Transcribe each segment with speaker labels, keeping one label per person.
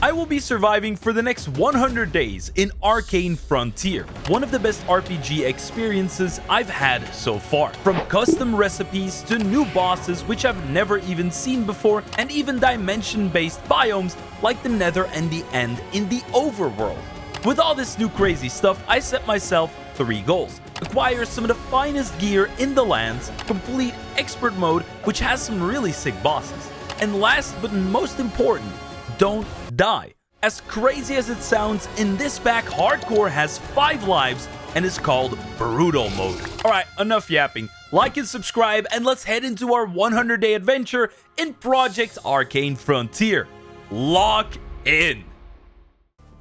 Speaker 1: I will be surviving for the next 100 days in Arcane Frontier, one of the best RPG experiences I've had so far. From custom recipes to new bosses which I've never even seen before, and even dimension-based biomes like the Nether and the End in the overworld. With all this new crazy stuff, I set myself 3 goals. Acquire some of the finest gear in the lands, complete expert mode which has some really sick bosses, and last but most important, don't die. As crazy as it sounds, in this pack, Hardcore has 5 lives and is called Brutal Mode. Alright, enough yapping. Like and subscribe, and let's head into our 100-day adventure in Project Arcane Frontier. Lock in!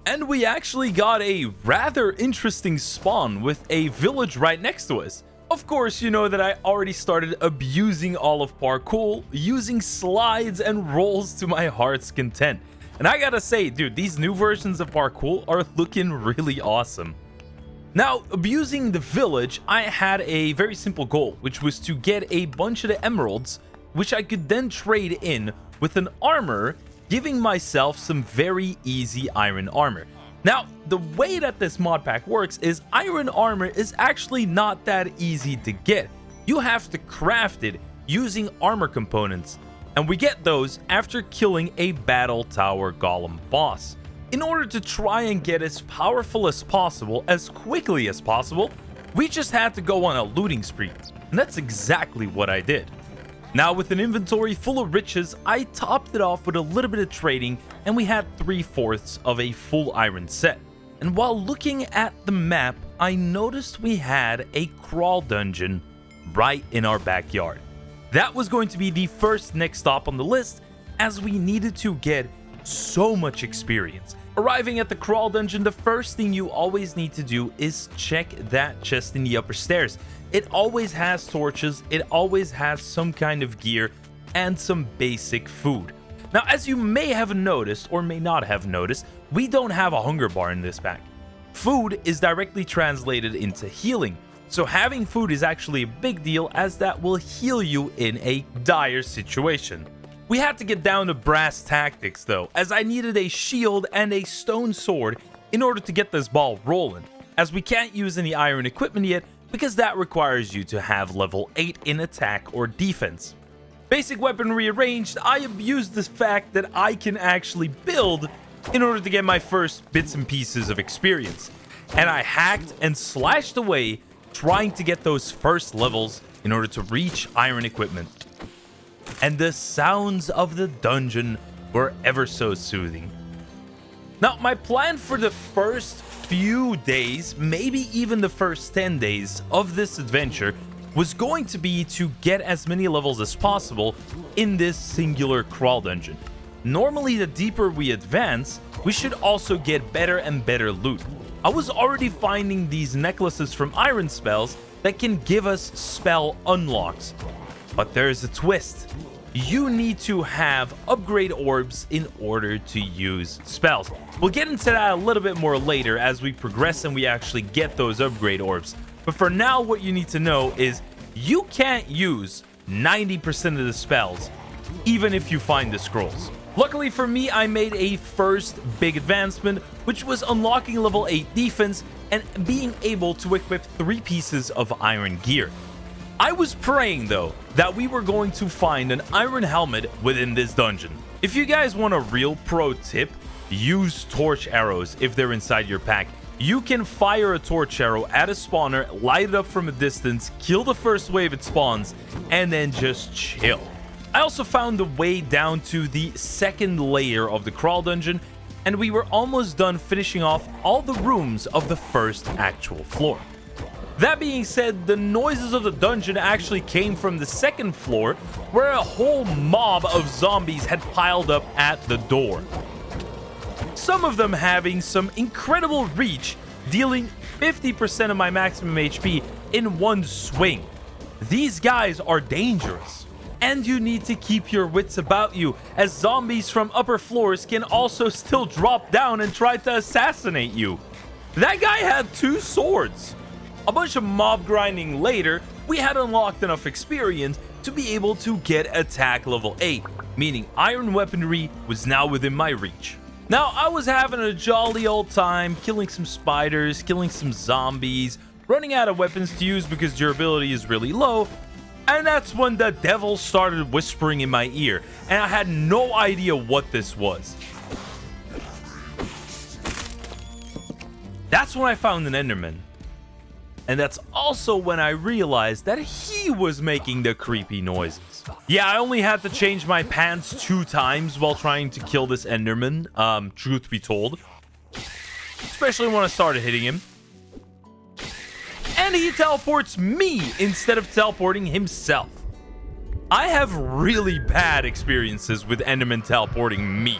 Speaker 1: And we actually got a rather interesting spawn with a village right next to us. Of course, you know that I already started abusing all of parkour, using slides and rolls to my heart's content. And I gotta say, dude, these new versions of parkour are looking really awesome. Now, abusing the village, I had a very simple goal, which was to get a bunch of the emeralds, which I could then trade in with an armor, giving myself some very easy iron armor. Now, the way that this mod pack works is iron armor is actually not that easy to get. You have to craft it using armor components, and we get those after killing a battle tower golem boss. In order to try and get as powerful as possible, as quickly as possible, we just had to go on a looting spree, and that's exactly what I did. Now, with an inventory full of riches, I topped it off with a little bit of trading, and we had 3/4 of a full iron set. And while looking at the map, I noticed we had a crawl dungeon right in our backyard. That was going to be the first next stop on the list, as we needed to get so much experience. Arriving at the crawl dungeon, the first thing you always need to do is check that chest in the upper stairs. It always has torches, it always has some kind of gear, and some basic food. Now, as you may have noticed, or may not have noticed, we don't have a hunger bar in this pack. Food is directly translated into healing, so having food is actually a big deal, as that will heal you in a dire situation. We had to get down to brass tactics though, as I needed a shield and a stone sword in order to get this ball rolling, as we can't use any iron equipment yet, because that requires you to have level 8 in attack or defense. Basic weaponry arranged, I abused the fact that I can actually build in order to get my first bits and pieces of experience. And I hacked and slashed away trying to get those first levels in order to reach iron equipment. And the sounds of the dungeon were ever so soothing. Now, my plan for the first few days, maybe even the first 10 days of this adventure, was going to be to get as many levels as possible in this singular crawl dungeon. Normally, the deeper we advance, we should also get better and better loot. I was already finding these necklaces from iron spells that can give us spell unlocks. But there's a twist. You need to have upgrade orbs in order to use spells. We'll get into that a little bit more later as we progress and we actually get those upgrade orbs. But for now, what you need to know is you can't use 90% of the spells, even if you find the scrolls. Luckily for me, I made a first big advancement, which was unlocking level 8 defense and being able to equip 3 pieces of iron gear. I was praying though that we were going to find an iron helmet within this dungeon. If you guys want a real pro tip, use torch arrows if they're inside your pack. You can fire a torch arrow at a spawner, light it up from a distance, kill the first wave it spawns, and then just chill. I also found the way down to the second layer of the crawl dungeon, and we were almost done finishing off all the rooms of the first actual floor. That being said, the noises of the dungeon actually came from the second floor, where a whole mob of zombies had piled up at the door. Some of them having some incredible reach, dealing 50% of my maximum HP in one swing. These guys are dangerous, and you need to keep your wits about you, as zombies from upper floors can also still drop down and try to assassinate you. That guy had 2 swords. A bunch of mob grinding later, we had unlocked enough experience to be able to get attack level 8, meaning iron weaponry was now within my reach. Now, I was having a jolly old time, killing some spiders, killing some zombies, running out of weapons to use because durability is really low, and that's when the devil started whispering in my ear, and I had no idea what this was. That's when I found an Enderman. And that's also when I realized that he was making the creepy noises. Yeah, I only had to change my pants 2 times while trying to kill this Enderman, truth be told. Especially when I started hitting him. And he teleports me instead of teleporting himself. I have really bad experiences with Enderman teleporting me.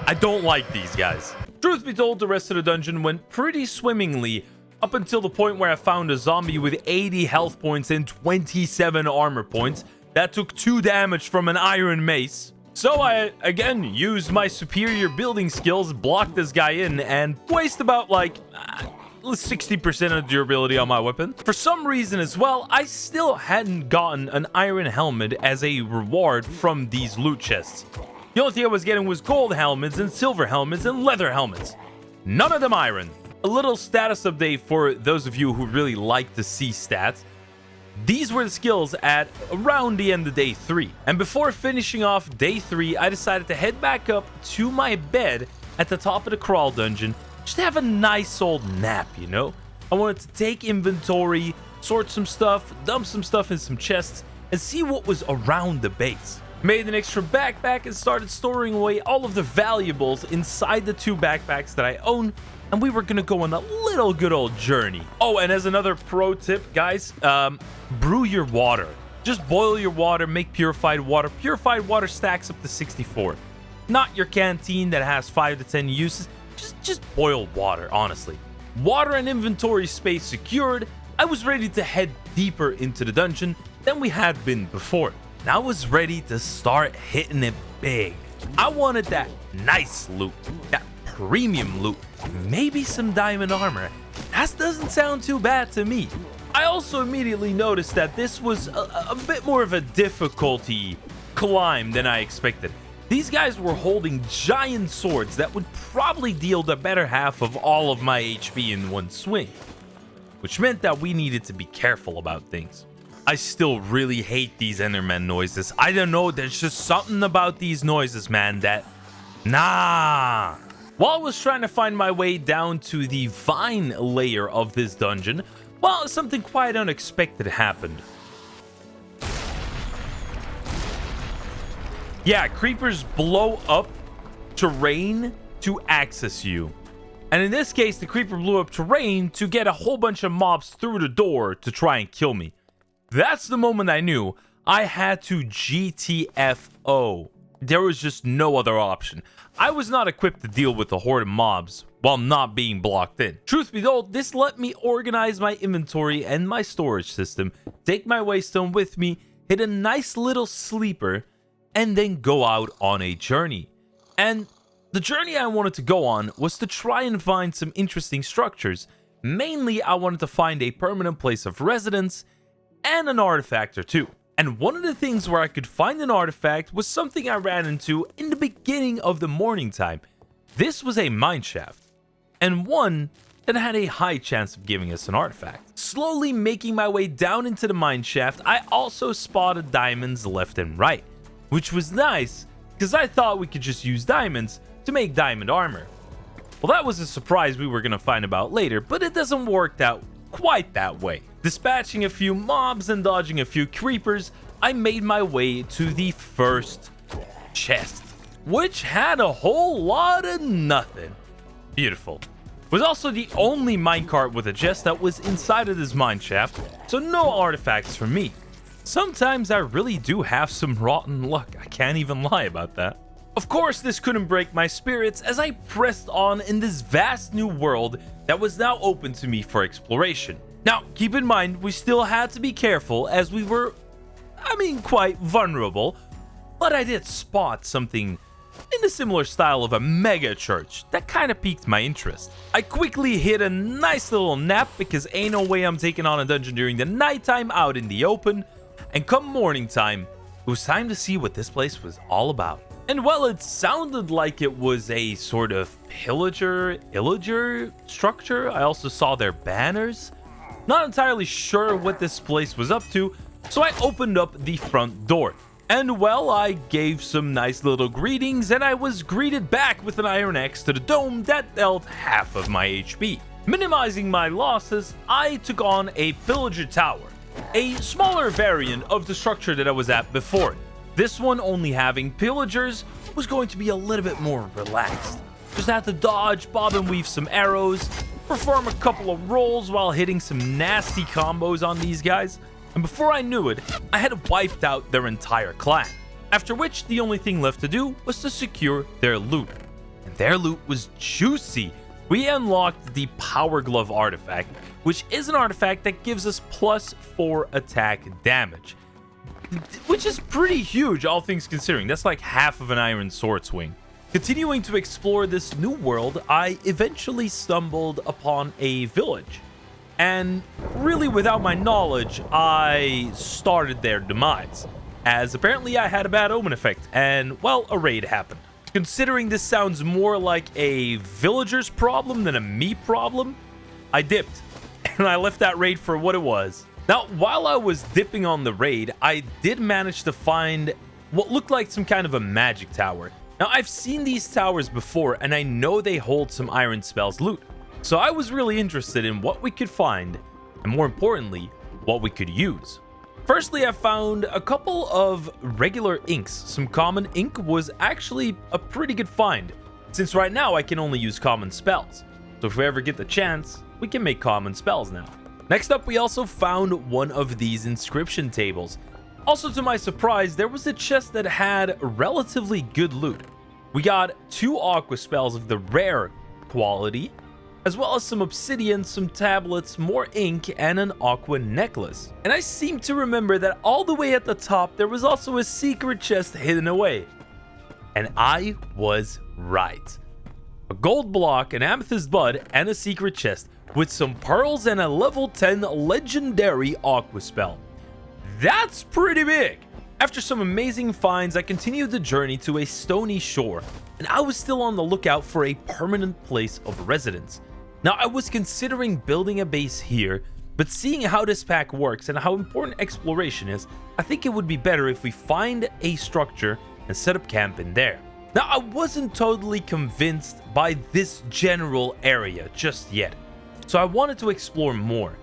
Speaker 1: I don't like these guys. Truth be told, the rest of the dungeon went pretty swimmingly up until the point where I found a zombie with 80 health points and 27 armor points that took 2 damage from an iron mace. So I, again, used my superior building skills, blocked this guy in, and wasted about, like, 60% of durability on my weapon. For some reason as well, I still hadn't gotten an iron helmet as a reward from these loot chests. The only thing I was getting was gold helmets and silver helmets and leather helmets. None of them iron. A little status update for those of you who really like to see stats. These were the skills at around the end of day 3. And before finishing off day 3, I decided to head back up to my bed at the top of the crawl dungeon. Just to have a nice old nap, you know? I wanted to take inventory, sort some stuff, dump some stuff in some chests, and see what was around the base. Made an extra backpack and started storing away all of the valuables inside the 2 backpacks that I own. And we were gonna go on a little good old journey. Oh, and as another pro tip, guys, brew your water. Just boil your water, make purified water. Purified water stacks up to 64. Not your canteen that has 5 to 10 uses. Just boil water, honestly. Water and inventory space secured, I was ready to head deeper into the dungeon than we had been before. And I was ready to start hitting it big. I wanted that nice loot, that premium loot, maybe some diamond armor. That doesn't sound too bad to me. I also immediately noticed that this was a bit more of a difficulty climb than I expected. These guys were holding giant swords that would probably deal the better half of all of my HP in one swing, which meant that we needed to be careful about things. I still really hate these Enderman noises. I don't know, there's just something about these noises, man, that... Nah. While I was trying to find my way down to the vine layer of this dungeon, well, something quite unexpected happened. Yeah, creepers blow up terrain to access you. And in this case, the creeper blew up terrain to get a whole bunch of mobs through the door to try and kill me. That's the moment I knew I had to GTFO. There was just no other option. I was not equipped to deal with a horde of mobs while not being blocked in. Truth be told, this let me organize my inventory and my storage system, take my waystone with me, hit a nice little sleeper, and then go out on a journey. And the journey I wanted to go on was to try and find some interesting structures. Mainly, I wanted to find a permanent place of residence and an artifact or two. And one of the things where I could find an artifact was something I ran into in the beginning of the morning time. This was a mineshaft, and one that had a high chance of giving us an artifact. Slowly making my way down into the mineshaft, I also spotted diamonds left and right, which was nice because I thought we could just use diamonds to make diamond armor. Well, that was a surprise we were going to find about later, but it doesn't work out quite that way. Dispatching a few mobs and dodging a few creepers, I made my way to the first chest, which had a whole lot of nothing. Beautiful. It was also the only minecart with a chest that was inside of this mineshaft, so no artifacts for me. Sometimes I really do have some rotten luck, I can't even lie about that. Of course, this couldn't break my spirits as I pressed on in this vast new world that was now open to me for exploration. Now, keep in mind, we still had to be careful as we were, quite vulnerable, but I did spot something in the similar style of a mega church that kind of piqued my interest. I quickly hit a nice little nap because ain't no way I'm taking on a dungeon during the nighttime out in the open, and come morning time, it was time to see what this place was all about. And while it sounded like it was a sort of illager structure, I also saw their banners. Not entirely sure what this place was up to, so I opened up the front door. And well, I gave some nice little greetings, and I was greeted back with an iron axe to the dome that dealt half of my HP. Minimizing my losses, I took on a pillager tower, a smaller variant of the structure that I was at before. This one, only having pillagers, was going to be a little bit more relaxed. Just had to dodge, bob and weave some arrows, perform a couple of rolls while hitting some nasty combos on these guys, and before I knew it, I had wiped out their entire clan. After which, the only thing left to do was to secure their loot. And their loot was juicy. We unlocked the Power Glove artifact, which is an artifact that gives us +4 attack damage. Which is pretty huge, all things considering. That's like half of an iron sword swing. Continuing to explore this new world, I eventually stumbled upon a village. And really, without my knowledge, I started their demise, as apparently I had a bad omen effect, and, well, a raid happened. Considering this sounds more like a villager's problem than a me problem, I dipped, and I left that raid for what it was. Now, while I was dipping on the raid, I did manage to find what looked like some kind of a magic tower. Now, I've seen these towers before, and I know they hold some iron spells loot. So I was really interested in what we could find, and more importantly, what we could use. Firstly, I found a couple of regular inks. Some common ink was actually a pretty good find, since right now I can only use common spells. So if we ever get the chance, we can make common spells now. Next up, we also found one of these inscription tables. Also, to my surprise, there was a chest that had relatively good loot. We got 2 aqua spells of the rare quality, as well as some obsidian, some tablets, more ink, and an aqua necklace. And I seem to remember that all the way at the top, there was also a secret chest hidden away. And I was right. A gold block, an amethyst bud, and a secret chest with some pearls and a level 10 legendary aqua spell. That's pretty big! After some amazing finds, I continued the journey to a stony shore, and I was still on the lookout for a permanent place of residence. Now, I was considering building a base here, but seeing how this pack works and how important exploration is, I think it would be better if we find a structure and set up camp in there. Now, I wasn't totally convinced by this general area just yet, so I wanted to explore more,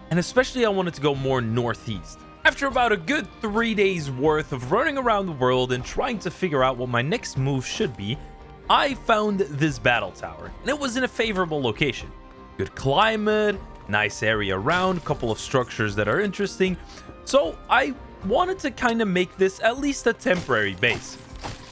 Speaker 1: and especially I wanted to go more northeast. After about a good 3 days worth of running around the world and trying to figure out what my next move should be, I found this battle tower, and it was in a favorable location. Good climate, nice area around, couple of structures that are interesting, so I wanted to kind of make this at least a temporary base.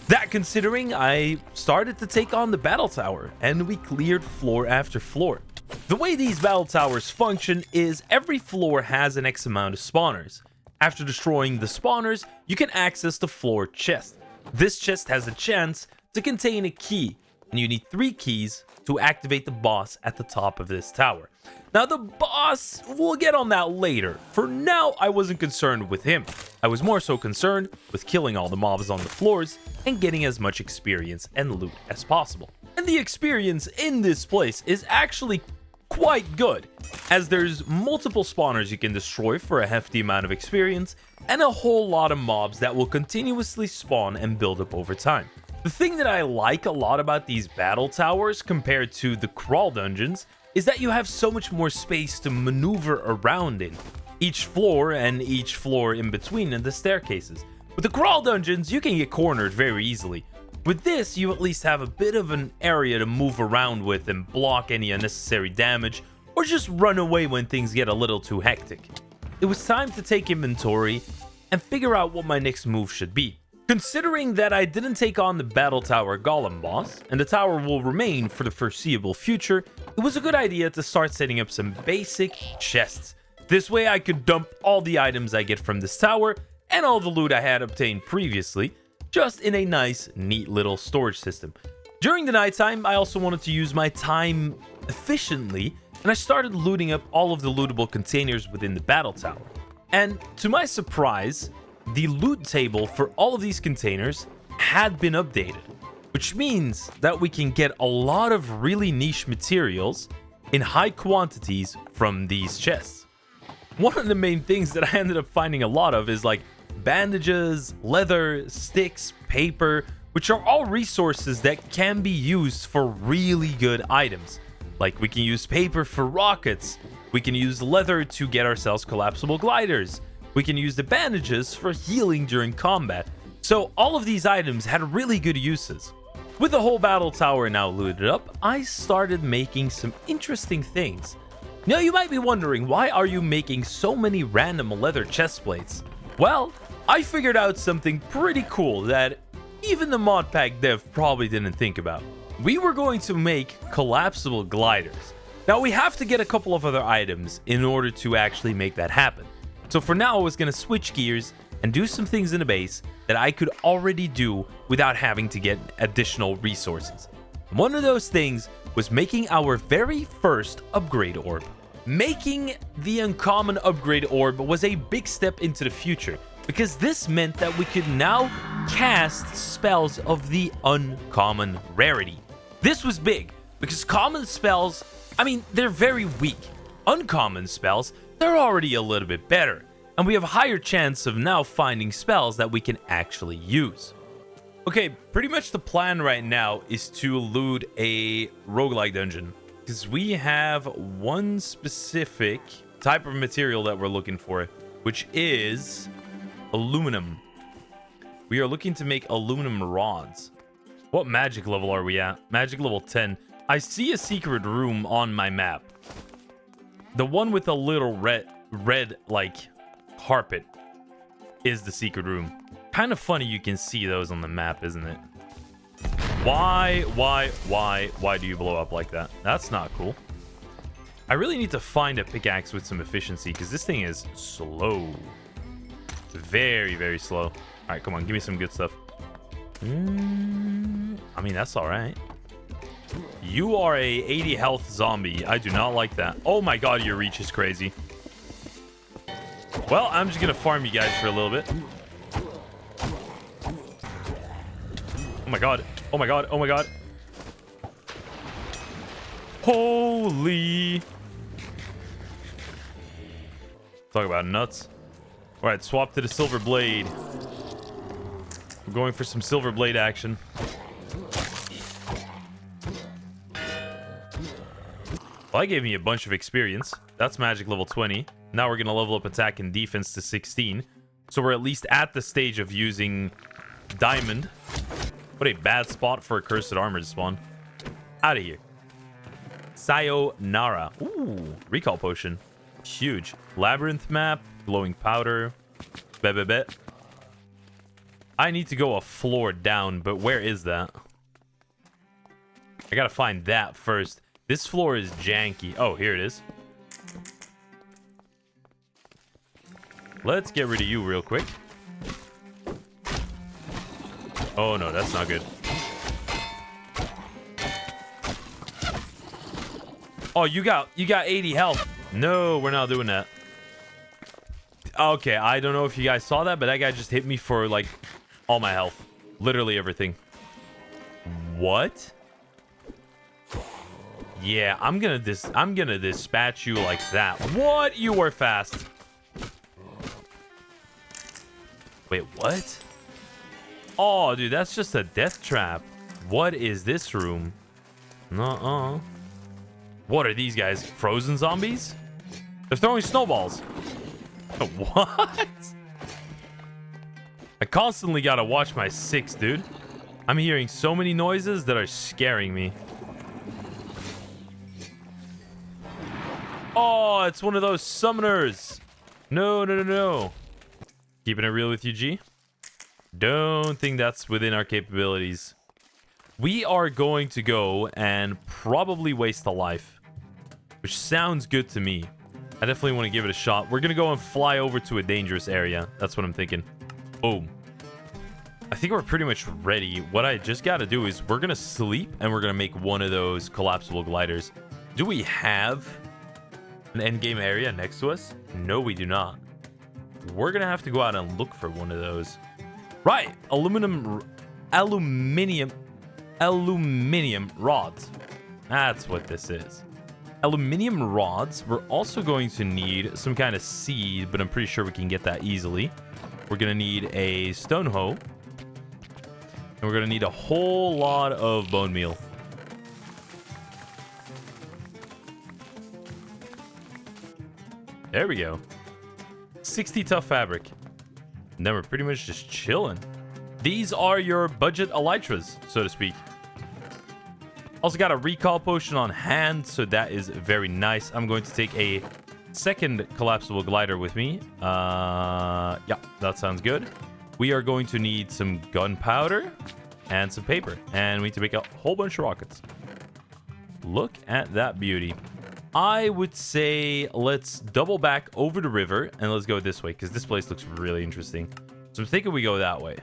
Speaker 1: That considering, I started to take on the battle tower, and we cleared floor after floor. The way these battle towers function is every floor has an X amount of spawners. After destroying the spawners, you can access the floor chest. This chest has a chance to contain a key, and you need 3 keys to activate the boss at the top of this tower. Now, the boss, we'll get on that later. For now, I wasn't concerned with him. I was more so concerned with killing all the mobs on the floors and getting as much experience and loot as possible. And the experience in this place is actually quite good, as there's multiple spawners you can destroy for a hefty amount of experience, and a whole lot of mobs that will continuously spawn and build up over time. The thing that I like a lot about these battle towers compared to the crawl dungeons is that you have so much more space to maneuver around in. Each floor and each floor in between and the staircases. With the crawl dungeons, you can get cornered very easily. With this, you at least have a bit of an area to move around with and block any unnecessary damage, or just run away when things get a little too hectic. It was time to take inventory and figure out what my next move should be. Considering that I didn't take on the Battle Tower Golem boss, and the tower will remain for the foreseeable future, it was a good idea to start setting up some basic chests. This way I could dump all the items I get from this tower, and all the loot I had obtained previously, just in a nice, neat little storage system. During the nighttime, I also wanted to use my time efficiently, and I started looting up all of the lootable containers within the Battle Tower. And to my surprise, the loot table for all of these containers had been updated, which means that we can get a lot of really niche materials in high quantities from these chests. One of the main things that I ended up finding a lot of is like bandages, leather, sticks, paper, which are all resources that can be used for really good items. Like we can use paper for rockets, we can use leather to get ourselves collapsible gliders, we can use the bandages for healing during combat. So all of these items had really good uses. With the whole battle tower now looted up, I started making some interesting things. Now you might be wondering, why are you making so many random leather chest plates? Well, I figured out something pretty cool that even the mod pack dev probably didn't think about. We were going to make collapsible gliders. Now we have to get a couple of other items in order to actually make that happen. So for now I was going to switch gears and do some things in the base that I could already do without having to get additional resources. One of those things was making our very first upgrade orb. Making the uncommon upgrade orb was a big step into the future, because this meant that we could now cast spells of the uncommon rarity. This was big, because common spells, I mean, they're very weak. Uncommon spells, they're already a little bit better, and we have a higher chance of now finding spells that we can actually use. Okay, pretty much the plan right now is to loot a roguelike dungeon, because we have one specific type of material that we're looking for, which is aluminum. We are looking to make aluminum rods. What magic level are we at? Magic level 10. I see a secret room on my map. The one with a little red like carpet is the secret room. Kind of funny you can see those on the map, isn't it? Why do you blow up like that? That's not cool. I really need to find a pickaxe with some efficiency, because this thing is slow. Very, very slow. All right, come on, give me some good stuff. I mean, that's all right. You are a 80 health zombie. I do not like that. Oh my god, your reach is crazy. Well, I'm just gonna farm you guys for a little bit. Oh my god. Oh my god. Oh my god. Holy. Talk about nuts. All right, swap to the silver blade. We're going for some silver blade action. Well, I gave me a bunch of experience. That's magic level 20. Now we're going to level up attack and defense to 16. So we're at least at the stage of using diamond. What a bad spot for a cursed armor to spawn. Out of here. Sayonara. Ooh, recall potion. Huge. Labyrinth map. Glowing powder. Bet. I need to go a floor down, but where is that? I gotta find that first. This floor is janky. Oh, here it is. Let's get rid of you real quick. Oh no, that's not good. Oh, you got 80 health. No, we're not doing that. Okay, I don't know if you guys saw that, but that guy just hit me for like all my health. Literally everything. What? Yeah, I'm gonna dispatch you like that. What? You were fast. Wait, what? Oh, dude, that's just a death trap. What is this room? Nuh-uh. What are these guys? Frozen zombies? They're throwing snowballs. What? I constantly gotta watch my six, dude. I'm hearing so many noises that are scaring me. Oh, it's one of those summoners. No. Keeping it real with you, G. Don't think that's within our capabilities. We are going to go and probably waste a life, which sounds good to me. I definitely want to give it a shot. We're going to go and fly over to a dangerous area. That's what I'm thinking. Boom. I think we're pretty much ready. What I just got to do is we're going to sleep and we're going to make one of those collapsible gliders. Do we have an endgame area next to us? No, we do not. We're going to have to go out and look for one of those. Right. Aluminum Aluminium rods. That's what this is. Aluminium rods. We're also going to need some kind of seed, but I'm pretty sure we can get that easily. We're going to need a stone hoe. And we're going to need a whole lot of bone meal. There we go. 60 tough fabric. And then we're pretty much just chilling. These are your budget elytras, so to speak. Also got a recall potion on hand, so that is very nice. I'm going to take a second collapsible glider with me. Yeah, that sounds good. We are going to need some gunpowder and some paper. And we need to make a whole bunch of rockets. Look at that beauty. I would say let's double back over the river and let's go this way because this place looks really interesting. So I'm thinking we go that way.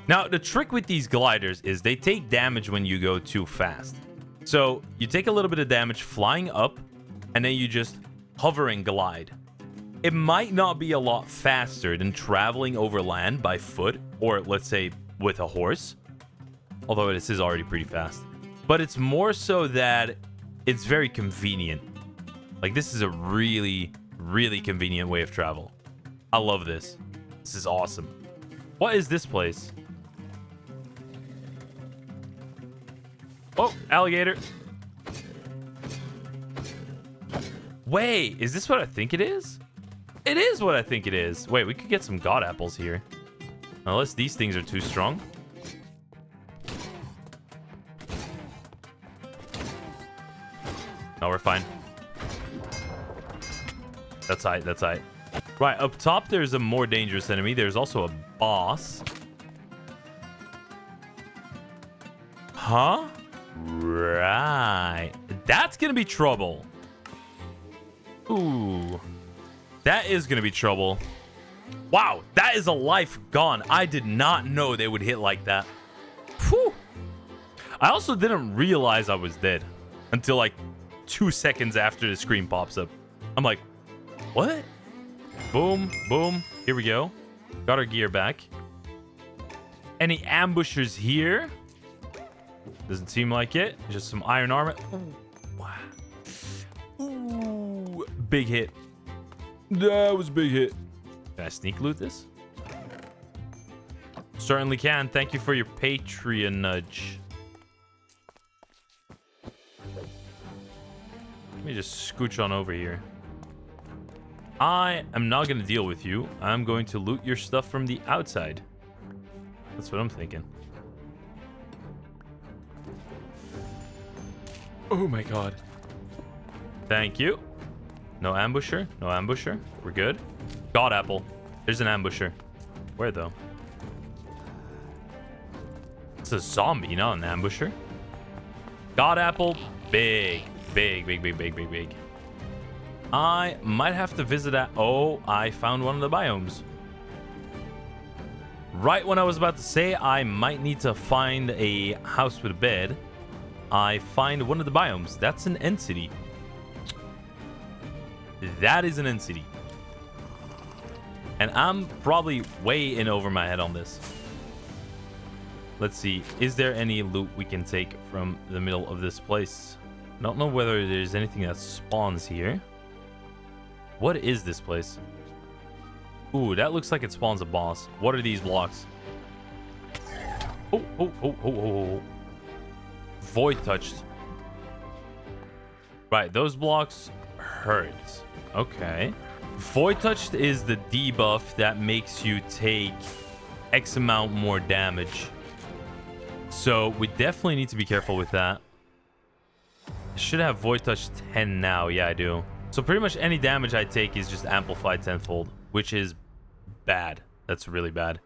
Speaker 1: Now, the trick with these gliders is they take damage when you go too fast. So you take a little bit of damage flying up and then you just hover and glide. It might not be a lot faster than traveling over land by foot or let's say with a horse. Although this is already pretty fast. But it's more so that it's very convenient. Like this is a really, really convenient way of travel. I love this. This is awesome. What is this place? Oh, alligator. Wait, is this what I think it is? It is what I think it is. Wait, we could get some god apples here. Unless these things are too strong. No, we're fine. That's right, that's right. Right, up top there's a more dangerous enemy. There's also a boss. Huh? Right. That's gonna be trouble. Ooh. That is gonna be trouble. Wow, that is a life gone. I did not know they would hit like that. Whew. I also didn't realize I was dead until like 2 seconds after the screen pops up. I'm like, what? Boom, boom. Here we go. Got our gear back. Any ambushers here? Doesn't seem like it. Just some iron armor. Ooh, wow. Ooh, big hit. That was a big hit. Can I sneak loot this? Certainly can. Thank you for your Patreon nudge. Let me just scooch on over here. I am not going to deal with you. I'm going to loot your stuff from the outside. That's what I'm thinking. Oh my god. Thank you. No ambusher. No ambusher. We're good. God apple. There's an ambusher. Where though? It's a zombie, not an ambusher. God apple. Big. Big, big, big, big, big, big. I might have to visit that. Oh, I found one of the biomes. Right when I was about to say I might need to find a house with a bed, I find one of the biomes. That's an entity. That is an entity. And I'm probably way in over my head on this. Let's see. Is there any loot we can take from the middle of this place? I don't know whether there's anything that spawns here. What is this place? Ooh, that looks like it spawns a boss. What are these blocks? Oh, oh, oh, oh, oh, oh. Void touched. Right, those blocks hurt. Okay. Void touched is the debuff that makes you take X amount more damage. So we definitely need to be careful with that. I should have Void Touch 10 now. Yeah, I do. So pretty much any damage I take is just amplified tenfold, which is bad. That's really bad.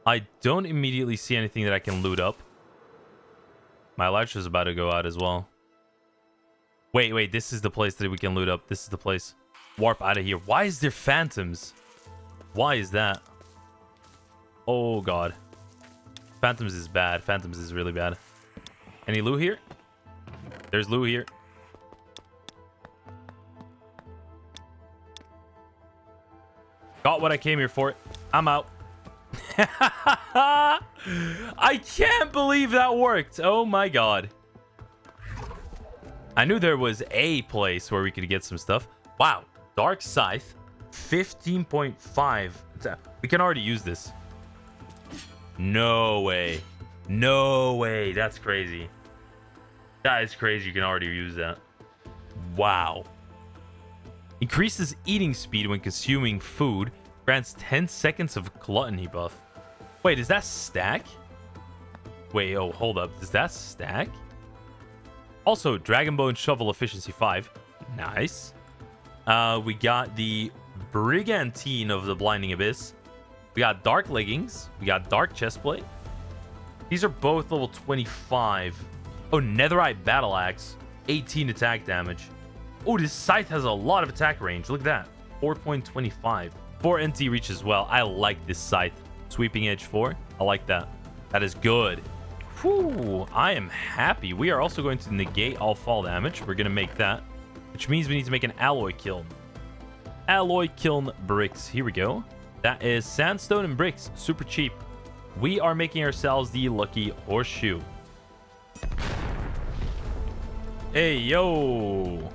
Speaker 1: I don't immediately see anything that I can loot up. My elytra is about to go out as well. Wait, wait. This is the place that we can loot up. This is the place. Warp out of here. Why is there phantoms? Why is that? Oh, God. Phantoms is bad. Phantoms is really bad. Any loot here? There's loot here. what I came here for. I'm out. I can't believe that worked. Oh my god. I knew there was a place where we could get some stuff. Wow. Dark Scythe. 15.5. We can already use this. No way. No way. That's crazy. That is crazy. You can already use that. Wow. Increases eating speed when consuming food. Grants 10 seconds of gluttony buff. Wait, does that stack? Wait, oh, hold up. Does that stack? Also, Dragon Bone Shovel Efficiency 5. Nice. We got the Brigantine of the Blinding Abyss. We got Dark Leggings. We got Dark Chestplate. These are both level 25. Oh, Netherite Battle Axe. 18 attack damage. Oh, this Scythe has a lot of attack range. Look at that. 4.25. 4 NT reach as well. I like this Scythe. Sweeping Edge 4. I like that. That is good. Whew. I am happy. We are also going to negate all fall damage. We're going to make that. Which means we need to make an alloy kiln. Alloy kiln bricks. Here we go. That is sandstone and bricks. Super cheap. We are making ourselves the lucky horseshoe. Hey, yo.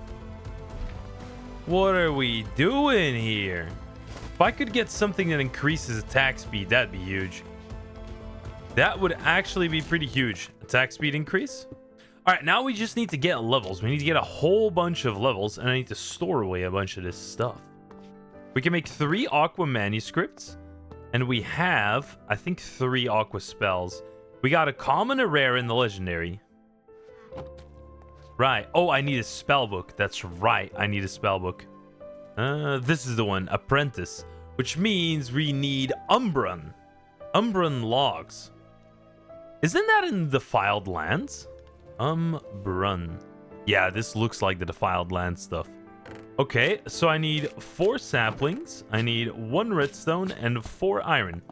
Speaker 1: What are we doing here? If I could get something that increases attack speed, that'd be huge. That would actually be pretty huge. Attack speed increase. All right, now we just need to get levels. We need to get a whole bunch of levels, and I need to store away a bunch of this stuff. We can make 3 aqua manuscripts, and we have, I think, 3 aqua spells. We got a common, a rare, and the legendary. Right. Oh, I need a spell book. That's right. I need a spell book. This is the one. Apprentice. Which means we need Umbran. Umbran logs. Isn't that in Defiled Lands? Umbran. Yeah, this looks like the Defiled Lands stuff. Okay, so I need 4 saplings. I need 1 redstone and 4 iron.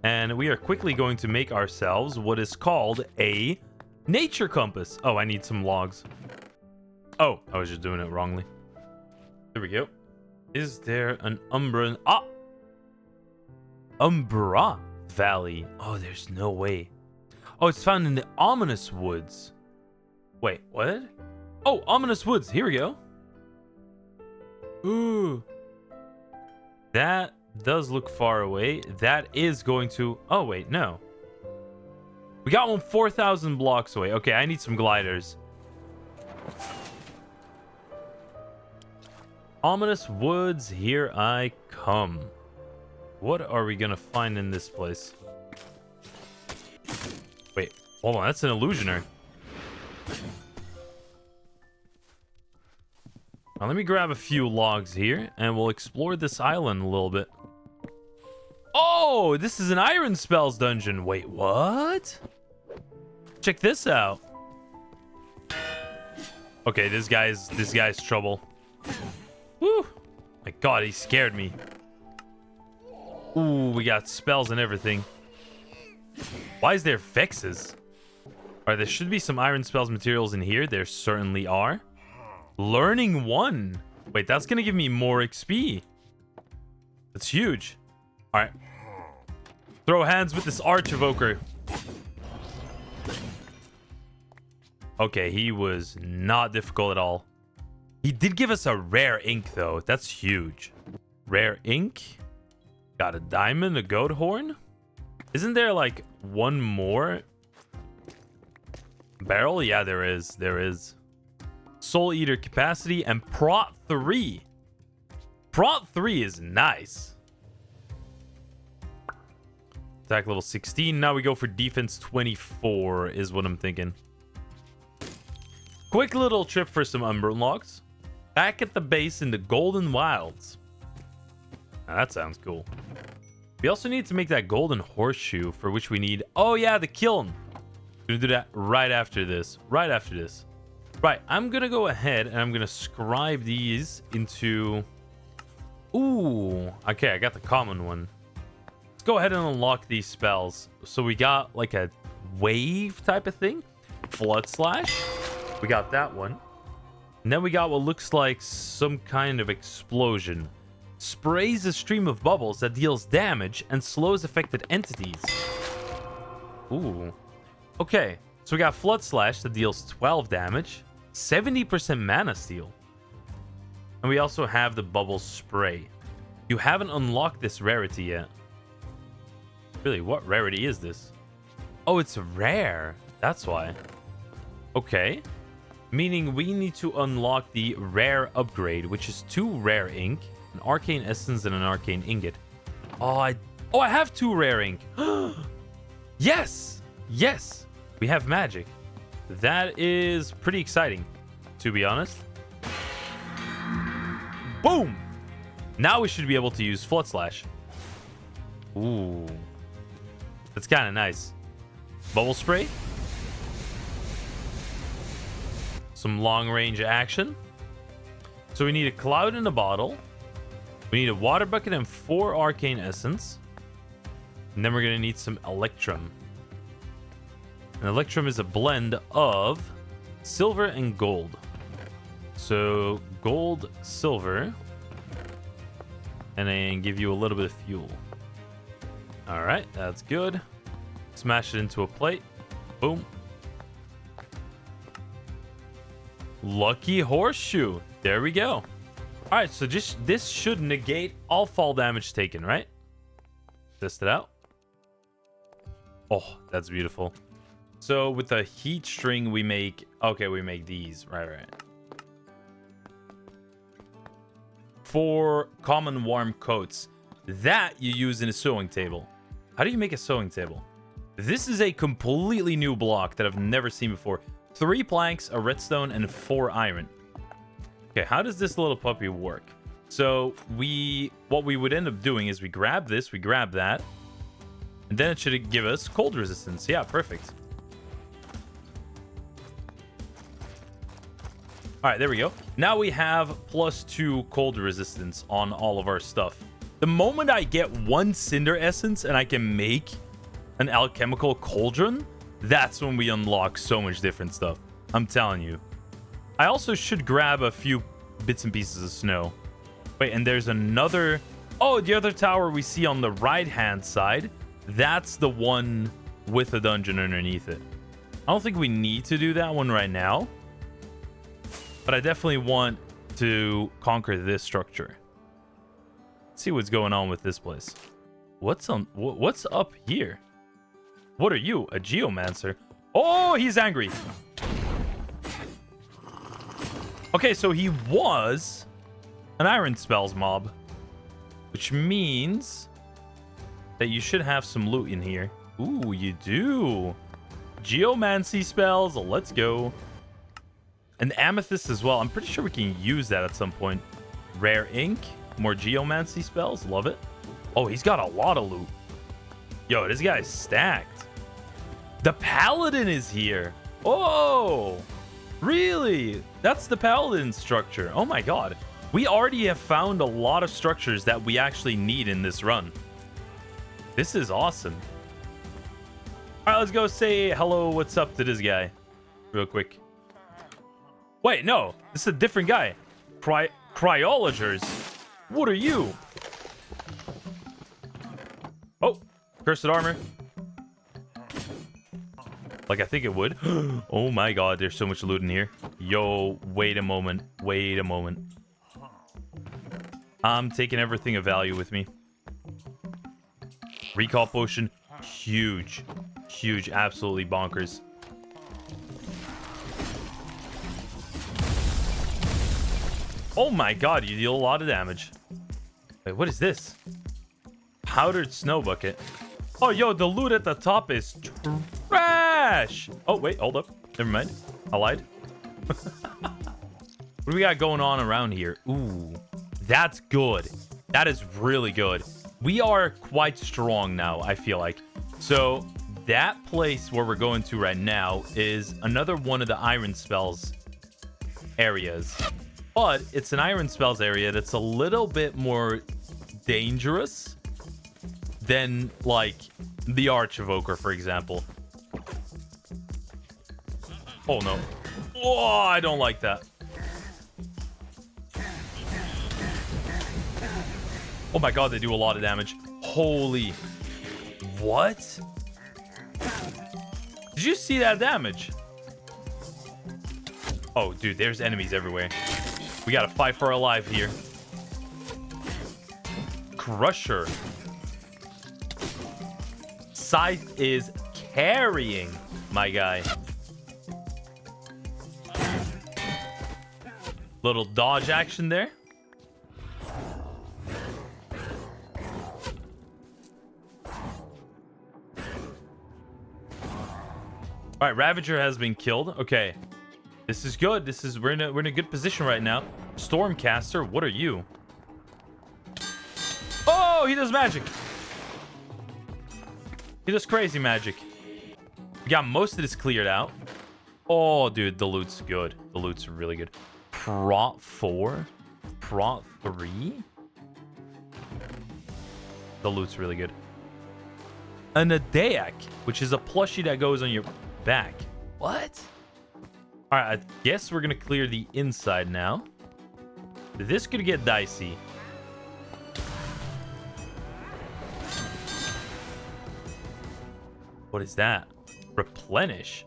Speaker 1: And we are quickly going to make ourselves what is called a nature compass. Oh, I need some logs. Oh, I was just doing it wrongly. There we go. Is there an Umbran? Ah! Umbra Valley. Oh, there's no way. Oh, it's found in the Ominous Woods. Wait, what? Oh, Ominous Woods. Here we go. Ooh. That does look far away. That is going to... Oh, wait, no. We got one 4,000 blocks away. Okay, I need some gliders. Ominous Woods, here I come. What are we gonna find in this place? Wait, hold on, that's an illusioner. Now, let me grab a few logs here, and we'll explore this island a little bit. Oh, this is an Iron Spells dungeon. Wait, what? Check this out. Okay, this guy's trouble. Woo! My God, he scared me. Ooh, we got spells and everything. Why is there vexes? Alright, there should be some Iron Spells materials in here. There certainly are. Learning 1. Wait, that's gonna give me more XP. That's huge. Alright. Throw hands with this Arch Evoker. Okay, he was not difficult at all. He did give us a rare ink, though. That's huge. Rare ink. Got a diamond, a goat horn. Isn't there, like, one more barrel? Yeah, there is. There is. Soul Eater capacity and Prot 3. Prot 3 is nice. Attack level 16. Now we go for defense 24 is what I'm thinking. Quick little trip for some Umbran logs. Back at the base in the Golden Wilds. Now that sounds cool. We also need to make that golden horseshoe, for which we need... Oh yeah, the kiln. We're gonna do that right after this. Right after this. Right, I'm gonna go ahead and I'm gonna scribe these into... Ooh, okay, I got the common one. Let's go ahead and unlock these spells. So we got like a wave type of thing. Flood Slash. We got that one. And then we got what looks like some kind of explosion. sprays a stream of bubbles that deals damage and slows affected entities. Ooh. Okay, so we got Flood Slash that deals 12 damage, 70% mana steal. And we also have the Bubble Spray. You haven't unlocked this rarity yet. Really, what rarity is this? Oh, it's rare. That's why. Okay. Meaning we need to unlock the rare upgrade, which is 2 rare ink, an arcane essence, and an arcane ingot. Oh, I have 2 rare ink. Yes! Yes! We have magic. That is pretty exciting, to be honest. Boom! Now we should be able to use Flood Slash. Ooh. That's kind of nice. Bubble Spray. Some long-range action. So we need a Cloud in a bottle. We need a Water Bucket and 4 Arcane Essence. And then we're going to need some Electrum. And Electrum is a blend of silver and gold. So gold, silver. And then give you a little bit of fuel. All right, that's good. Smash it into a plate. Boom. Lucky Horseshoe. There we go. All right, so just this should negate all fall damage taken, right? Test it out. Oh, that's beautiful. So with the heat string, we make... Okay, we make these. Right. For common warm coats. That you use in a sewing table. How do you make a sewing table? This is a completely new block that I've never seen before. 3 planks, a redstone, and 4 iron. Okay, how does this little puppy work? So what we would end up doing is we grab this, we grab that, and then it should give us cold resistance. Yeah, perfect. All right, there we go. Now we have +2 cold resistance on all of our stuff. The moment I get 1 cinder essence and I can make an alchemical cauldron, that's when we unlock so much different stuff. I'm telling you. I also should grab a few bits and pieces of snow. Wait, and there's another... Oh, the other tower we see on the right-hand side. That's the one with a dungeon underneath it. I don't think we need to do that one right now. But I definitely want to conquer this structure. Let's see what's going on with this place. What's up here? What are you? A geomancer? Oh, he's angry. Okay, so he was an iron spells mob, which means that you should have some loot in here. Ooh, you do. Geomancy spells. Let's go. And amethyst as well. I'm pretty sure we can use that at some point. Rare ink. More geomancy spells. Love it. Oh, he's got a lot of loot. Yo, this guy's stacked. The paladin is here. Oh, really? That's the paladin structure. Oh my god. We already have found a lot of structures that we actually need in this run. This is awesome. All right, let's go say hello, what's up to this guy real quick. Wait, no, this is a different guy. Cryologers. What are you? Oh, cursed armor. Like I think it would. Oh my god, there's so much loot in here. Yo, wait a moment. Wait a moment. I'm taking everything of value with me. Recall potion. Huge. Huge. Absolutely bonkers. Oh my god, you deal a lot of damage. Wait, what is this? Powdered snow bucket. Oh, yo, the loot at the top is trash. Oh, wait, hold up. Never mind. I lied. What do we got going on around here? Ooh, that's good. That is really good. We are quite strong now, I feel like. So that place where we're going to right now is another one of the iron spells areas. But it's an iron spells area that's a little bit more dangerous than, like, the Archevoker, for example. Oh, no. Oh, I don't like that. Oh my god, they do a lot of damage. Holy. What? Did you see that damage? Oh, dude, there's enemies everywhere. We gotta fight for our life here. Crusher. Scythe is carrying, my guy. Little dodge action there. All right, Ravager has been killed. Okay, this is good. We're in a good position right now. Stormcaster, what are you? Oh, he does magic. He does crazy magic. We got most of this cleared out. Oh, dude, the loot's good. The loot's really good. Prot 4, Prot 3. The loot's really good. An Adaic, which is a plushie that goes on your back. What? All right, I guess we're gonna clear the inside now. This could get dicey. What is that? Replenish.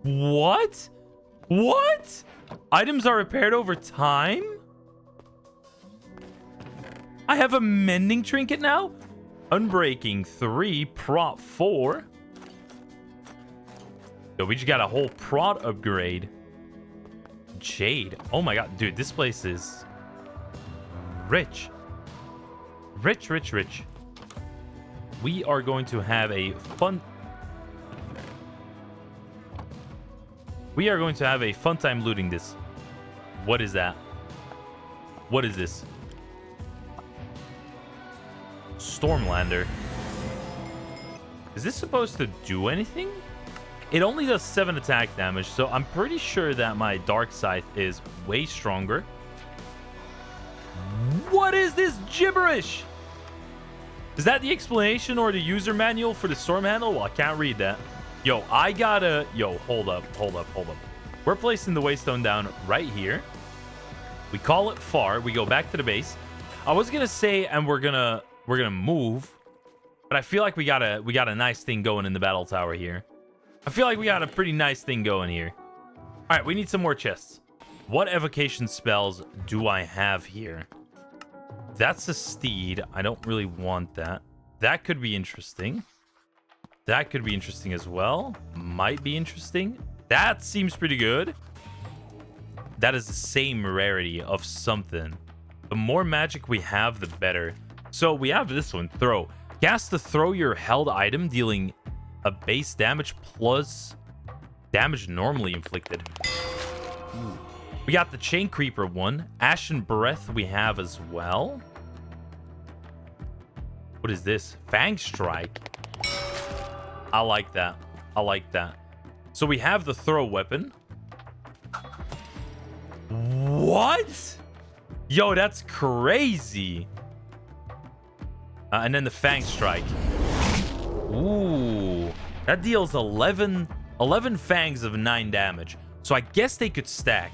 Speaker 1: What? What? Items are repaired over time? I have a mending trinket now? Unbreaking 3, Prot 4. Yo, we just got a whole Prot upgrade. Jade. Oh my god, dude, this place is rich. Rich, rich, rich. We are going to have a fun... We are going to have a fun time looting this. What is that? What is this? Stormlander. Is this supposed to do anything? It only does 7 attack damage, so I'm pretty sure that my Dark Scythe is way stronger. What is this gibberish? Is that the explanation or the user manual for the storm handle? Well, I can't read that. Yo, I gotta... Yo, hold up. We're placing the Waystone down right here. We call it far. We go back to the base. I was gonna say, and we're gonna move, but I feel like we got a nice thing going in the battle tower here. I feel like we got a pretty nice thing going here. All right, we need some more chests. What evocation spells do I have here? That's a steed. I don't really want that. That could be interesting. That could be interesting as well. Might be interesting. That seems pretty good. That is the same rarity of something. The more magic we have, the better. So we have this one, throw. Cast to throw your held item, dealing a base damage plus damage normally inflicted. Ooh. We got the Chain Creeper one. Ashen Breath we have as well. What is this? Fang Strike. I like that. I like that. So we have the throw weapon. What? Yo, that's crazy. And then the Fang Strike. Ooh. That deals 11 fangs of 9 damage. So I guess they could stack.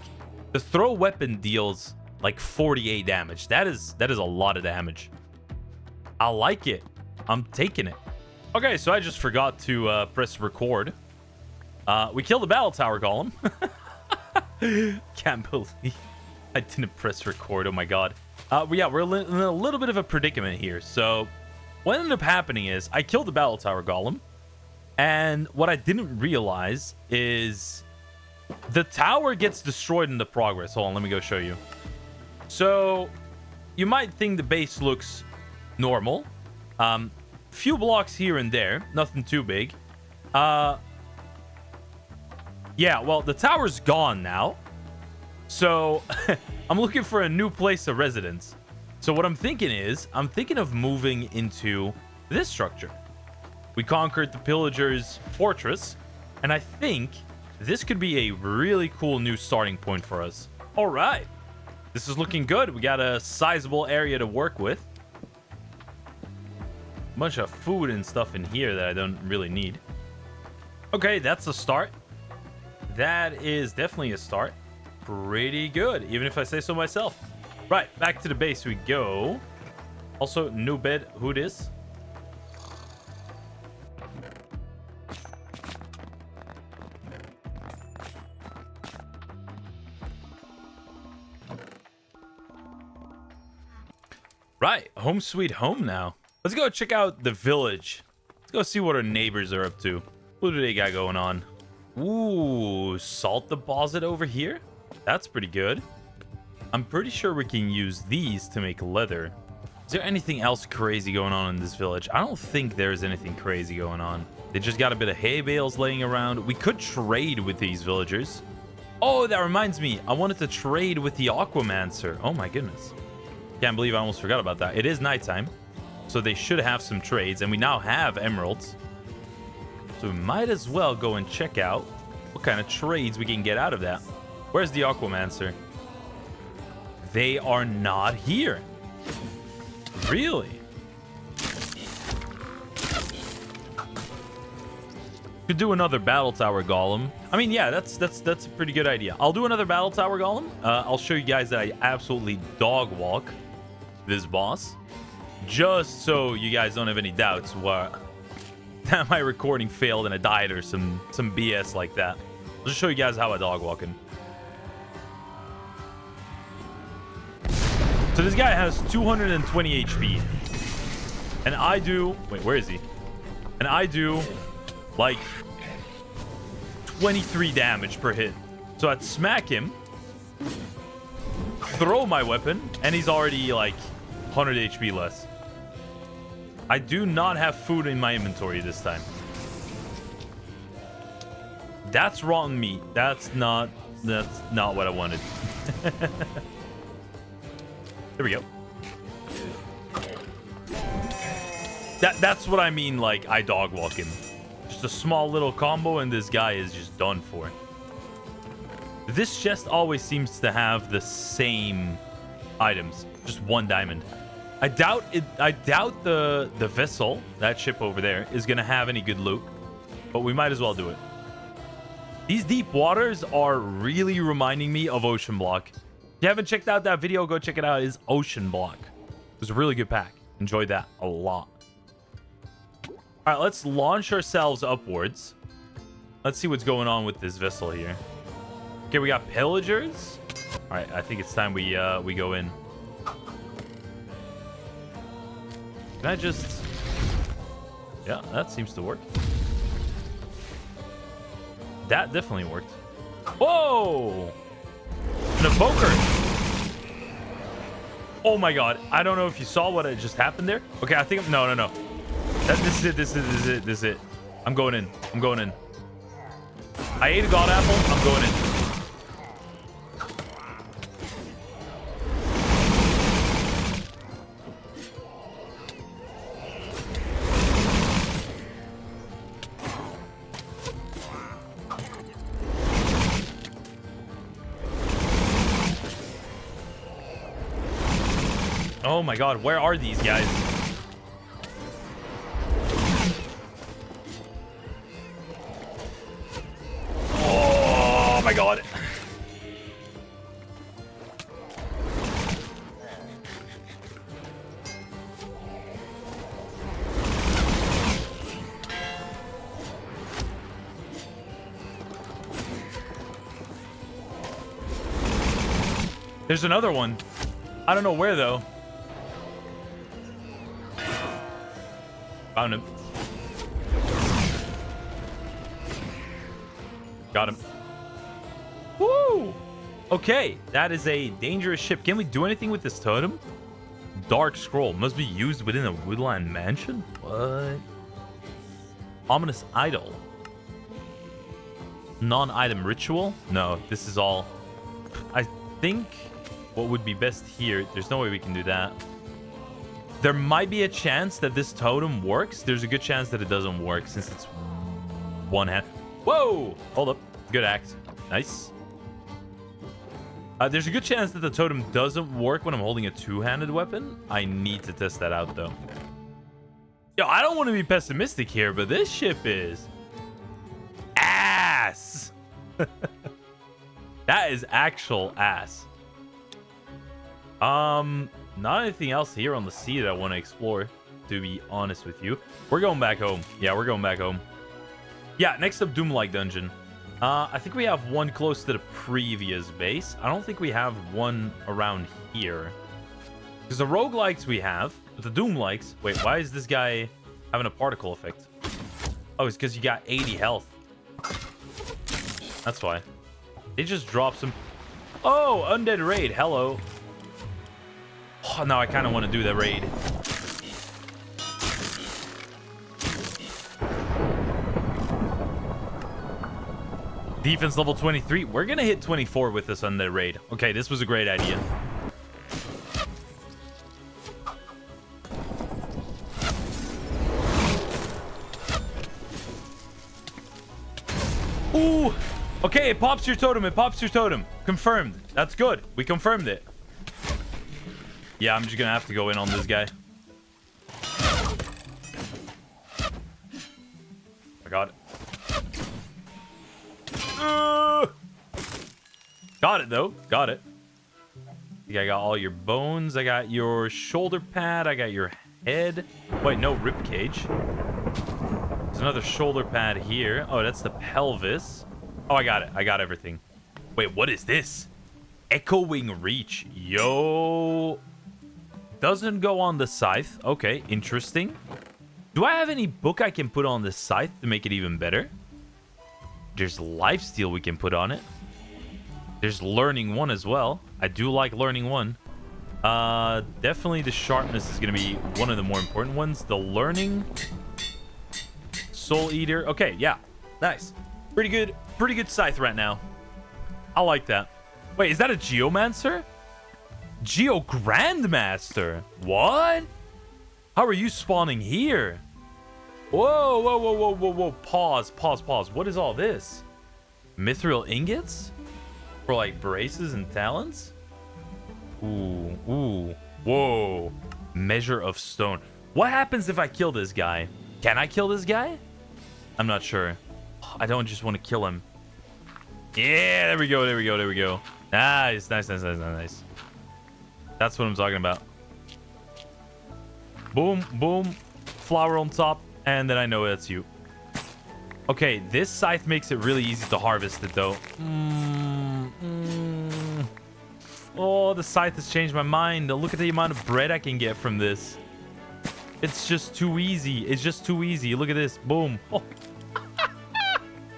Speaker 1: The throw weapon deals like 48 damage. That is a lot of damage. I like it. I'm taking it. Okay, so I just forgot to press record. We killed the battle tower golem. Can't believe I didn't press record. Oh my god. Yeah, we're in a little bit of a predicament here. So what ended up happening is I killed the battle tower golem, and what I didn't realize is the tower gets destroyed in the progress. Hold on, let me go show you. So you might think the base looks normal. Few blocks here and there, nothing too big. Yeah, well, the tower's gone now. So I'm looking for a new place of residence. So what I'm thinking is, I'm thinking of moving into this structure. We conquered the pillagers' fortress, and I think this could be a really cool new starting point for us. All right, this is looking good. We got a sizable area to work with. A bunch of food and stuff in here that I don't really need. Okay, that's a start. That is definitely a start. Pretty good, even if I say so myself. Right, back to the base we go. Also, new bed. Who this? Right, home sweet home now. Let's go check out the village. Let's go see what our neighbors are up to. What do they got going on? Ooh, salt deposit over here? That's pretty good. I'm pretty sure we can use these to make leather. Is there anything else crazy going on in this village? I don't think there's anything crazy going on. They just got a bit of hay bales laying around. We could trade with these villagers. Oh, that reminds me. I wanted to trade with the Aquamancer. Oh my goodness. Can't believe I almost forgot about that. It is nighttime, so they should have some trades, and we now have emeralds. So we might as well go and check out what kind of trades we can get out of that. Where's the Aquamancer? They are not here. Really? Could do another battle tower golem. I mean, yeah, that's a pretty good idea. I'll do another battle tower golem. I'll show you guys that I absolutely dog walk this boss, just so you guys don't have any doubts that my recording failed and I died or some BS like that. I'll just show you guys how I dog walking. So this guy has 220 HP, and I do. Wait, where is he? And I do like 23 damage per hit. So I'd smack him, throw my weapon, and he's already like 100 HP less. I do not have food in my inventory this time. That's rotten meat. That's not what I wanted. There we go. That's what I mean, like I dog walk him. Just a small little combo and this guy is just done for. This chest always seems to have the same items, just 1 diamond. I doubt the vessel, that ship over there, is gonna have any good loot, but we might as well do it. These deep waters are really reminding me of Ocean Block. If you haven't checked out that video, go check it out. It's Ocean Block. It was a really good pack. Enjoyed that a lot. All right, let's launch ourselves upwards. Let's see what's going on with this vessel here. Okay, we got pillagers. All right, I think it's time we go in. Can I just... Yeah, that seems to work. That definitely worked. Whoa! An evoker! Oh my god. I don't know if you saw what just happened there. Okay, I think... No. This is it. I'm going in. I ate a god apple. I'm going in. Oh my god, where are these guys? Oh my god. There's another one. I don't know where though. Found him. Got him. Woo! Okay, that is a dangerous ship. Can we do anything with this totem? Dark scroll must be used within a woodland mansion. What? Ominous idol. Non-item ritual. No, this is all. I think what would be best here. There's no way we can do that. There might be a chance that this totem works. There's a good chance that it doesn't work since it's one hand. Whoa! Hold up. Good axe. Nice. There's a good chance that the totem doesn't work when I'm holding a two-handed weapon. I need to test that out, though. Yo, I don't want to be pessimistic here, but this ship is ass. That is actual ass. Not anything else here on the sea that I want to explore, to be honest with you. We're going back home. Yeah, we're going back home. Yeah, next up, Doom-like dungeon. I think we have one close to the previous base. I don't think we have one around here. Because the roguelikes we have, but the Doom-likes... Wait, why is this guy having a particle effect? Oh, it's because you got 80 health. That's why. It just drops him. Oh, undead raid. Hello. Oh, now I kind of want to do the raid. Defense level 23. We're going to hit 24 with this undead raid. Okay, this was a great idea. Ooh. Okay, it pops your totem. It pops your totem. Confirmed. That's good. We confirmed it. Yeah, I'm just going to have to go in on this guy. I got it. Got it, though. Got it. I think I got all your bones. I got your shoulder pad. I got your head. Wait, no, rib cage. There's another shoulder pad here. Oh, that's the pelvis. Oh, I got it. I got everything. Wait, what is this? Echoing reach. Yo. Doesn't go on the scythe. Okay, interesting. Do I have any book I can put on the scythe to make it even better? There's lifesteal we can put on it. There's learning 1 as well. I do like learning 1. Definitely the sharpness is going to be one of the more important ones. The learning... Soul Eater. Okay, yeah. Nice. Pretty good scythe right now. I like that. Wait, is that a Geomancer? Geo Grandmaster. What? How are you spawning here? Whoa, whoa, whoa, whoa, whoa, whoa. Pause, pause, pause. What is all this? Mithril ingots? For like braces and talons? Ooh, ooh. Whoa. Measure of stone. What happens if I kill this guy? Can I kill this guy? I'm not sure. I don't just want to kill him. Yeah, there we go, there we go, there we go. Nice, nice, nice, nice, nice. That's what I'm talking about. Boom, boom. Flower on top. And then I know that's you. Okay, this scythe makes it really easy to harvest it, though. Oh, the scythe has changed my mind. Look at the amount of bread I can get from this. It's just too easy. It's just too easy. Look at this. Boom. Oh.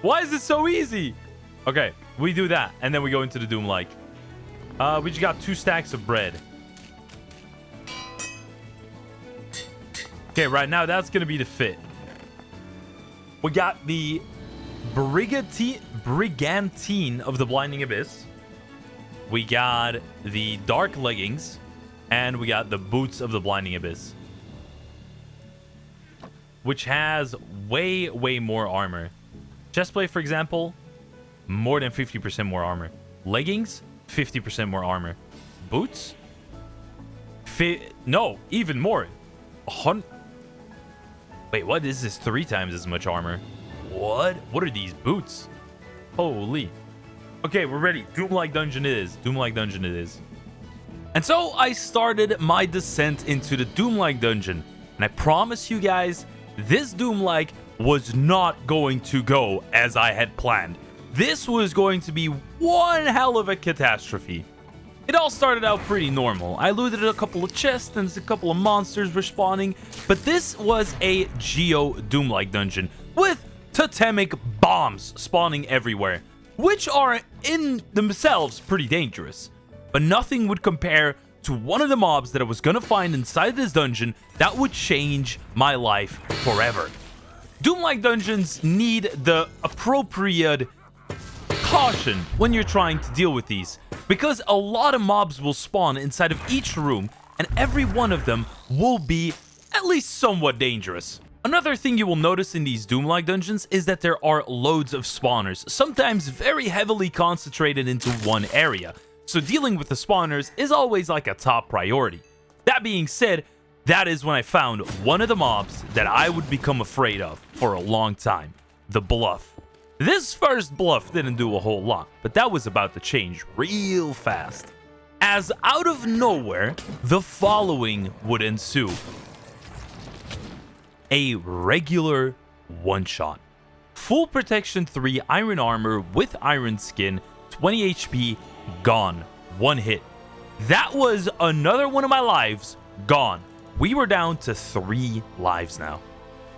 Speaker 1: Why is it so easy? Okay, we do that. And then we go into the Doom-like. We just got 2 stacks of bread. Okay, right now, that's going to be the fit. We got the Brigantine of the Blinding Abyss. We got the Dark Leggings. And we got the Boots of the Blinding Abyss. Which has way, way more armor. Chestplate, for example, more than 50% more armor. Leggings, 50% more armor. Boots? No, even more. Wait, what is this? 3 times as much armor. What? What are these boots? Holy. Okay, we're ready. Doom-like dungeon it is. Doom-like dungeon it is. And so I started my descent into the Doom-like dungeon. And I promise you guys, this Doom-like was not going to go as I had planned. This was going to be one hell of a catastrophe. It all started out pretty normal. I looted a couple of chests and a couple of monsters were spawning, but this was a Geo Doom-like dungeon with totemic bombs spawning everywhere, which are in themselves pretty dangerous. But nothing would compare to one of the mobs that I was gonna find inside this dungeon that would change my life forever. Doom-like dungeons need the appropriate caution when you're trying to deal with these, because a lot of mobs will spawn inside of each room, and every one of them will be at least somewhat dangerous. Another thing you will notice in these Doom-like dungeons is that there are loads of spawners, sometimes very heavily concentrated into one area, so dealing with the spawners is always like a top priority. That being said, that is when I found one of the mobs that I would become afraid of for a long time, the Bluff. This first bluff didn't do a whole lot, but that was about to change real fast. as out of nowhere, the following would ensue. A regular one-shot. Full protection 3 iron armor with iron skin, 20 HP, gone. One hit. That was another one of my lives gone. We were down to 3 lives now.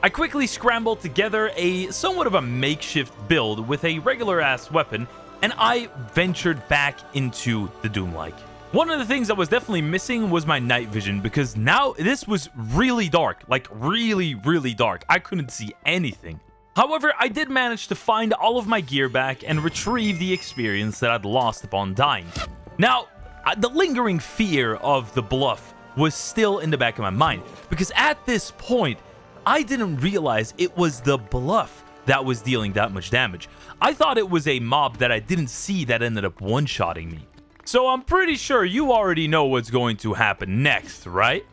Speaker 1: I quickly scrambled together a somewhat of a makeshift build with a regular ass weapon, and I ventured back into the Doom-like. One of the things that was definitely missing was my night vision, because now this was really dark, like really, really dark. I couldn't see anything. However, I did manage to find all of my gear back and retrieve the experience that I'd lost upon dying. Now, the lingering fear of the bluff was still in the back of my mind, because at this point, I didn't realize it was the bluff that was dealing that much damage. I thought it was a mob that I didn't see that ended up one-shotting me. So I'm pretty sure you already know what's going to happen next, right?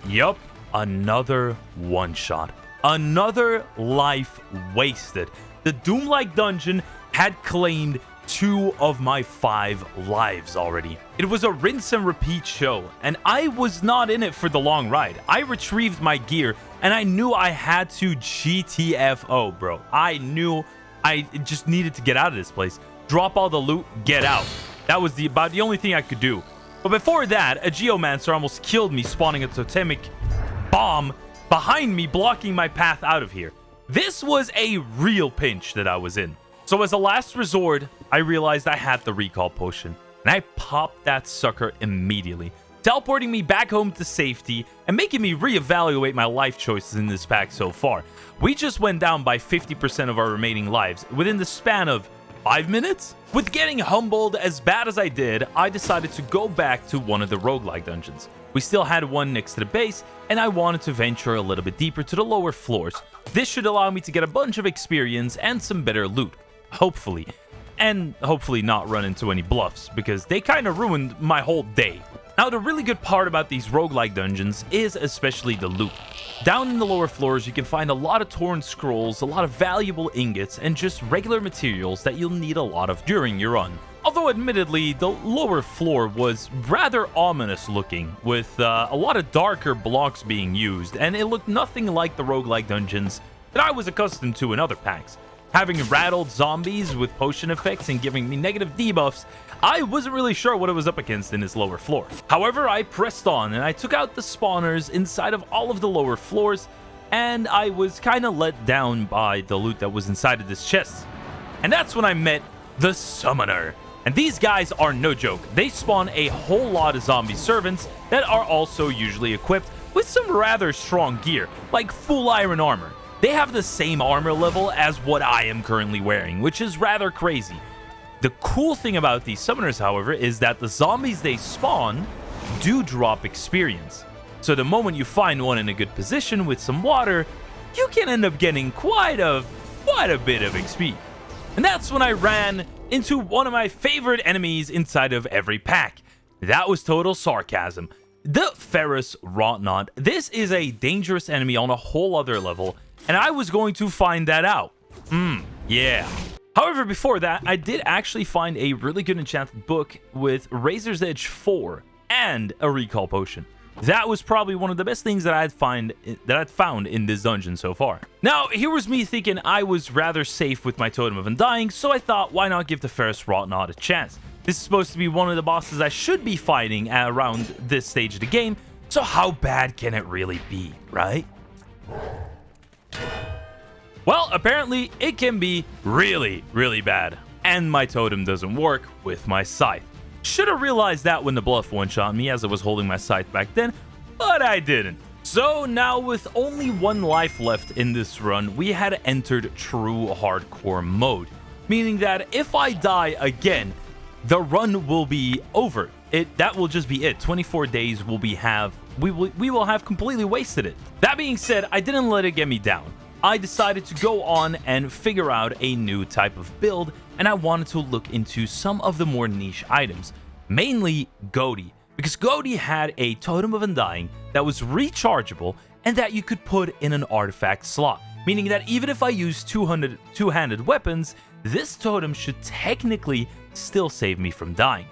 Speaker 1: Yup, another one-shot. Another life wasted. The Doom-like dungeon had claimed 2 of my 5 lives already. It was a rinse and repeat show, and I was not in it for the long ride. I retrieved my gear, and I knew I had to GTFO, bro. I knew I just needed to get out of this place. Drop all the loot, get out. That was about the only thing I could do. But before that, a Geomancer almost killed me, spawning a totemic bomb behind me, blocking my path out of here. This was a real pinch that I was in. So as a last resort, I realized I had the recall potion, and I popped that sucker immediately, teleporting me back home to safety and making me reevaluate my life choices in this pack so far. We just went down by 50% of our remaining lives within the span of 5 minutes? With getting humbled as bad as I did, I decided to go back to one of the roguelike dungeons. We still had one next to the base, and I wanted to venture a little bit deeper to the lower floors. This should allow me to get a bunch of experience and some better loot. Hopefully. And hopefully not run into any bluffs, because they kind of ruined my whole day. Now, the really good part about these roguelike dungeons is especially the loot. Down in the lower floors, you can find a lot of torn scrolls, a lot of valuable ingots, and just regular materials that you'll need a lot of during your run. Although admittedly, the lower floor was rather ominous looking, with a lot of darker blocks being used, and it looked nothing like the roguelike dungeons that I was accustomed to in other packs. Having rattled zombies with potion effects and giving me negative debuffs, I wasn't really sure what I was up against in this lower floor. However, I pressed on and I took out the spawners inside of all of the lower floors, and I was kind of let down by the loot that was inside of this chest. And that's when I met the Summoner. And these guys are no joke. They spawn a whole lot of zombie servants that are also usually equipped with some rather strong gear, like full iron armor. They have the same armor level as what I am currently wearing, which is rather crazy. The cool thing about these summoners, however, is that the zombies they spawn do drop experience. So the moment you find one in a good position with some water, you can end up getting quite a bit of XP. And that's when I ran into one of my favorite enemies inside of every pack. That was total sarcasm. The Ferrous Rotnot. This is a dangerous enemy on a whole other level, and I was going to find that out. Yeah. However, before that, I did actually find a really good enchanted book with Razor's Edge 4 and a recall potion. That was probably one of the best things that I'd found in this dungeon so far. Now, here was me thinking I was rather safe with my Totem of Undying, so I thought, why not give the Ferrous Rotnot a chance? This is supposed to be one of the bosses I should be fighting around this stage of the game, so how bad can it really be, right? Well, apparently it can be really, really bad, and my totem doesn't work with my scythe. Should have realized that when the bluff one-shot me as I was holding my scythe back then, but I didn't. So now with only 1 life left in this run, we had entered true hardcore mode, meaning that if I die again, the run will be over. That will just be it. 24 days we will have completely wasted it. That being said, I didn't let it get me down. I decided to go on and figure out a new type of build, and I wanted to look into some of the more niche items, mainly Goaty, because Goaty had a Totem of Undying that was rechargeable and that you could put in an artifact slot. meaning that even if I use two-handed weapons, this totem should technically still save me from dying.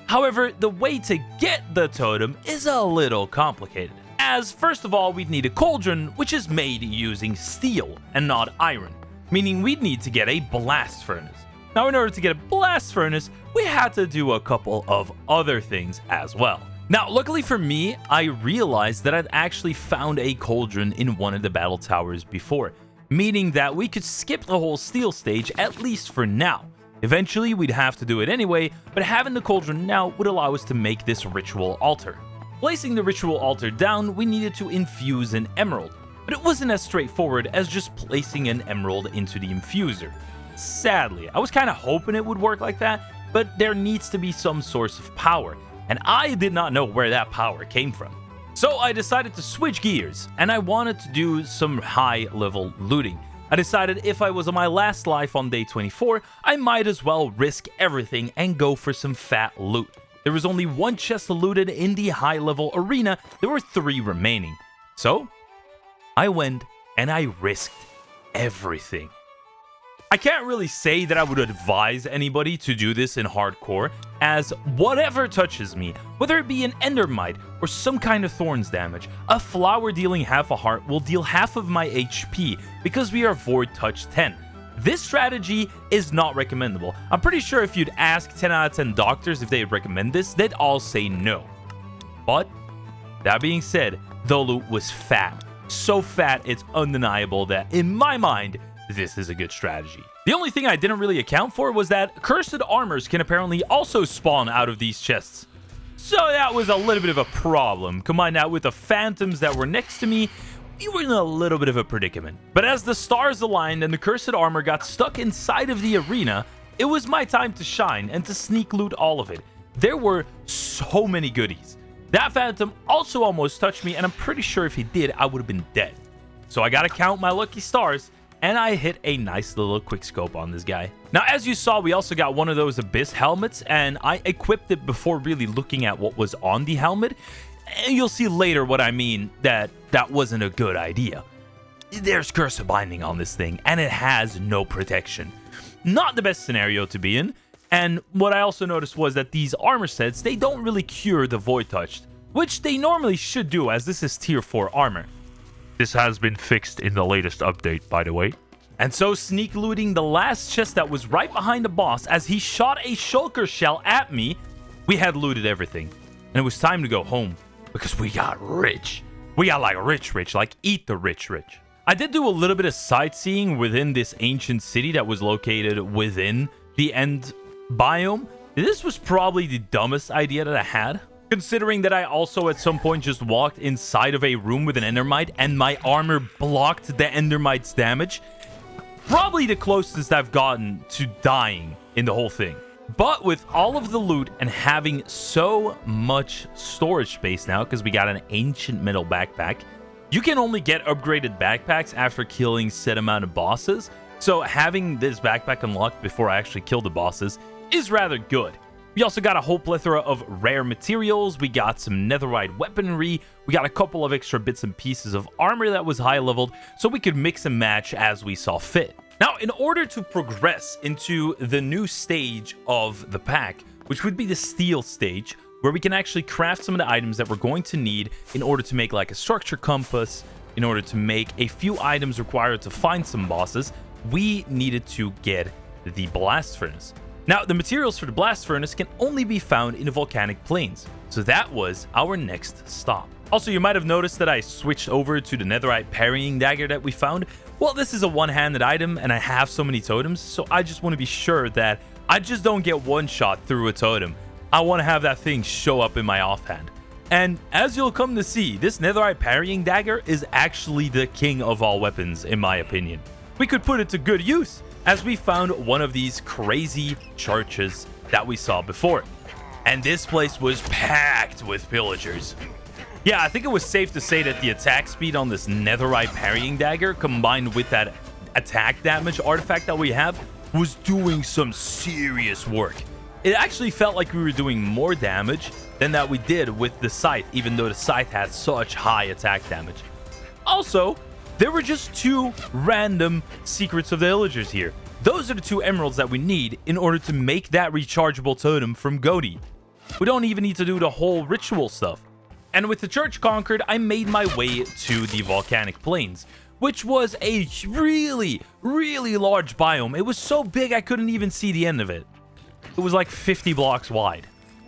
Speaker 1: However, the way to get the totem is a little complicated, as first of all, we'd need a cauldron, which is made using steel and not iron, meaning we'd need to get a blast furnace. Now, in order to get a blast furnace, we had to do a couple of other things as well. Now, luckily for me, I realized that I'd actually found a cauldron in one of the battle towers before, meaning that we could skip the whole steel stage, at least for now. Eventually, we'd have to do it anyway, but having the cauldron now would allow us to make this ritual altar. Placing the ritual altar down, we needed to infuse an emerald, but it wasn't as straightforward as just placing an emerald into the infuser. Sadly, I was kind of hoping it would work like that, but there needs to be some source of power, and I did not know where that power came from. So I decided to switch gears, and I wanted to do some high-level looting. I decided if I was on my last life on day 24, I might as well risk everything and go for some fat loot. There was only one chest looted in the high-level arena, there were 3 remaining. So, I went and I risked everything. I can't really say that I would advise anybody to do this in hardcore, as whatever touches me, whether it be an endermite or some kind of thorns damage, a flower dealing half a heart will deal half of my HP because we are void touch 10. This strategy is not recommendable. I'm pretty sure if you'd ask 10 out of 10 doctors if they'd recommend this, they'd all say no. But, that being said, the loot was fat. So fat, it's undeniable that, in my mind, this is a good strategy. The only thing I didn't really account for was that cursed armors can apparently also spawn out of these chests. So that was a little bit of a problem. Combined that with the phantoms that were next to me, we were in a little bit of a predicament. But as the stars aligned and the cursed armor got stuck inside of the arena, it was my time to shine and to sneak loot all of it. There were so many goodies. That phantom also almost touched me, and I'm pretty sure if he did, I would have been dead. So I gotta count my lucky stars, and I hit a nice little quick scope on this guy. Now, as you saw, we also got one of those Abyss helmets, and I equipped it before really looking at what was on the helmet. And you'll see later what I mean that wasn't a good idea. There's Curse of Binding on this thing, and it has no protection. Not the best scenario to be in. And what I also noticed was that these armor sets, they don't really cure the Void Touched, which they normally should do, as this is tier 4 armor. This has been fixed in the latest update, by the way. And so, sneak looting the last chest that was right behind the boss as he shot a shulker shell at me, we had looted everything. And it was time to go home, because we got rich. We got like rich, like eat the rich. I did do a little bit of sightseeing within this ancient city that was located within the end biome. This was probably the dumbest idea that I had, considering that I also at some point just walked inside of a room with an endermite and my armor blocked the endermite's damage. Probably the closest I've gotten to dying in the whole thing. But with all of the loot and having so much storage space now, because we got an ancient metal backpack, you can only get upgraded backpacks after killing set amount of bosses. So having this backpack unlocked before I actually kill the bosses is rather good. We also got a whole plethora of rare materials. We got some netherite weaponry. We got a couple of extra bits and pieces of armor that was high leveled, so we could mix and match as we saw fit. Now, in order to progress into the new stage of the pack, which would be the steel stage, where we can actually craft some of the items that we're going to need in order to make like a structure compass, in order to make a few items required to find some bosses, we needed to get the blast furnace. Now, the materials for the blast furnace can only be found in the volcanic plains, so that was our next stop. Also, you might have noticed that I switched over to the netherite parrying dagger that we found. Well, this is a one-handed item, and I have so many totems, so I just want to be sure that I just don't get one shot through a totem. I want to have that thing show up in my offhand. And as you'll come to see, this netherite parrying dagger is actually the king of all weapons, in my opinion. We could put it to good use, as we found one of these crazy churches that we saw before. And this place was packed with pillagers. Yeah, I think it was safe to say that the attack speed on this netherite parrying dagger, combined with that attack damage artifact that we have, was doing some serious work. It actually felt like we were doing more damage than that we did with the scythe, even though the scythe had such high attack damage. Also, There were just 2 random secrets of the Illagers here. Those are the 2 emeralds that we need in order to make that rechargeable totem from Godi. We don't even need to do the whole ritual stuff. And with the church conquered, I made my way to the volcanic plains, which was a really, really large biome. It was so big I couldn't even see the end of it. It was like 50 blocks wide.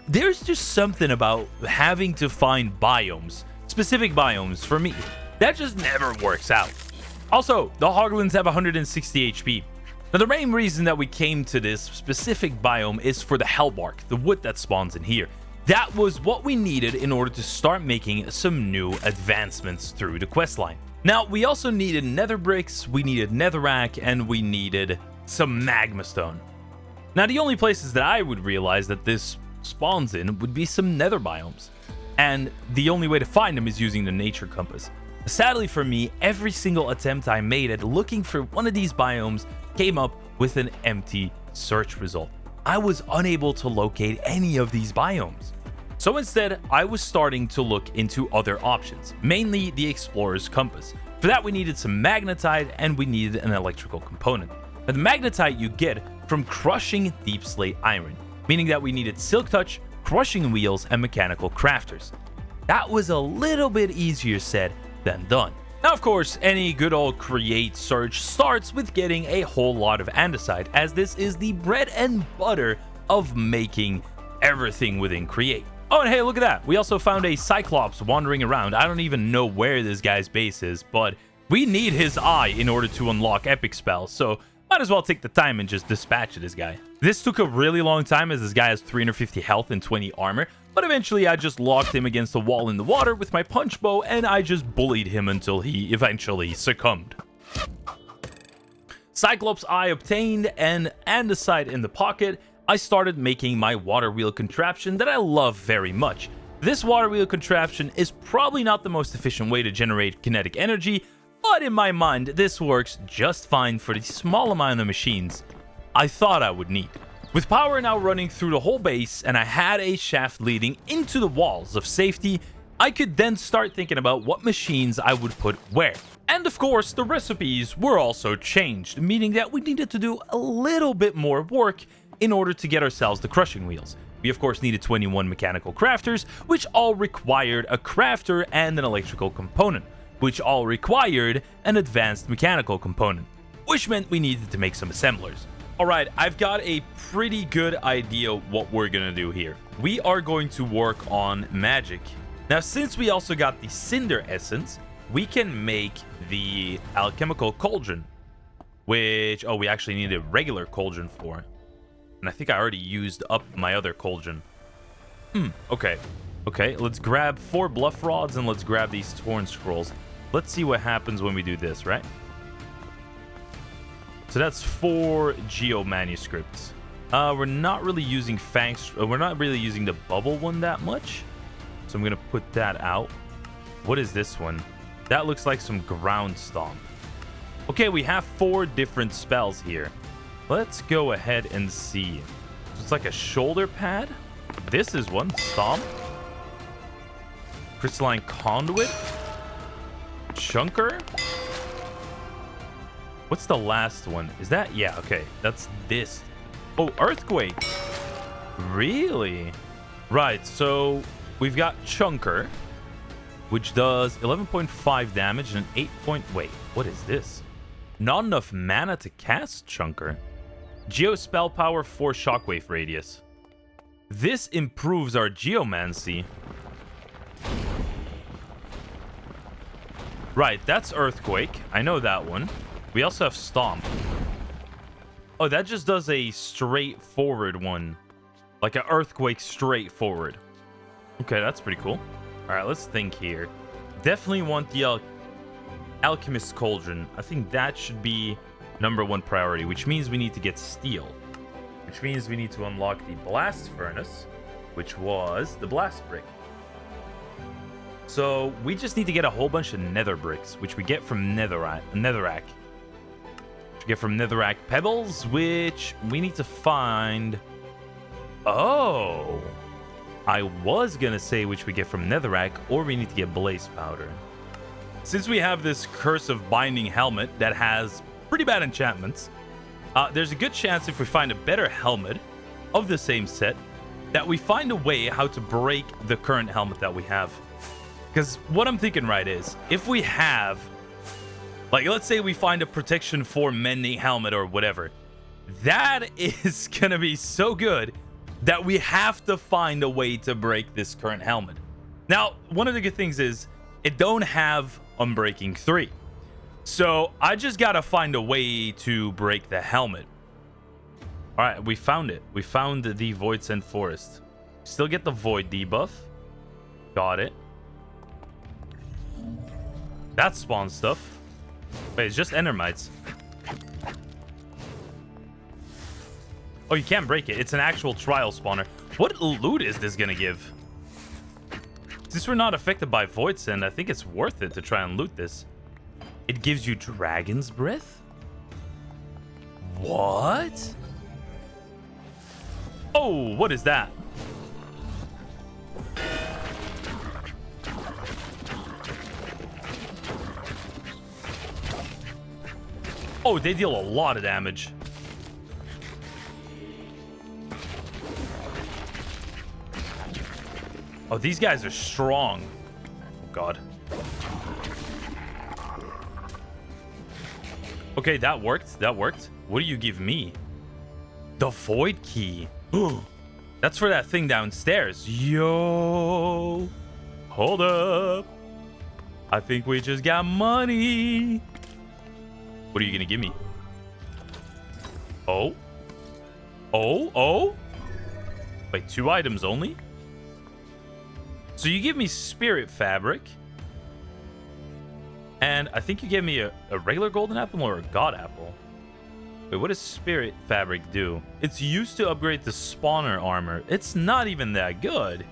Speaker 1: There's just something about having to find biomes, specific biomes for me, that just never works out. Also, the Hoglins have 160 HP. Now, the main reason that we came to this specific biome is for the hellbark, the wood that spawns in here. That was what we needed in order to start making some new advancements through the questline. Now, we also needed nether bricks, we needed netherrack, and we needed some magma stone. Now, the only places that I would realize that this spawns in would be some nether biomes, and the only way to find them is using the nature compass. Sadly for me, every single attempt I made at looking for one of these biomes came up with an empty search result. I was unable to locate any of these biomes. So instead, I was starting to look into other options, mainly the explorer's compass. For that, we needed some magnetite and we needed an electrical component. Now, the magnetite you get from crushing deep slate iron, meaning that we needed silk touch, crushing wheels, and mechanical crafters. That was a little bit easier said than done. Now, of course, any good old create search starts with getting a whole lot of andesite, as this is the bread and butter of making everything within create. Oh, and hey, look at that. We also found a Cyclops wandering around. I don't even know where this guy's base is, but we need his eye in order to unlock epic spells, so might as well take the time and just dispatch this guy. This took a really long time, as this guy has 350 health and 20 armor, but eventually I just locked him against a wall in the water with my punch bow, and I just bullied him until he eventually succumbed. Cyclops eye obtained, and andesite in the pocket, I started making my water wheel contraption that I love very much. This water wheel contraption is probably not the most efficient way to generate kinetic energy, but in my mind, this works just fine for the small amount of machines I thought I would need. With power now running through the whole base, and I had a shaft leading into the walls of safety, I could then start thinking about what machines I would put where. And of course, the recipes were also changed, meaning that we needed to do a little bit more work in order to get ourselves the crushing wheels. We of course needed 21 mechanical crafters, which all required a crafter and an electrical component, which all required an advanced mechanical component, which meant we needed to make some assemblers. Alright, I've got a pretty good idea what we're gonna do here. We are going to work on magic. Now, since we also got the cinder essence, we can make the alchemical cauldron, which, oh, we actually need a regular cauldron for. And I think I already used up my other cauldron. Okay. Okay, let's grab 4 bluff rods and let's grab these torn scrolls. Let's see what happens when we do this, right? So that's 4 geo manuscripts. We're not really using Fangs. We're not really using the bubble one that much. So I'm gonna put that out. What is this one? That looks like some ground stomp. Okay, we have 4 different spells here. Let's go ahead and see. So it's like a shoulder pad. This is one. Stomp. Crystalline conduit. Chunker. What's the last one? Is that? Yeah, okay. That's this. Oh, earthquake. Really? Right, so we've got Chunker, which does 11.5 damage and 8 point... Wait, what is this? Not enough mana to cast Chunker. Geo spell power 4 shockwave radius. This improves our geomancy. Right, that's earthquake. I know that one. We also have stomp. Oh, that just does a straightforward one. Like an earthquake straightforward. Okay, that's pretty cool. All right, let's think here. Definitely want the alchemist cauldron. I think that should be #1 priority, which means we need to get steel, which means we need to unlock the blast furnace, which was the blast brick. So we just need to get a whole bunch of nether bricks, which we get from netherrack. We get from netherrack pebbles, which we need to find. Oh, I was gonna say which we get from netherrack, or we need to get blaze powder. Since we have this Curse of Binding helmet that has pretty bad enchantments, there's a good chance if we find a better helmet of the same set that we find a way how to break the current helmet that we have. Because what I'm thinking, right, is if we have, like, let's say we find a protection for mending helmet or whatever, that is gonna be so good that we have to find a way to break this current helmet. Now, one of the good things is it don't have Unbreaking 3. So I just gotta find a way to break the helmet. All right, we found it. We found the Voidsent Forest. Still get the Void debuff. Got it. That spawns stuff. Wait, it's just Endermites. Oh, you can't break it. It's an actual trial spawner. What loot is this gonna give? Since we're not affected by Voidsent, I think it's worth it to try and loot this. It gives you Dragon's Breath? What? Oh, what is that? Oh, they deal a lot of damage. Oh, these guys are strong. Oh, God. Okay, that worked. That worked. What do you give me? The Void Key. That's for that thing downstairs. Yo. Hold up. I think we just got money. What are you going to give me? Oh. Oh, oh. Wait, 2 items only? So you give me Spirit Fabric. And I think you gave me a regular golden apple or a god apple. Wait, what does Spirit Fabric do? It's used to upgrade the spawner armor. It's not even that good.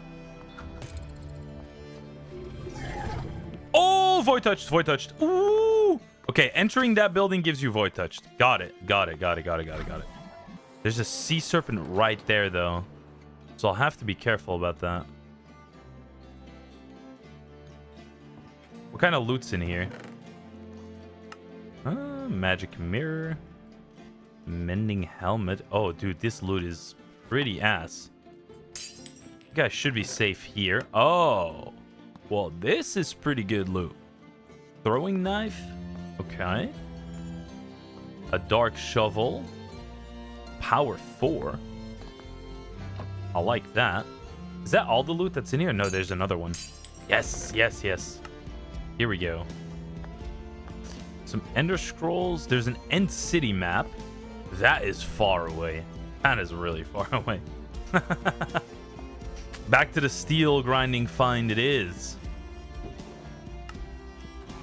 Speaker 1: Oh, Void Touched, Void Touched. Ooh. Okay, entering that building gives you Void Touched. Got it, got it, got it, got it, got it, got it. There's a Sea Serpent right there, though. So I'll have to be careful about that. What kind of loot's in here? Magic Mirror. Mending Helmet. Oh, dude, this loot is pretty ass. You guys should be safe here. Oh. Well, this is pretty good loot. Throwing Knife. Okay. A Dark Shovel. Power 4. I like that. Is that all the loot that's in here? No, there's another one. Yes, yes, yes. Here we go. Some Ender Scrolls. There's an End City map. That is far away. That is really far away. Back to the steel grinding find it is.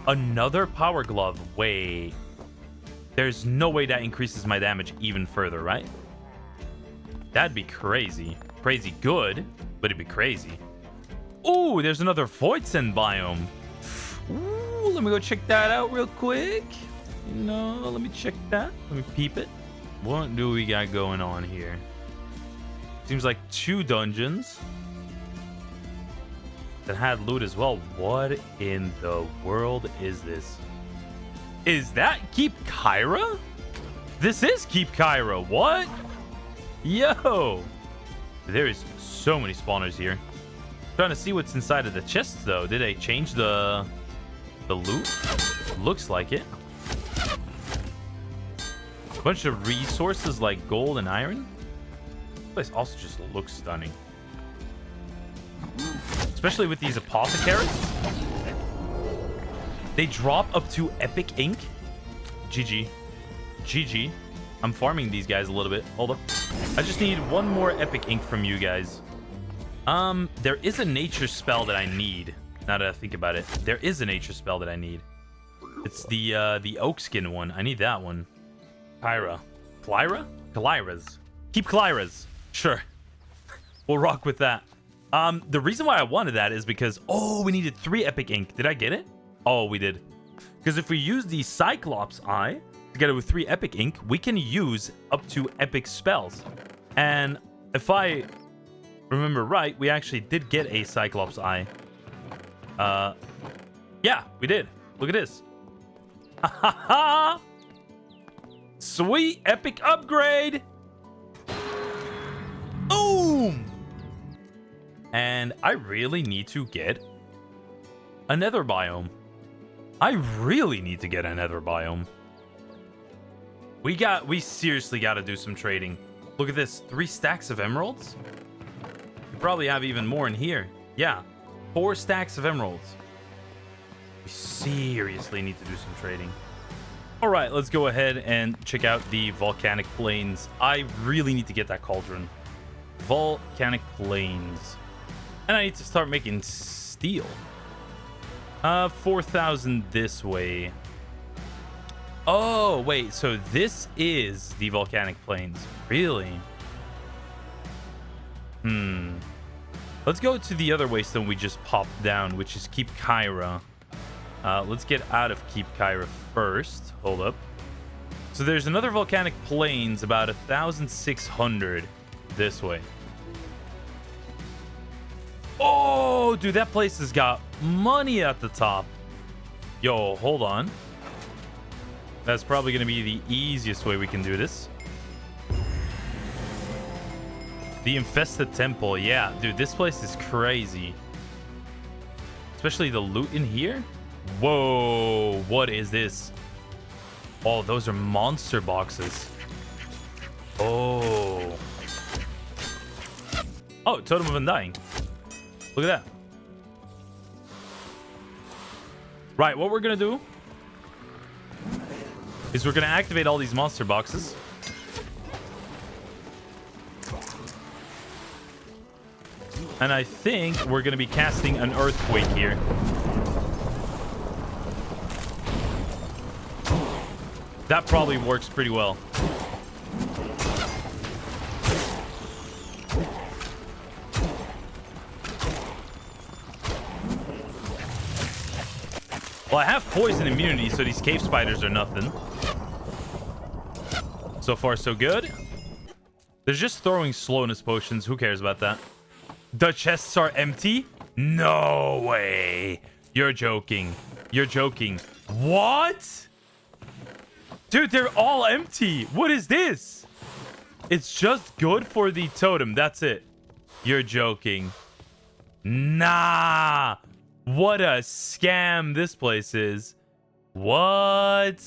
Speaker 1: Another Power Glove. Wait. There's no way that increases my damage even further, right? That'd be crazy. Crazy good, but it'd be crazy. Ooh, there's another Voidsent biome. Ooh, let me go check that out real quick. You know, let me check that. Let me peep it. What do we got going on here? Seems like 2 dungeons that had loot as well. What in the world is this? Is that Keep Kyra? This is Keep Kyra. What? Yo. There is so many spawners here. Trying to see what's inside of the chests, though. Did they change the loot? Looks like it. A bunch of resources like gold and iron. This place also just looks stunning. Especially with these apothecaries. They drop up to epic ink. GG. GG. I'm farming these guys a little bit. Hold up. I just need 1 more epic ink from you guys. There is a nature spell that I need. Now that I think about it, there is a nature spell that I need. It's the oak skin one. I need that one. Kyra. Clyra? Clyra's. Keep Clyra's. Sure. We'll rock with that. The reason why I wanted that is because, oh, we needed 3 epic ink. Did I get it? Oh, we did. Because if we use the Cyclops Eye together with 3 epic ink, we can use up to epic spells. And if I remember right, we actually did get a Cyclops Eye. Yeah, we did. Look at this. Ha ha ha! Sweet epic upgrade. Boom! And I really need to get a nether biome. I really need to get a nether biome. We seriously got to do some trading. Look at this. 3 stacks of emeralds. You probably have even more in here. Yeah. 4 stacks of emeralds. We seriously need to do some trading. All right, let's go ahead and check out the volcanic plains. I really need to get that cauldron. Volcanic plains. And I need to start making steel. 4,000 this way. Oh, wait. So this is the volcanic plains. Really? Let's go to the other waystone we just popped down, which is Keep Kyra. Let's get out of Keep Kyra first. Hold up. So there's another volcanic plains about 1,600 this way. Oh, dude, that place has got money at the top. Yo, hold on. That's probably going to be the easiest way we can do this. The Infested Temple. Yeah, dude, this place is crazy. Especially the loot in here. Whoa, what is this? Oh, those are monster boxes. Oh. Oh, Totem of Undying. Look at that. Right, what we're going to do is we're going to activate all these monster boxes. And I think we're going to be casting an earthquake here. That probably works pretty well. Well, I have poison immunity, so these cave spiders are nothing. So far, so good. They're just throwing slowness potions. Who cares about that? The chests are empty? No way. You're joking. You're joking. What? Dude, they're all empty. What is this? It's just good for the totem. That's it. You're joking. Nah. What a scam this place is. What?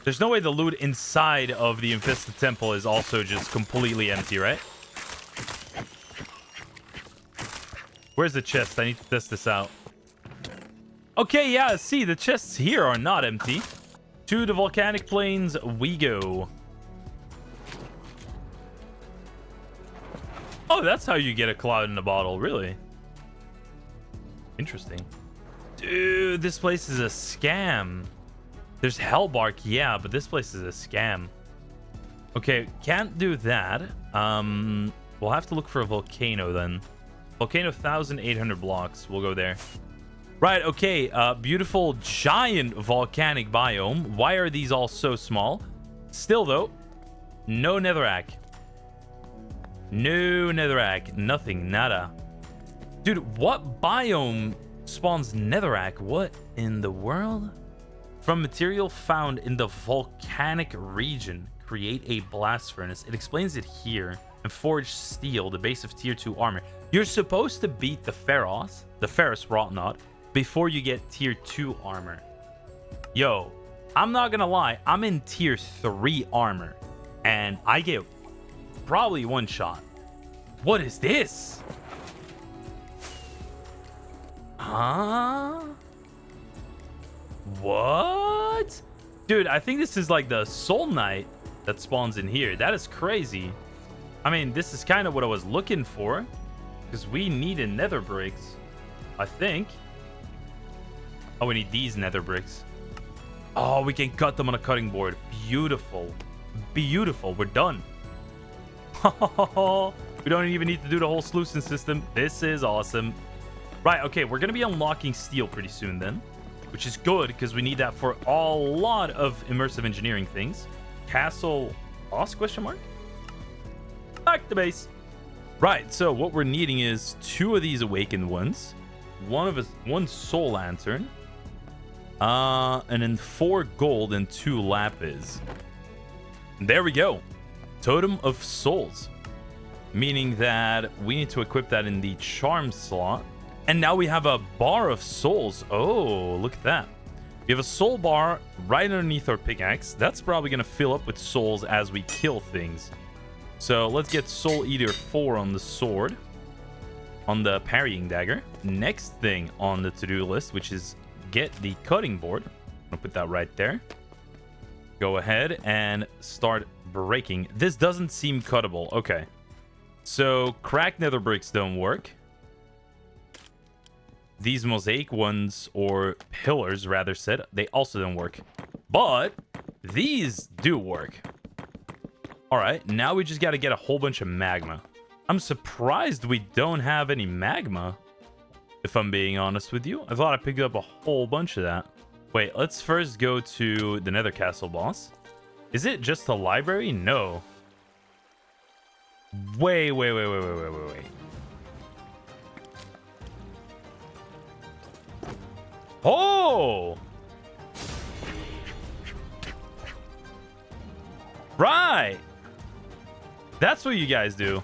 Speaker 1: There's no way the loot inside of the Infested Temple is also just completely empty, right? Where's the chest? I need to test this out. Okay, yeah, see, the chests here are not empty. To the volcanic plains we go. Oh, that's how you get a cloud in a bottle, really? Interesting. Dude, this place is a scam. There's Hellbark, yeah, but this place is a scam. Okay, can't do that. We'll have to look for a volcano then. Volcano 1,800 blocks. We'll go there. Right, okay. Beautiful giant volcanic biome. Why are these all so small? Still, though, no netherrack. No netherrack. Nothing. Nada. Dude, what biome spawns netherrack? What in the world? From material found in the volcanic region, create a blast furnace. It explains it here. And forge steel, the base of tier 2 armor. You're supposed to beat the Ferros Wrought-Knot, before you get tier 2 armor. Yo, I'm not gonna lie, I'm in tier 3 armor, and I get probably one shot. What is this? Huh? What? Dude, I think this is like the Soul Knight that spawns in here. That is crazy. I mean, this is kind of what I was looking for, because we need a nether bricks, I think. Oh, we need these nether bricks. Oh, we can cut them on a cutting board. Beautiful. Beautiful. We're done. We don't even need to do the whole sluicing system. This is awesome. Right, okay, we're going to be unlocking steel pretty soon then, which is good because we need that for a lot of immersive engineering things. Castle boss, question mark? Back to base. Right, so what we're needing is 2 of these awakened ones, one soul lantern, And then 4 gold and 2 lapis. There we go. Totem of Souls. Meaning that we need to equip that in the charm slot. And now we have a bar of souls. Oh, look at that. We have a soul bar right underneath our pickaxe. That's probably going to fill up with souls as we kill things. So let's get Soul Eater 4 on the sword. On the parrying dagger. Next thing on the to-do list, which is get the cutting board. I'm going to put that right there. Go ahead and start breaking. This doesn't seem cuttable. Okay. So cracked nether bricks don't work. These mosaic ones, or pillars rather said, they also don't work. But these do work. All right, now we just got to get a whole bunch of magma. I'm surprised we don't have any magma, if I'm being honest with you. I thought I picked up a whole bunch of that. Wait, let's first go to the nether castle boss. Is it just a library? No. Wait. Oh! Right! That's what you guys do.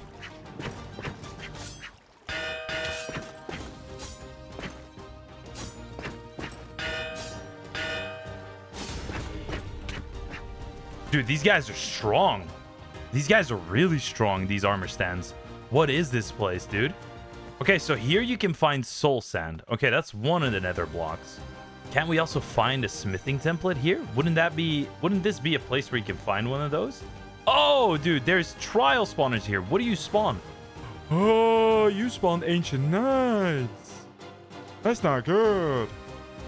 Speaker 1: Dude, these guys are strong. These guys are really strong, these armor stands. What is this place, dude? Okay, so here you can find soul sand. Okay, that's one of the nether blocks. Can't we also find a smithing template here? Wouldn't this be a place where you can find one of those? Oh, dude, there's trial spawners here. What do you spawn?
Speaker 2: Oh, you spawned ancient knights. That's not good.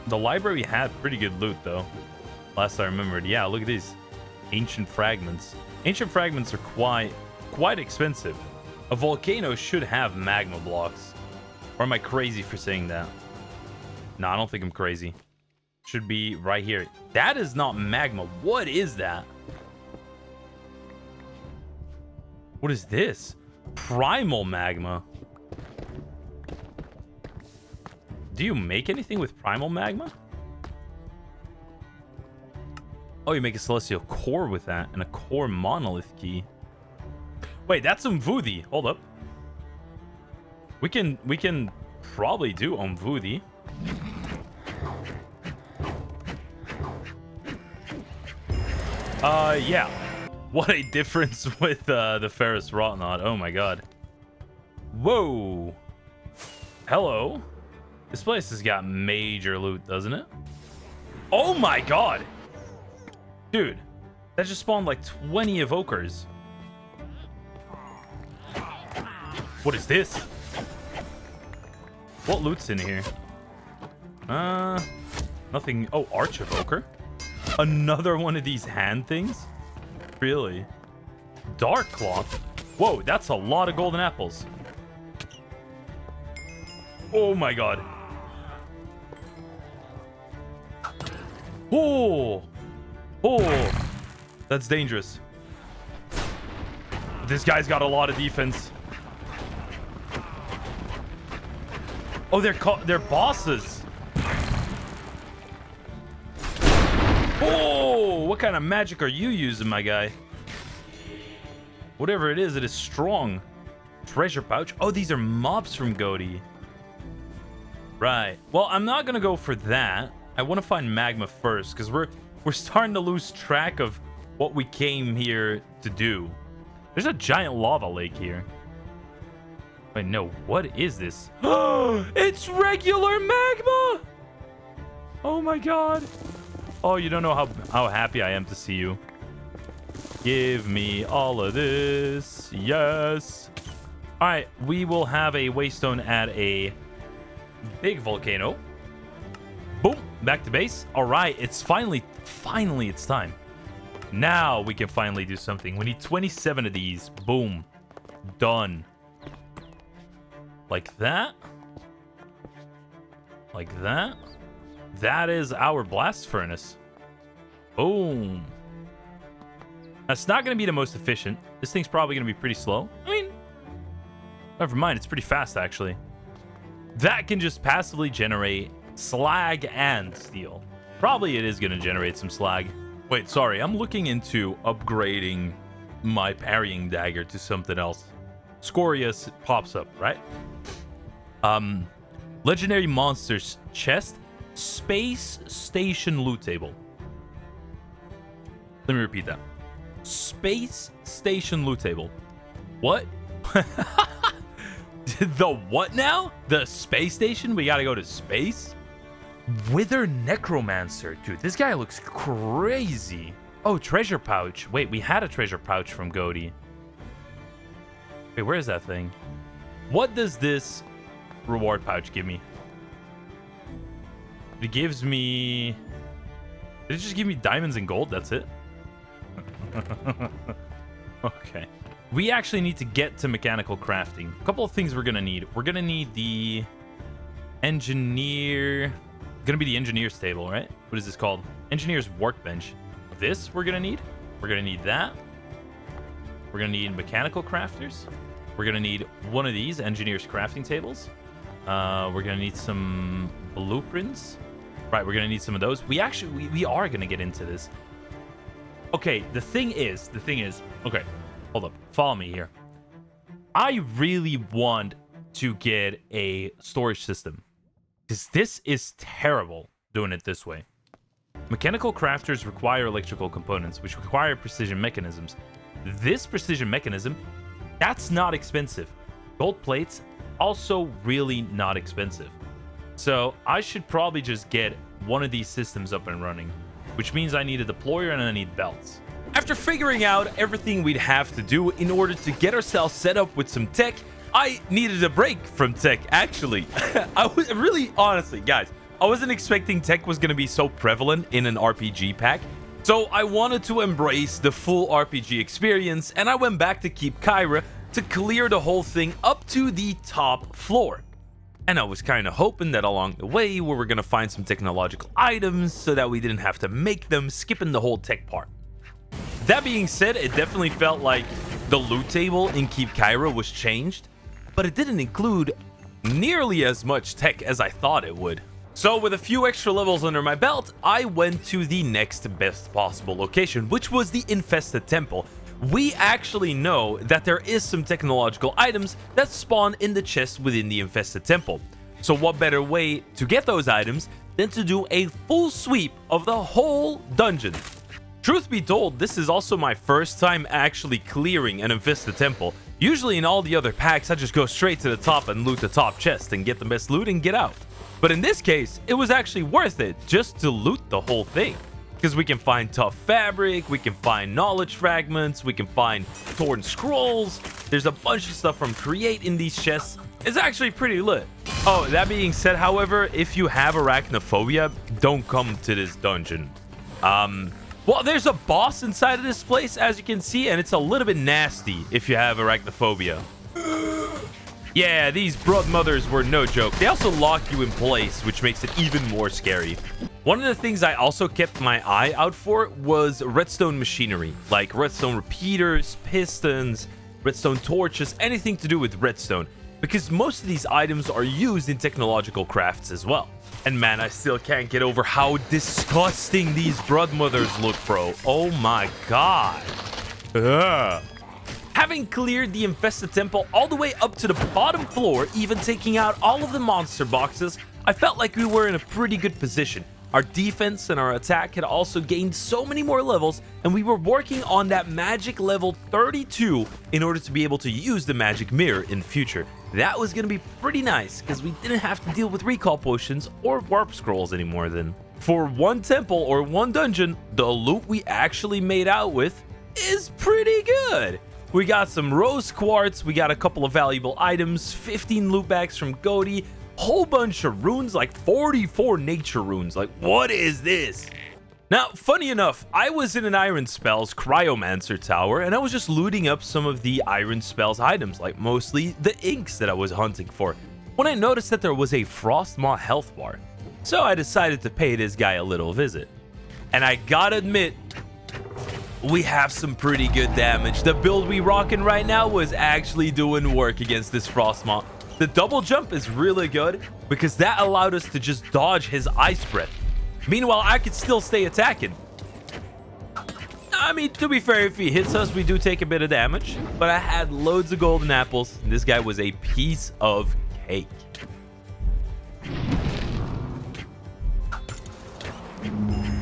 Speaker 1: The library had pretty good loot, though. Last I remembered. Yeah, look at these. Ancient fragments. Ancient fragments are quite expensive. A volcano should have magma blocks. Or am I crazy for saying that? No, I don't think I'm crazy. Should be right here. That is not magma. What is that? What is this? Primal magma. Do you make anything with primal magma? Oh, you make a celestial core with that and a core monolith key. Wait, that's Umvudi. Hold up. We can probably do Umvudi. Yeah. What a difference with the Ferrous Wrought-Knot. Oh my god. Whoa. Hello. This place has got major loot, doesn't it? Oh my god. Dude, that just spawned like 20 evokers. What is this? What loot's in here? Nothing. Oh, Arch Evoker. Another one of these hand things? Really? Dark Cloth. Whoa, that's a lot of golden apples. Oh my god. Oh. Oh. That's dangerous. This guy's got a lot of defense. Oh, they're bosses. Oh, what kind of magic are you using, my guy? Whatever it is strong. Treasure pouch. Oh, these are mobs from Goaty. Right. Well, I'm not gonna go for that. I want to find magma first, because we're starting to lose track of what we came here to do. There's a giant lava lake here. Wait, no. What is this? It's regular magma! Oh my god. Oh, you don't know how happy I am to see you. Give me all of this. Yes. All right, we will have a waystone at a big volcano. Boom, back to base. All right, it's finally it's time. Now we can finally do something. We need 27 of these. Boom. Done. Like that. Like that. That is our blast furnace. Boom. That's not going to be the most efficient. This thing's probably going to be pretty slow. I mean, never mind. It's pretty fast, actually. That can just passively generate slag and steel. Probably it is going to generate some slag. Wait, sorry. I'm looking into upgrading my parrying dagger to something else. SCARIEST pops up, right? Legendary monsters chest, space station loot table. Let me repeat that. Space station loot table. What? The what now? The space station? We gotta go to space? Wither Necromancer. Dude, this guy looks crazy. Oh, treasure pouch. Wait, we had a treasure pouch from Goaty. Wait, where is that thing? What does this reward pouch give me? It gives me... Did it just give me diamonds and gold? That's it? Okay. We actually need to get to mechanical crafting. A couple of things we're gonna need. We're gonna need the engineer... Gonna be the engineer's table, right? What is this called? Engineer's workbench. This we're gonna need. We're gonna need that. We're gonna need mechanical crafters. We're gonna need one of these engineer's crafting tables. We're gonna need some blueprints. Right, we're gonna need some of those. We are gonna get into this. Okay, the thing is, okay, hold up, follow me here. I really want to get a storage system because this is terrible doing it this way. Mechanical crafters require electrical components, which require precision mechanisms. This precision mechanism, that's not expensive. Gold plates, also really not expensive. So I should probably just get one of these systems up and running, which means I need a deployer and I need belts. After figuring out everything we'd have to do in order to get ourselves set up with some tech, I needed a break from tech, actually. I was really, honestly, guys, I wasn't expecting tech was going to be so prevalent in an RPG pack. So I wanted to embrace the full RPG experience, and I went back to Keep Kyra to clear the whole thing up to the top floor. And I was kind of hoping that along the way we were going to find some technological items so that we didn't have to make them, skipping the whole tech part. That being said, it definitely felt like the loot table in Keep Kyra was changed, but it didn't include nearly as much tech as I thought it would. So with a few extra levels under my belt, I went to the next best possible location, which was the Infested Temple. We actually know that there is some technological items that spawn in the chest within the Infested Temple. So what better way to get those items than to do a full sweep of the whole dungeon? Truth be told, this is also my first time actually clearing an Infested Temple. Usually in all the other packs, I just go straight to the top and loot the top chest and get the best loot and get out. But in this case, it was actually worth it just to loot the whole thing. Because we can find tough fabric, we can find knowledge fragments, we can find torn scrolls. There's a bunch of stuff from Create in these chests. It's actually pretty lit. Oh, that being said, however, if you have arachnophobia, don't come to this dungeon. Well, there's a boss inside of this place, as you can see, and it's a little bit nasty if you have arachnophobia. Yeah, these blood mothers were no joke. They also lock you in place, which makes it even more scary. One of the things I also kept my eye out for was redstone machinery, like redstone repeaters, pistons, redstone torches, anything to do with redstone, because most of these items are used in technological crafts as well. And man, I still can't get over how disgusting these blood mothers look, bro. Oh my god. Ugh. Having cleared the Infested Temple all the way up to the bottom floor, even taking out all of the monster boxes, I felt like we were in a pretty good position. Our defense and our attack had also gained so many more levels, and we were working on that magic level 32 in order to be able to use the magic mirror in the future. That was going to be pretty nice, because we didn't have to deal with recall potions or warp scrolls anymore then. For one temple or one dungeon, the loot we actually made out with is pretty good. We got some rose quartz, we got a couple of valuable items, 15 loot bags from Goaty, whole bunch of runes, like 44 nature runes. Like, what is this? Now, funny enough, I was in an Iron Spells Cryomancer tower, and I was just looting up some of the Iron Spells items, like mostly the inks that I was hunting for, when I noticed that there was a Frostmaw health bar. So I decided to pay this guy a little visit. And I gotta admit, we have some pretty good damage. The build we rocking right now was actually doing work against this Frostmaw. The double jump is really good because that allowed us to just dodge his ice breath. Meanwhile, I could still stay attacking. I mean, to be fair, if he hits us, we do take a bit of damage. But I had loads of golden apples. And this guy was a piece of cake.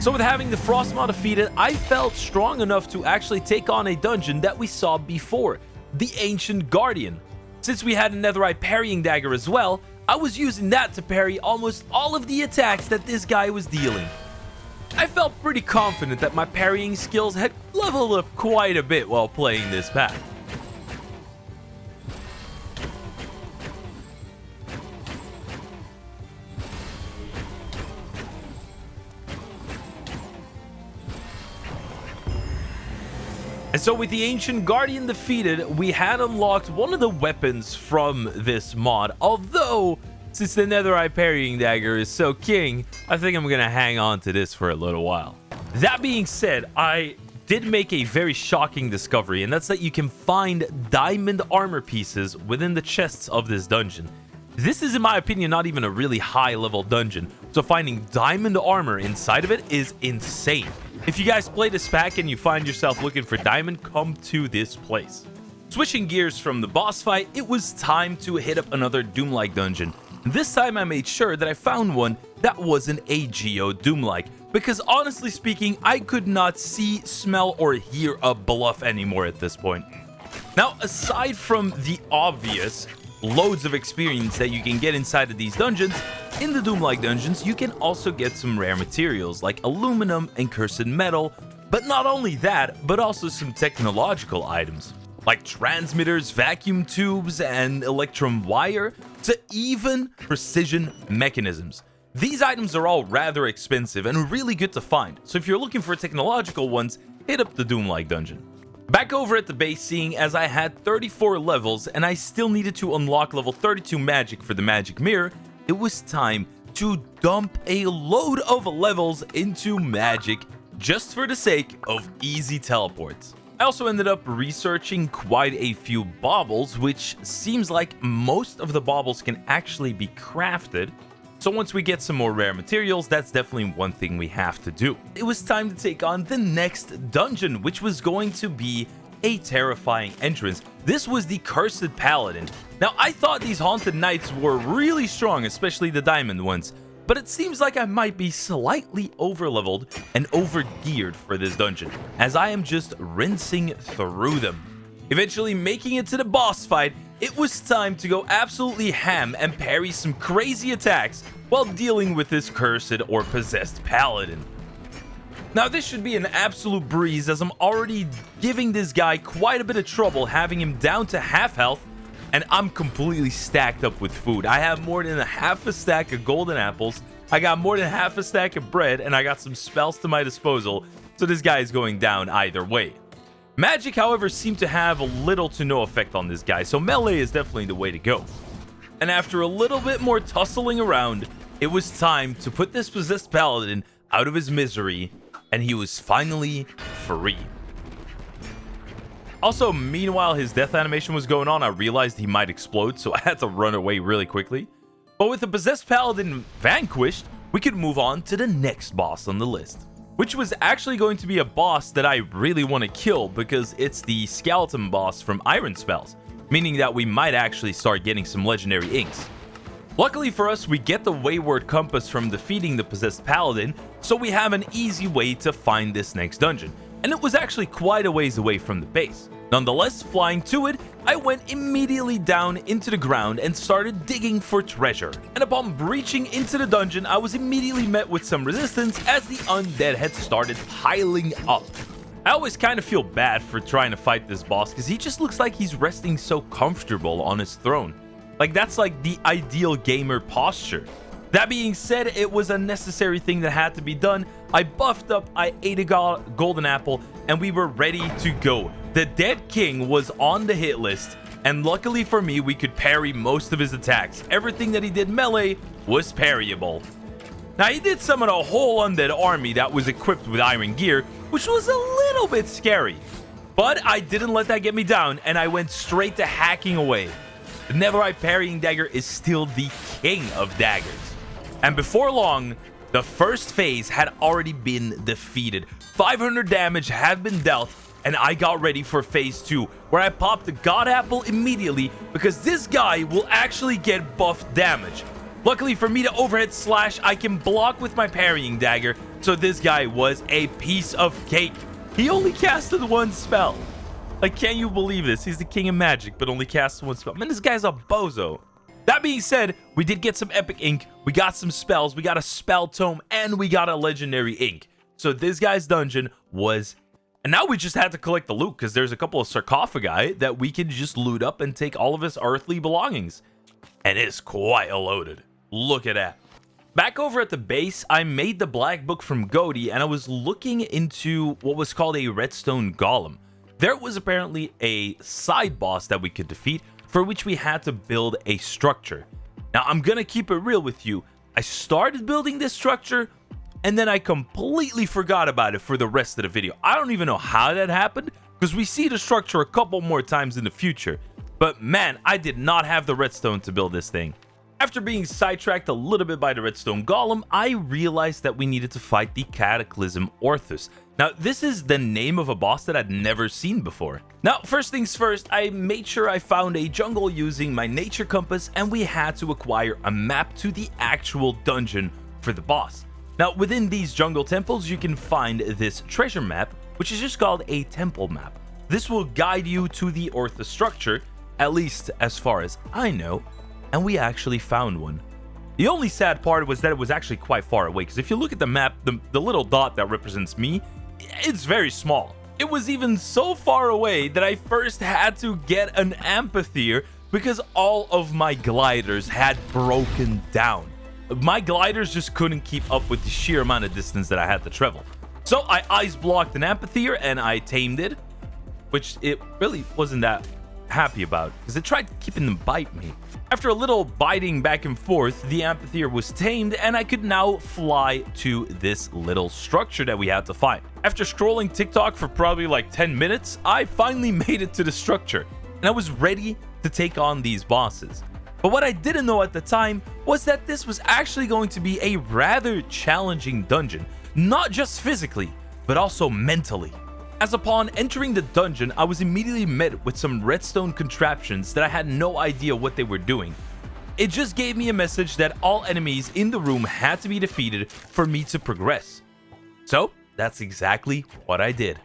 Speaker 1: So with having the frost mod defeated, I felt strong enough to actually take on a dungeon that we saw before, the Ancient Guardian. Since we had a netherite parrying dagger as well, I was using that to parry almost all of the attacks that this guy was dealing. I felt pretty confident that my parrying skills had leveled up quite a bit while playing this pack. And so with the Ancient Guardian defeated, we had unlocked one of the weapons from this mod. Although, since the netherite parrying dagger is so king, I think I'm going to hang on to this for a little while. That being said, I did make a very shocking discovery, and that's that you can find diamond armor pieces within the chests of this dungeon. This is, in my opinion, not even a really high level dungeon, so finding diamond armor inside of it is insane. If you guys play this pack and you find yourself looking for diamond, come to this place. Switching gears from the boss fight, it was time to hit up another Doom-like dungeon. This time I made sure that I found one that wasn't a Geo Doom-like, because honestly speaking, I could not see, smell, or hear a bluff anymore at this point. Now, aside from the obvious loads of experience that you can get inside of these dungeons, in the Doom-like dungeons, you can also get some rare materials like aluminum and cursed metal, but not only that, but also some technological items like transmitters, vacuum tubes, and electrum wire, to even precision mechanisms. These items are all rather expensive and really good to find, so if you're looking for technological ones, hit up the Doom-like dungeon. Back over at the base, seeing as I had 34 levels and I still needed to unlock level 32 magic for the magic mirror, it was time to dump a load of levels into magic just for the sake of easy teleports. I also ended up researching quite a few baubles, which seems like most of the baubles can actually be crafted. So once we get some more rare materials, that's definitely one thing we have to do. It was time to take on the next dungeon, which was going to be a terrifying entrance. This was the Cursed Paladin. Now, I thought these Haunted Knights were really strong, especially the diamond ones, but it seems like I might be slightly overleveled and overgeared for this dungeon, as I am just rinsing through them. Eventually making it to the boss fight, it was time to go absolutely ham and parry some crazy attacks while dealing with this cursed or possessed paladin. Now this should be an absolute breeze, as I'm already giving this guy quite a bit of trouble, having him down to half health, and I'm completely stacked up with food. I have more than a half a stack of golden apples, I got more than half a stack of bread, and I got some spells to my disposal, so this guy is going down either way. Magic, however, seemed to have little to no effect on this guy, so melee is definitely the way to go. And after a little bit more tussling around, it was time to put this possessed paladin out of his misery, and he was finally free. Also, meanwhile his death animation was going on, I realized he might explode, so I had to run away really quickly. But with the possessed paladin vanquished, we could move on to the next boss on the list, which was actually going to be a boss that I really want to kill, because it's the skeleton boss from Iron Spells, meaning that we might actually start getting some legendary inks. Luckily for us, we get the Wayward Compass from defeating the possessed paladin, so we have an easy way to find this next dungeon, and it was actually quite a ways away from the base. Nonetheless, flying to it, I went immediately down into the ground and started digging for treasure. And upon breaching into the dungeon, I was immediately met with some resistance as the undead had started piling up. I always kind of feel bad for trying to fight this boss, because he just looks like he's resting so comfortable on his throne. Like, that's like the ideal gamer posture. That being said, it was a necessary thing that had to be done. I buffed up, I ate a golden apple, and we were ready to go. The Dead King was on the hit list, and luckily for me, we could parry most of his attacks. Everything that he did melee was parryable. Now, he did summon a whole undead army that was equipped with iron gear, which was a little bit scary. But I didn't let that get me down, and I went straight to hacking away. The netherite parrying dagger is still the king of daggers. And before long, The first phase had already been defeated. 500 damage had been dealt, and I got ready for phase 2, where I popped the God Apple immediately because this guy will actually get buffed damage. Luckily for me, to overhead slash, I can block with my parrying dagger, so this guy was a piece of cake. He only casted one spell. Like, can you believe this? He's the king of magic, but only casts one spell. Man, this guy's a bozo. That being said, we did get some epic ink, we got some spells, we got a spell tome, and we got a legendary ink. So this guy's dungeon was... And now we just had to collect the loot, because there's a couple of sarcophagi that we can just loot up and take all of his earthly belongings. And it's quite loaded. Look at that. Back over at the base, I made the black book from Godi, and I was looking into what was called a redstone golem. There was apparently a side boss that we could defeat, for which we had to build a structure. Now, I'm gonna keep it real with you. I started building this structure, and then I completely forgot about it for the rest of the video. I don't even know how that happened, because we see the structure a couple more times in the future. But man, I did not have the redstone to build this thing. After being sidetracked a little bit by the redstone golem, I realized that we needed to fight the Cataclysm Orthus. Now, this is the name of a boss that I'd never seen before. Now, first things first, I made sure I found a jungle using my nature compass, and we had to acquire a map to the actual dungeon for the boss. Now, within these jungle temples, you can find this treasure map, which is just called a temple map. This will guide you to the Orthus structure, at least as far as I know, and we actually found one. The only sad part was that it was actually quite far away, because if you look at the map, the little dot that represents me, it's very small. It was even so far away that I first had to get an amphitheater because all of my gliders had broken down. My gliders just couldn't keep up with the sheer amount of distance that I had to travel. So I ice blocked an amphitheater and I tamed it, which it really wasn't that happy about because it tried keeping them bite me. After a little biting back and forth, the amphitheater was tamed and I could now fly to this little structure that we had to find. After scrolling TikTok for probably like 10 minutes, I finally made it to the structure and I was ready to take on these bosses. But what I didn't know at the time was that this was actually going to be a rather challenging dungeon, not just physically, but also mentally. As upon entering the dungeon, I was immediately met with some redstone contraptions that I had no idea what they were doing. It just gave me a message that all enemies in the room had to be defeated for me to progress. So that's exactly what I did.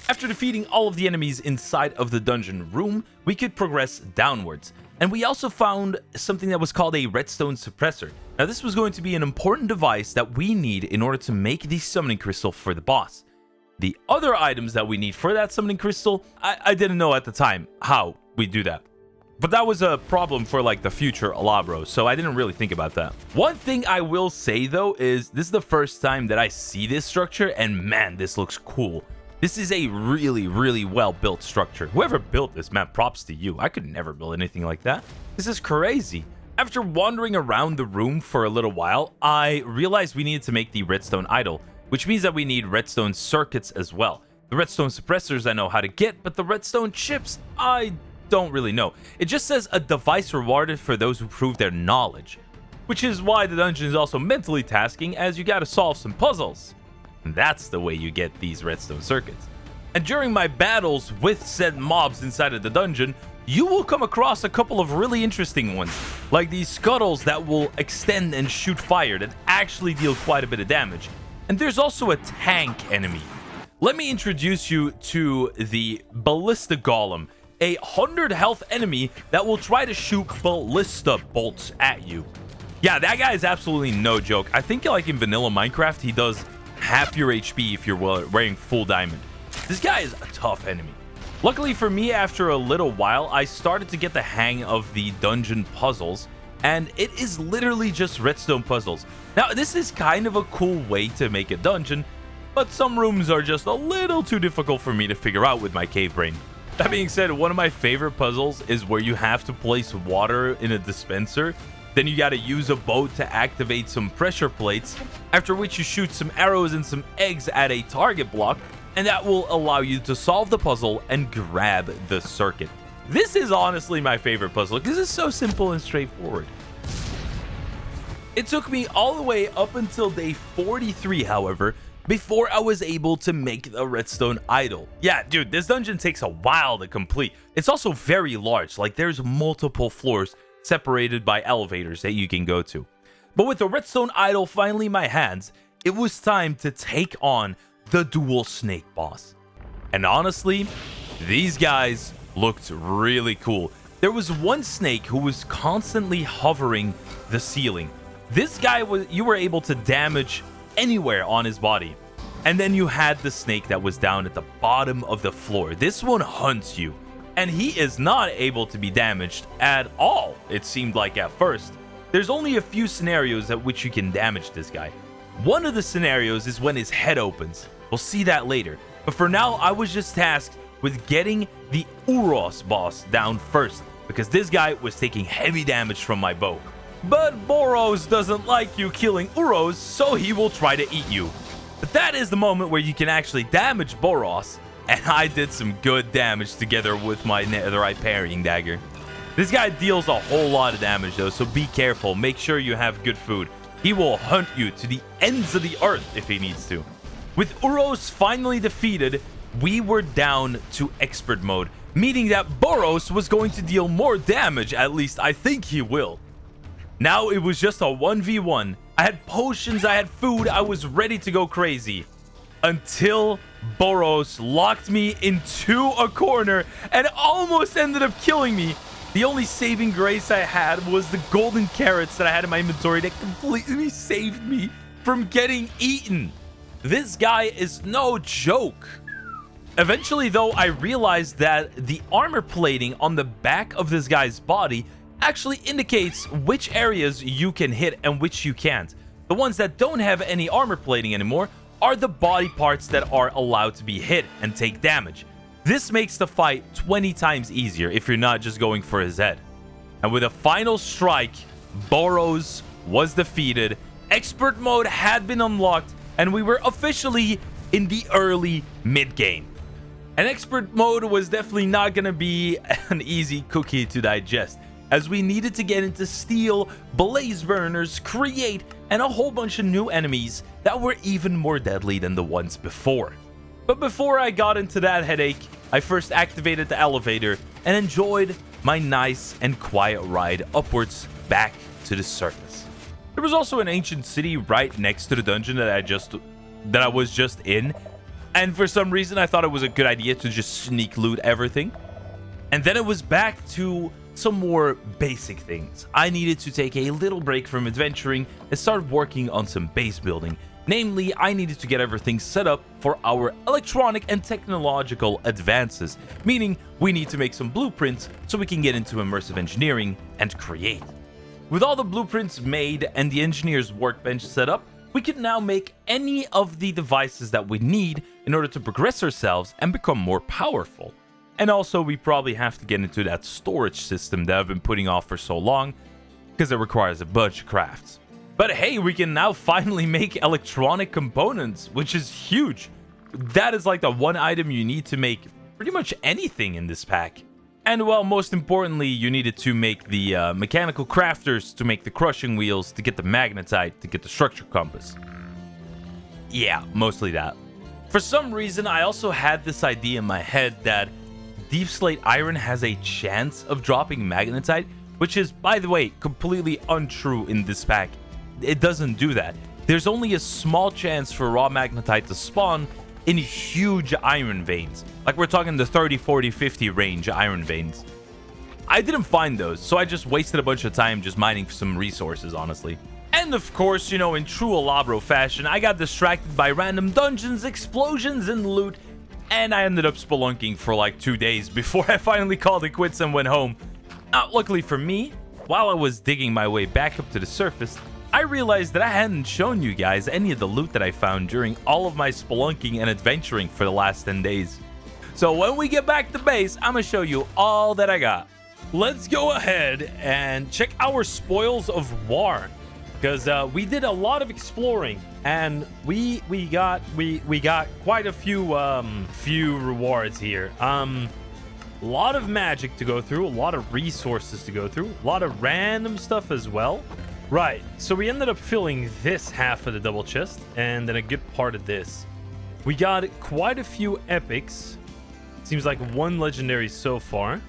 Speaker 1: After defeating all of the enemies inside of the dungeon room, we could progress downwards. And we also found something that was called a redstone suppressor. Now this was going to be an important device that we need in order to make the summoning crystal for the boss. The other items that we need for that summoning crystal, I didn't know at the time how we do that. But that was a problem for like the future ElAbro, so I didn't really think about that. One thing I will say though is this is the first time that I see this structure and man, this looks cool. This is a really, really well built structure. Whoever built this, man, props to you. I could never build anything like that. This is crazy. After wandering around the room for a little while, I realized we needed to make the redstone idol, which means that we need redstone circuits as well. The redstone suppressors I know how to get, but the redstone chips, I don't really know. It just says a device rewarded for those who prove their knowledge, which is why the dungeon is also mentally tasking as you gotta solve some puzzles. And that's the way you get these redstone circuits. And during my battles with said mobs inside of the dungeon, you will come across a couple of really interesting ones, like these scuttles that will extend and shoot fire that actually deal quite a bit of damage. And there's also a tank enemy. Let me introduce you to the Ballista Golem, a 100 health enemy that will try to shoot ballista bolts at you. Yeah, that guy is absolutely no joke. I think like in vanilla Minecraft, he does half your HP if you're wearing full diamond. This guy is a tough enemy. Luckily for me, after a little while, I started to get the hang of the dungeon puzzles, and it is literally just redstone puzzles. Now, this is kind of a cool way to make a dungeon, but some rooms are just a little too difficult for me to figure out with my cave brain. That being said, one of my favorite puzzles is where you have to place water in a dispenser. Then you gotta use a boat to activate some pressure plates, after which you shoot some arrows and some eggs at a target block, and that will allow you to solve the puzzle and grab the circuit. This is honestly my favorite puzzle because it's so simple and straightforward. It took me all the way up until day 43, however, before I was able to make the redstone idol. Yeah, dude, this dungeon takes a while to complete. It's also very large, like there's multiple floors separated by elevators that you can go to. But with the redstone idol finally in my hands, it was time to take on the dual snake boss. And honestly, these guys looked really cool. There was one snake who was constantly hovering the ceiling. This guy, you were able to damage anywhere on his body. And then you had the snake that was down at the bottom of the floor. This one hunts you, and he is not able to be damaged at all, it seemed like at first. There's only a few scenarios at which you can damage this guy. One of the scenarios is when his head opens. We'll see that later. But for now, I was just tasked with getting the Uros boss down first, because this guy was taking heavy damage from my bow. But Boros doesn't like you killing Uros, so he will try to eat you. But that is the moment where you can actually damage Boros, and I did some good damage together with my netherite parrying dagger. This guy deals a whole lot of damage though, so be careful. Make sure you have good food. He will hunt you to the ends of the earth if he needs to. With Uros finally defeated, we were down to expert mode, meaning that Boros was going to deal more damage, at least I think he will. Now it was just a 1v1. I had potions, I had food, I was ready to go crazy. Until Boros locked me into a corner and almost ended up killing me. The only saving grace I had was the golden carrots that I had in my inventory that completely saved me from getting eaten. This guy is no joke. Eventually, though, I realized that the armor plating on the back of this guy's body actually indicates which areas you can hit and which you can't. The ones that don't have any armor plating anymore are the body parts that are allowed to be hit and take damage. This makes the fight 20 times easier if you're not just going for his head. And with a final strike, Boros was defeated, expert mode had been unlocked, and we were officially in the early mid-game. And expert mode was definitely not going to be an easy cookie to digest, as we needed to get into steel, blaze burners, create, and a whole bunch of new enemies that were even more deadly than the ones before. But before I got into that headache, I first activated the elevator and enjoyed my nice and quiet ride upwards back to the surface. There was also an ancient city right next to the dungeon that I was just in, and for some reason I thought it was a good idea to just sneak loot everything. And then it was back to some more basic things. I needed to take a little break from adventuring and start working on some base building. Namely, I needed to get everything set up for our electronic and technological advances, meaning we need to make some blueprints so we can get into immersive engineering and create. With all the blueprints made and the engineer's workbench set up, we can now make any of the devices that we need in order to progress ourselves and become more powerful. And also, we probably have to get into that storage system that I've been putting off for so long, because it requires a bunch of crafts. But hey, we can now finally make electronic components, which is huge. That is like the one item you need to make pretty much anything in this pack. And well, most importantly, you needed to make the mechanical crafters, to make the crushing wheels, to get the magnetite, to get the structure compass. Yeah, mostly that. For some reason, I also had this idea in my head that Deep Slate Iron has a chance of dropping magnetite, which is, by the way, completely untrue in this pack. It doesn't do that. There's only a small chance for raw magnetite to spawn in huge iron veins. Like we're talking the 30, 40, 50 range iron veins. I didn't find those, so I just wasted a bunch of time just mining for some resources, honestly. And of course, you know, in true ElAbro fashion, I got distracted by random dungeons, explosions, and loot, and I ended up spelunking for like 2 days before I finally called it quits and went home. Luckily for me, while I was digging my way back up to the surface, I realized that I hadn't shown you guys any of the loot that I found during all of my spelunking and adventuring for the last 10 days. So when we get back to base, I'm gonna show you all that I got. Let's go ahead and check our spoils of war, because we did a lot of exploring and we got quite a few rewards here. A lot of magic to go through, a lot of resources to go through, a lot of random stuff as well. Right, so we ended up filling this half of the double chest and then a good part of this. We got quite a few epics. Seems like one legendary so far.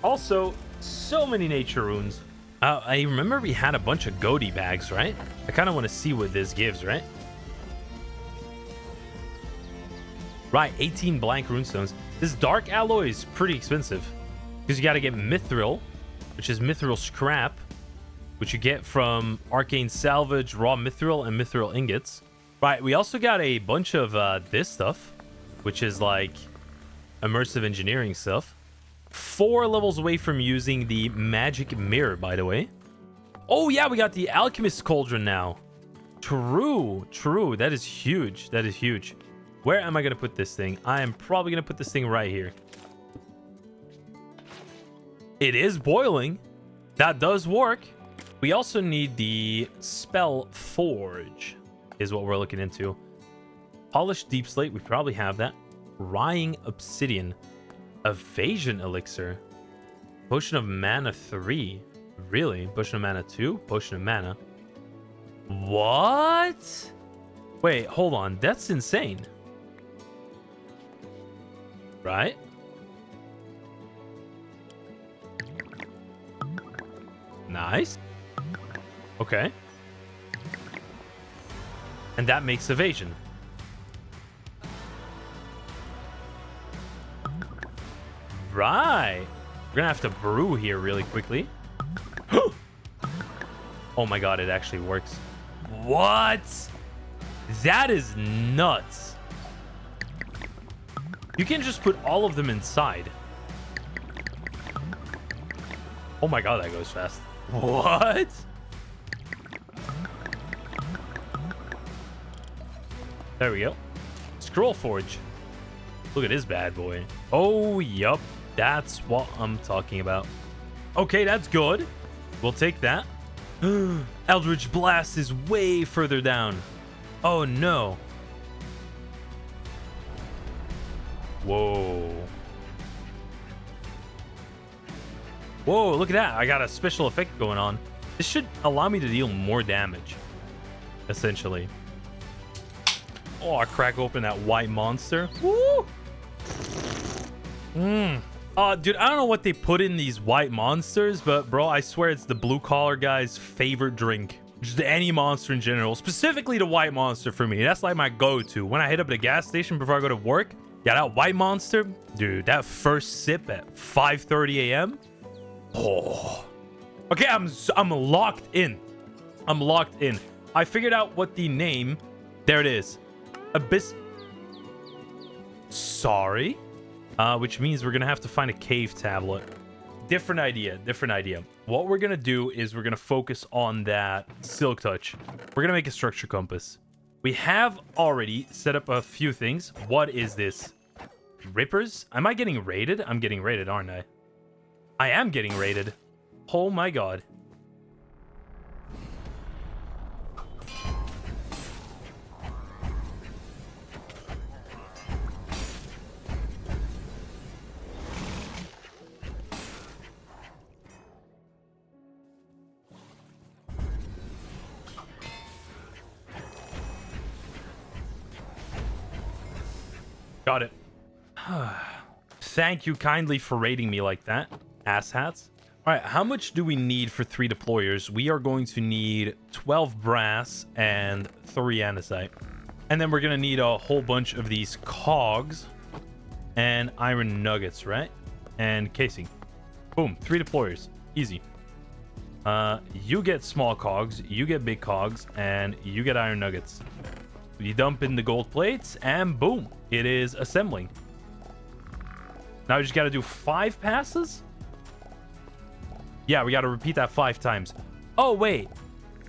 Speaker 1: Also, so many nature runes. I remember we had a bunch of goatee bags, right? I kind of want to see what this gives, right? Right, 18 blank runestones. This dark alloy is pretty expensive because you got to get mithril, which is mithril scrap, which you get from arcane salvage, raw mithril, and mithril ingots. Right, we also got a bunch of this stuff, which is like immersive engineering stuff. 4 levels away from using the magic mirror, by the way. Oh yeah, we got the alchemist cauldron now. True. That is huge. That is huge. Where am I going to put this thing? I am probably going to put this thing right here. It is boiling. That does work. We also need the spell forge is what we're looking into. Polished deep slate. We probably have that. Rying obsidian. Evasion elixir. Potion of mana 3. Really? Potion of mana 2? Potion of mana. What? Wait, hold on. That's insane. Right? Nice. Okay. And that makes evasion. Right. We're gonna have to brew here really quickly. Oh my god, it actually works. What? That is nuts. You can just put all of them inside. Oh my god, that goes fast. What? There we go. Scroll forge. Look at this bad boy. Oh, yup. That's what I'm talking about. Okay, that's good. We'll take that. Eldritch Blast is way further down. Oh, no. Whoa. Whoa, look at that. I got a special effect going on. This should allow me to deal more damage, essentially. Oh, I crack open that white monster. Woo! Dude, I don't know what they put in these white monsters, but bro, I swear it's the blue collar guy's favorite drink. Just any monster in general, specifically the white monster for me. That's like my go-to. When I hit up the gas station before I go to work, yeah, that white monster, dude, that first sip at 5:30 a.m. Oh. Okay, I'm locked in. I'm locked in. I figured out what the name, there it is. Abyss. Sorry. Which means we're gonna have to find a cave tablet. Different idea. What we're gonna do is we're gonna focus on that silk touch. We're gonna make a structure compass. We have already set up a few things. What is this? Rippers? Am I getting raided? I'm getting raided, aren't I? I am getting raided. Oh my god. Got it. Thank you kindly for raiding me like that, asshats. All right, how much do we need for 3 deployers? We are going to need 12 brass and 3 andesite. And then we're going to need a whole bunch of these cogs and iron nuggets, right? And casing. Boom, 3 deployers. Easy. You get small cogs, you get big cogs, and you get iron nuggets. You dump in the gold plates, and boom, it is assembling. Now we just got to do 5 passes? Yeah, we got to repeat that 5 times. Oh, wait.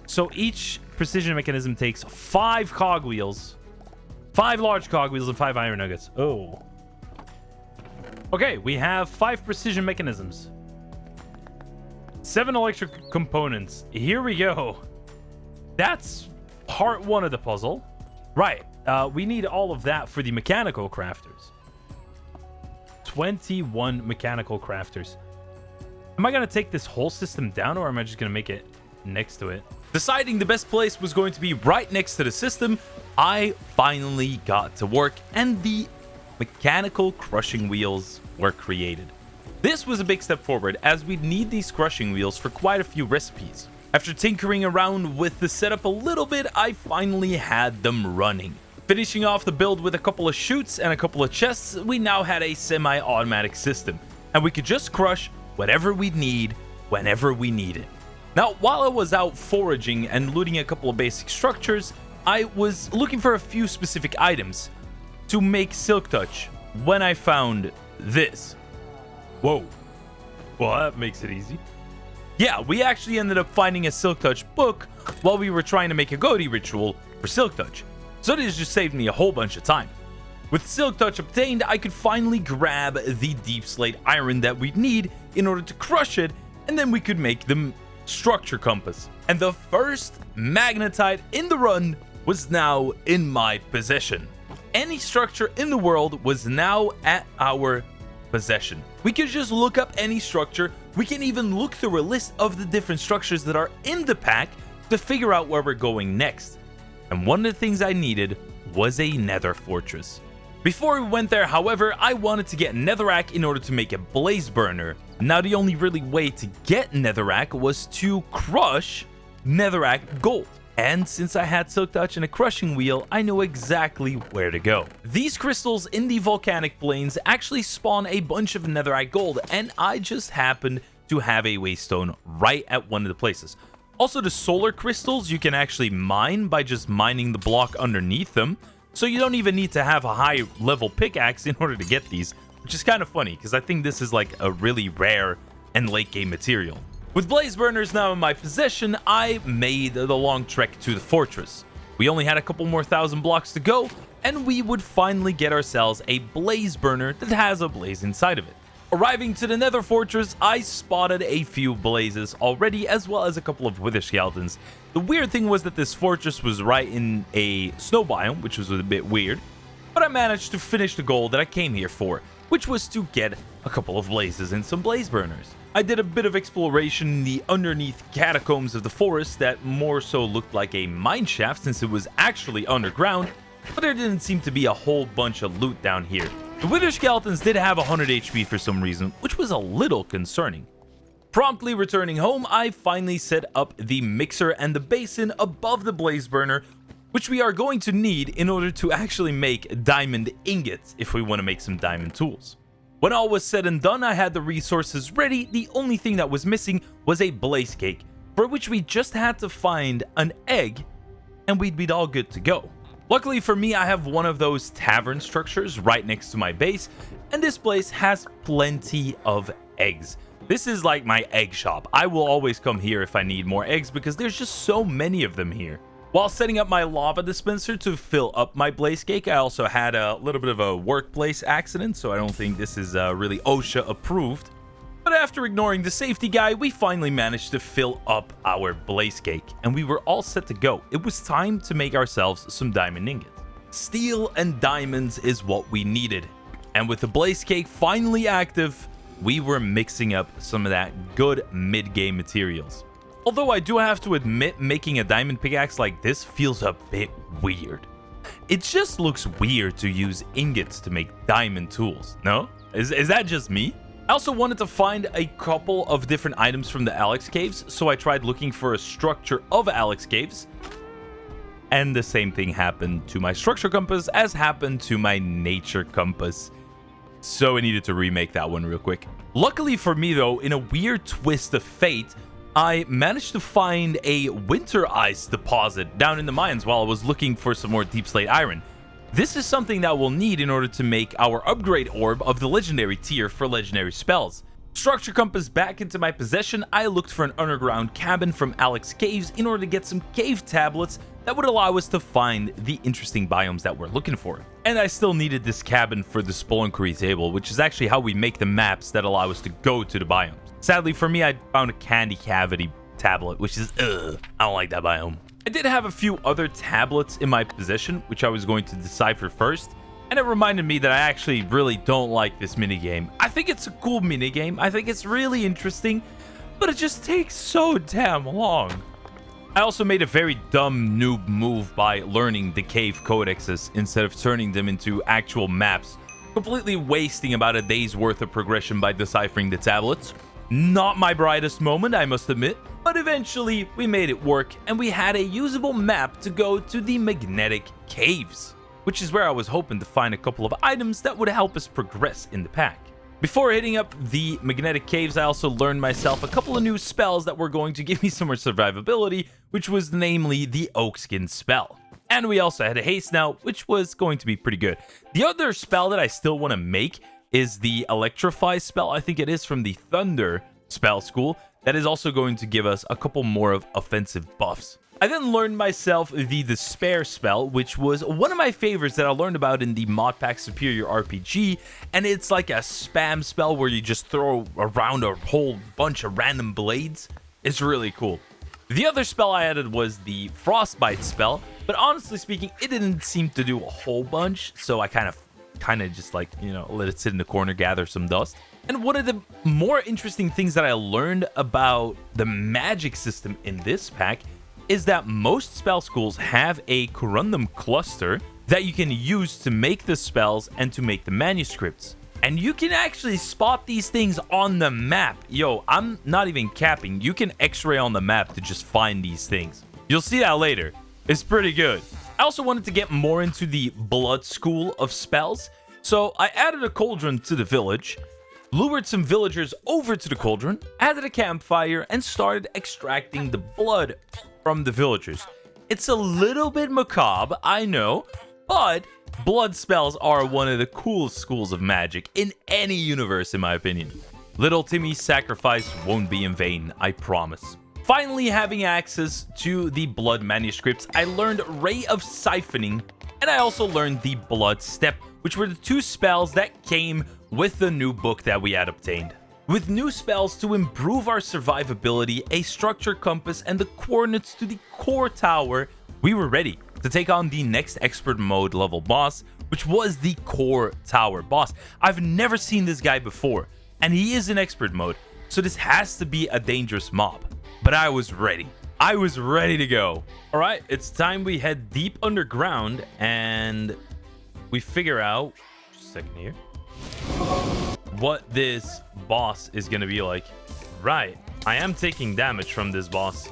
Speaker 1: So each precision mechanism takes 5 cogwheels. 5 large cogwheels and 5 iron nuggets. Oh. Okay, we have 5 precision mechanisms. 7 electric components. Here we go. That's part 1 of the puzzle. Right. We need all of that for the mechanical crafters. 21 mechanical crafters. Am I going to take this whole system down, or am I just going to make it next to it. Deciding the best place was going to be right next to the system, I finally got to work and the mechanical crushing wheels were created. This was a big step forward as we'd need these crushing wheels for quite a few recipes. After tinkering around with the setup a little bit, I finally had them running. Finishing off the build with a couple of chutes and a couple of chests, we now had a semi-automatic system, and we could just crush whatever we need whenever we need it. Now, while I was out foraging and looting a couple of basic structures, I was looking for a few specific items to make Silk Touch when I found this. Whoa. Well, that makes it easy. Yeah, we actually ended up finding a Silk Touch book while we were trying to make a Goatee ritual for Silk Touch. So this just saved me a whole bunch of time. With Silk Touch obtained, I could finally grab the deep slate iron that we'd need in order to crush it, and then we could make the structure compass. And the first magnetite in the run was now in my possession. Any structure in the world was now at our possession. We could just look up any structure. We can even look through a list of the different structures that are in the pack to figure out where we're going next. And one of the things I needed was a nether fortress. Before we went there, however, I wanted to get netherrack in order to make a blaze burner. Now, the only really way to get netherrack was to crush netherrack gold. And since I had Silk Touch and a crushing wheel, I know exactly where to go. These crystals in the volcanic plains actually spawn a bunch of netherite gold, and I just happened to have a waystone right at one of the places. Also, the solar crystals you can actually mine by just mining the block underneath them, so you don't even need to have a high level pickaxe in order to get these, which is kind of funny because I think this is like a really rare and late game material. With blaze burners now in my possession, I made the long trek to the fortress. We only had a couple more thousand blocks to go, and we would finally get ourselves a blaze burner that has a blaze inside of it. Arriving to the nether fortress, I spotted a few blazes already, as well as a couple of wither skeletons. The weird thing was that this fortress was right in a snow biome, which was a bit weird, but I managed to finish the goal that I came here for, which was to get a couple of blazes and some blaze burners. I did a bit of exploration in the underneath catacombs of the forest that more so looked like a mine shaft since it was actually underground, but there didn't seem to be a whole bunch of loot down here. The wither skeletons did have 100 HP for some reason, which was a little concerning. Promptly returning home, I finally set up the mixer and the basin above the blaze burner, which we are going to need in order to actually make diamond ingots if we want to make some diamond tools. When all was said and done, I had the resources ready. The only thing that was missing was a blaze cake, for which we just had to find an egg, and we'd be all good to go. Luckily for me, I have one of those tavern structures right next to my base, and this place has plenty of eggs. This is like my egg shop. I will always come here if I need more eggs because there's just so many of them here. While setting up my lava dispenser to fill up my blaze cake, I also had a little bit of a workplace accident, so I don't think this is really OSHA approved. But after ignoring the safety guy, we finally managed to fill up our blaze cake, and we were all set to go. It was time to make ourselves some diamond ingots. Steel and diamonds is what we needed. And with the blaze cake finally active, we were mixing up some of that good mid-game materials. Although I do have to admit, making a diamond pickaxe like this feels a bit weird. It just looks weird to use ingots to make diamond tools, no? Is that just me? I also wanted to find a couple of different items from the Alex caves, so I tried looking for a structure of Alex caves. And the same thing happened to my structure compass as happened to my nature compass. So I needed to remake that one real quick. Luckily for me though, in a weird twist of fate, I managed to find a winter ice deposit down in the mines while I was looking for some more deep slate iron. This is something that we'll need in order to make our upgrade orb of the legendary tier for legendary spells. Structure compass back into my possession, I looked for an underground cabin from Alex Caves in order to get some cave tablets that would allow us to find the interesting biomes that we're looking for. And I still needed this cabin for the spelunkery table, which is actually how we make the maps that allow us to go to the biomes. Sadly for me, I found a candy cavity tablet, which is I don't like that biome. I did have a few other tablets in my possession, which I was going to decipher first, and it reminded me that I actually really don't like this minigame. I think it's a cool minigame, I think it's really interesting, but it just takes so damn long. I also made a very dumb noob move by learning the cave codexes instead of turning them into actual maps, completely wasting about a day's worth of progression by deciphering the tablets. Not my brightest moment, I must admit, but eventually we made it work and we had a usable map to go to the magnetic caves, which is where I was hoping to find a couple of items that would help us progress in the pack. Before hitting up the magnetic caves, I also learned myself a couple of new spells that were going to give me some more survivability, which was namely the Oakskin spell. And we also had a haste now, which was going to be pretty good. The other spell that I still want to make is the Electrify spell. I think it is from the Thunder spell school. That is also going to give us a couple more of offensive buffs. I then learned myself the Despair spell, which was one of my favorites that I learned about in the Mod Pack Superior RPG, and it's like a spam spell where you just throw around a whole bunch of random blades. It's really cool. The other spell I added was the Frostbite spell, but honestly speaking, it didn't seem to do a whole bunch, so I kind of just like, you know, let it sit in the corner, gather some dust. And one of the more interesting things that I learned about the magic system in this pack is that most spell schools have a corundum cluster that you can use to make the spells and to make the manuscripts. And you can actually spot these things on the map. Yo, I'm not even capping. You can x-ray on the map to just find these things. You'll see that later. It's pretty good. I also wanted to get more into the blood school of spells. So I added a cauldron to the village, lured some villagers over to the cauldron, added a campfire, and started extracting the blood from the villagers. It's a little bit macabre, I know, but blood spells are one of the coolest schools of magic in any universe, in my opinion. Little Timmy's sacrifice won't be in vain, I promise. Finally, having access to the blood manuscripts, I learned Ray of Siphoning, and I also learned the Blood Step, which were the two spells that came with the new book that we had obtained. With new spells to improve our survivability, a structure compass, and the coordinates to the core tower, we were ready to take on the next expert mode level boss, which was the core tower boss. I've never seen this guy before, and he is in expert mode, so this has to be a dangerous mob. But I was ready. I was ready to go. All right, it's time we head deep underground and we figure out, just a second here, what this boss is gonna be like. Right, I am taking damage from this boss,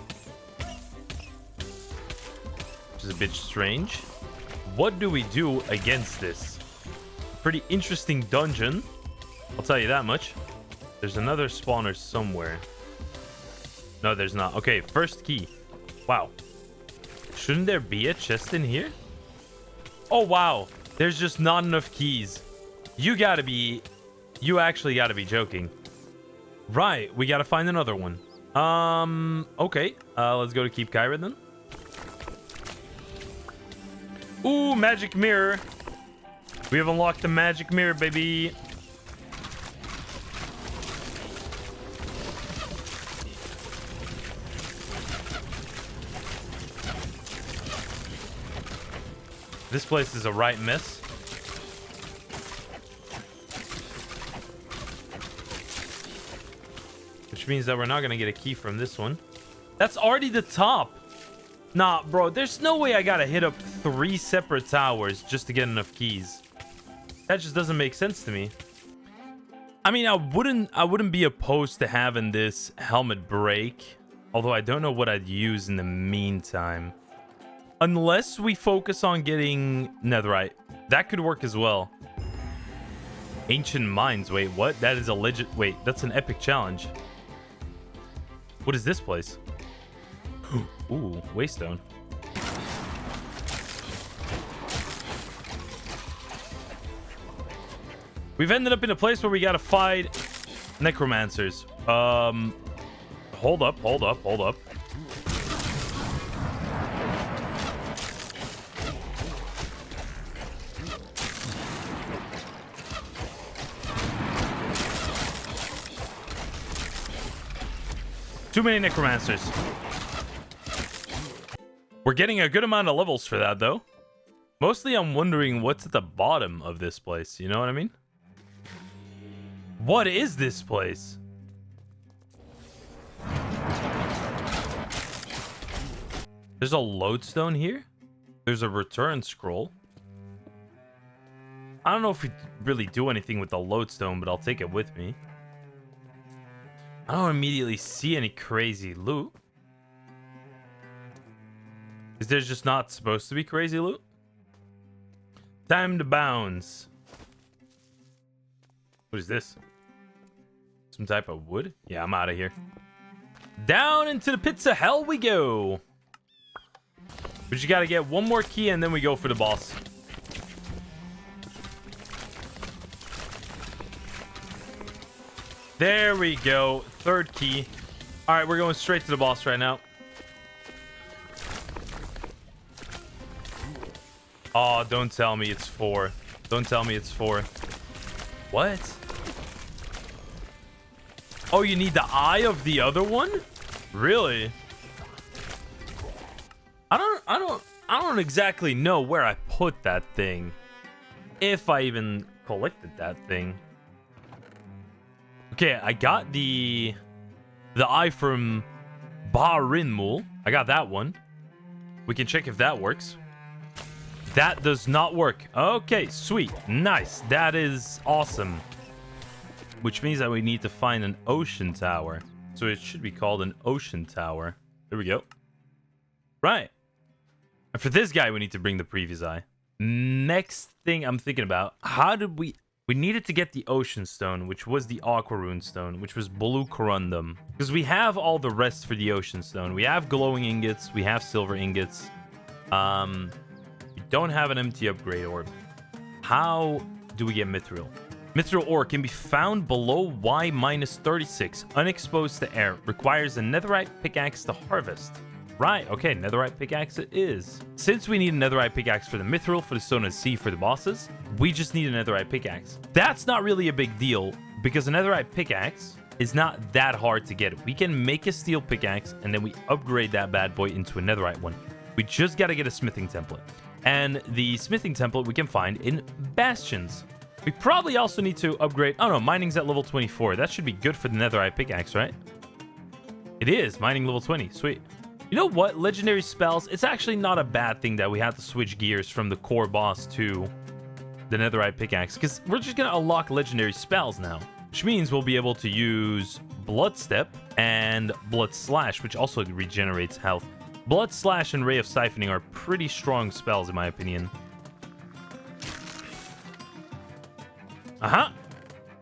Speaker 1: which is a bit strange. What do we do against this? Pretty interesting dungeon, I'll tell you that much. There's another spawner somewhere. No, there's not. Okay, first key. Wow, shouldn't there be a chest in here? Oh wow, there's just not enough keys. You actually gotta be joking. Right, we gotta find another one. Okay. Let's go to Keep Kyra then. Ooh, magic mirror. We have unlocked the magic mirror, baby. This place is a right mess. Which means that we're not gonna get a key from this one. That's already the top. Nah, bro, there's no way I gotta hit up 3 separate towers just to get enough keys. That just doesn't make sense to me. I mean, I wouldn't be opposed to having this helmet break, although I don't know what I'd use in the meantime. Unless we focus on getting netherite. That could work as well. Ancient Mines. Wait, what? That is a legit... Wait, that's an epic challenge. What is this place? Ooh, Waystone. We've ended up in a place where we gotta fight necromancers. Hold up. Too many necromancers. We're getting a good amount of levels for that, though. Mostly I'm wondering what's at the bottom of this place. You know what I mean? What is this place? There's a lodestone here. There's a return scroll. I don't know if we really do anything with the lodestone, but I'll take it with me. I don't immediately see any crazy loot. Is there just not supposed to be crazy loot? Time to bounce. What is this? Some type of wood? Yeah, I'm out of here. Down into the pits of hell we go. But you gotta get one more key and then we go for the boss. There we go. Third key. All right, we're going straight to the boss right now. Oh, don't tell me it's 4. Don't tell me it's 4. What? Oh, you need the eye of the other one? Really? I don't exactly know where I put that thing. If I even collected that thing. Okay, I got the eye from Barinmul. I got that one. We can check if that works. That does not work. Okay, sweet. Nice. That is awesome. Which means that we need to find an ocean tower. So it should be called an ocean tower. There we go. Right. And for this guy, we need to bring the previous eye. Next thing I'm thinking about, how did we needed to get the ocean stone, which was the aqua rune stone, which was blue corundum. Because we have all the rest for the ocean stone. We have glowing ingots. We have silver ingots. We don't have an empty upgrade orb. How do we get mithril? Mithril ore can be found below Y-36, unexposed to air. Requires a netherite pickaxe to harvest. Right, okay, netherite pickaxe it is. Since we need a netherite pickaxe for the mithril, for the stone of the sea, for the bosses, we just need a netherite pickaxe. That's not really a big deal, because a netherite pickaxe is not that hard to get. We can make a steel pickaxe, and then we upgrade that bad boy into a netherite one. We just gotta get a smithing template. And the smithing template we can find in bastions. We probably also need to upgrade... Oh no, mining's at level 24. That should be good for the netherite pickaxe, right? It is, mining level 20. Sweet. You know what? Legendary spells, it's actually not a bad thing that we have to switch gears from the core boss to the netherite pickaxe, because we're just going to unlock legendary spells now, which means we'll be able to use Blood Step and Blood Slash, which also regenerates health. Blood Slash and Ray of Siphoning are pretty strong spells, in my opinion.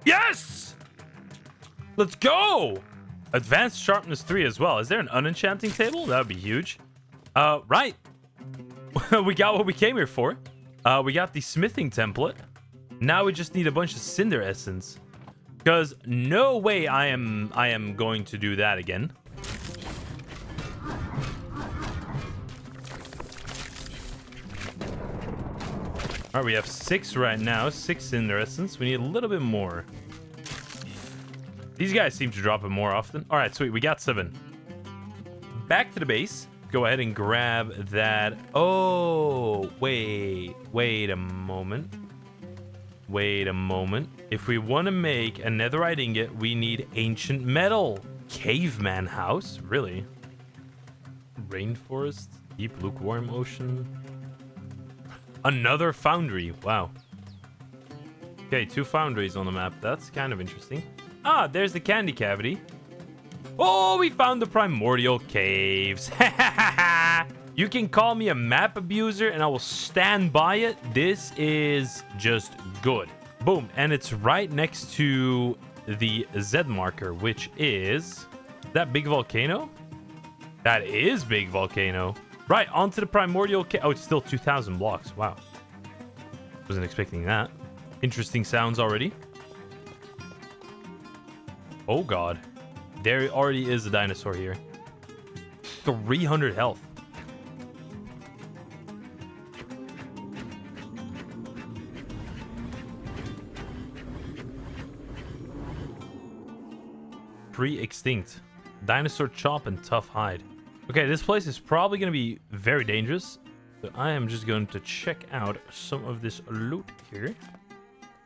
Speaker 1: Yes! Let's go! Advanced Sharpness 3 as well. Is there an unenchanting table? That would be huge. Right. We got what we came here for. We got the smithing template. Now we just need a bunch of cinder essence. Because no way I am going to do that again. Alright, we have 6 right now. 6 cinder essence. We need a little bit more. These guys seem to drop it more often. All right, sweet. We got 7. Back to the base. Go ahead and grab that. Oh, wait a moment. Wait a moment. If we want to make a netherite ingot, we need ancient metal. Caveman house? Really? Rainforest? Deep lukewarm ocean? Another foundry. Wow. Okay, 2 foundries on the map. That's kind of interesting. Ah, there's the candy cavity. Oh, we found the primordial caves. You can call me a map abuser and I will stand by it. This is just good. Boom. And it's right next to the Z marker, which is that big volcano? That is big volcano. Right, onto the primordial cave. Oh, it's still 2,000 blocks. Wow. Wasn't expecting that. Interesting sounds already. Oh god. There already is a dinosaur here. 300 health. Pre-extinct. Dinosaur chop and tough hide. Okay, this place is probably going to be very dangerous. So I am just going to check out some of this loot here.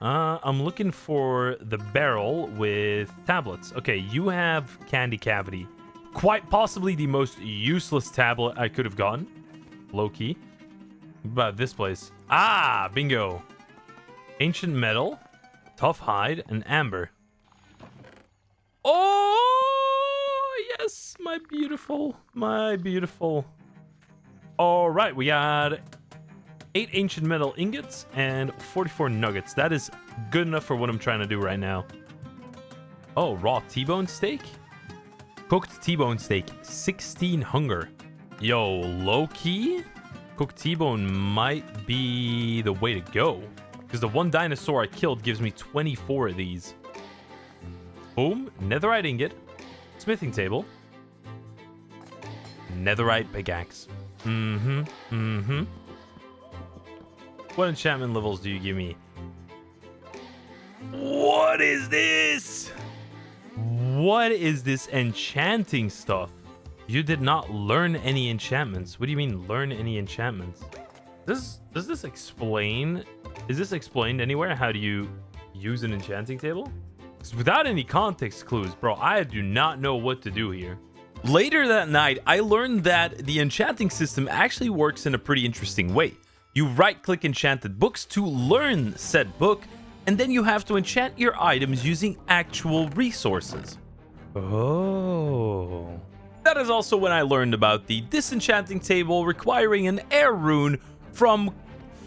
Speaker 1: I'm looking for the barrel with tablets. Okay, you have candy cavity. Quite possibly the most useless tablet I could have gotten. Low-key. But this place. Ah, bingo. Ancient metal, tough hide, and amber. Oh, yes, my beautiful, my beautiful. All right, we got 8 ancient metal ingots and 44 nuggets. That is good enough for what I'm trying to do right now. Oh, raw T-bone steak? Cooked T-bone steak, 16 hunger. Yo, low-key, cooked T-bone might be the way to go. Because the one dinosaur I killed gives me 24 of these. Boom, netherite ingot, smithing table, netherite pickaxe. What enchantment levels do you give me? What is this? What is this enchanting stuff? You did not learn any enchantments. What do you mean learn any enchantments? Does this explain? Is this explained anywhere? How do you use an enchanting table? Without any context clues, bro, I do not know what to do here. Later that night, I learned that the enchanting system actually works in a pretty interesting way. You right-click enchanted books to learn said book, and then you have to enchant your items using actual resources. Oh. That is also when I learned about the disenchanting table requiring an air rune from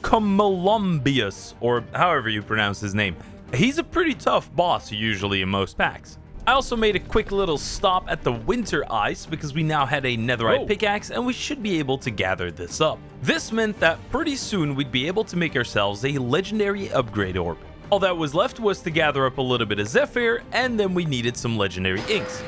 Speaker 1: Comolumbius, or however you pronounce his name. He's a pretty tough boss usually in most packs. I also made a quick little stop at the winter ice because we now had a netherite pickaxe and we should be able to gather this up. This meant that pretty soon we'd be able to make ourselves a legendary upgrade orb. All that was left was to gather up a little bit of Zephyr, and then we needed some legendary inks.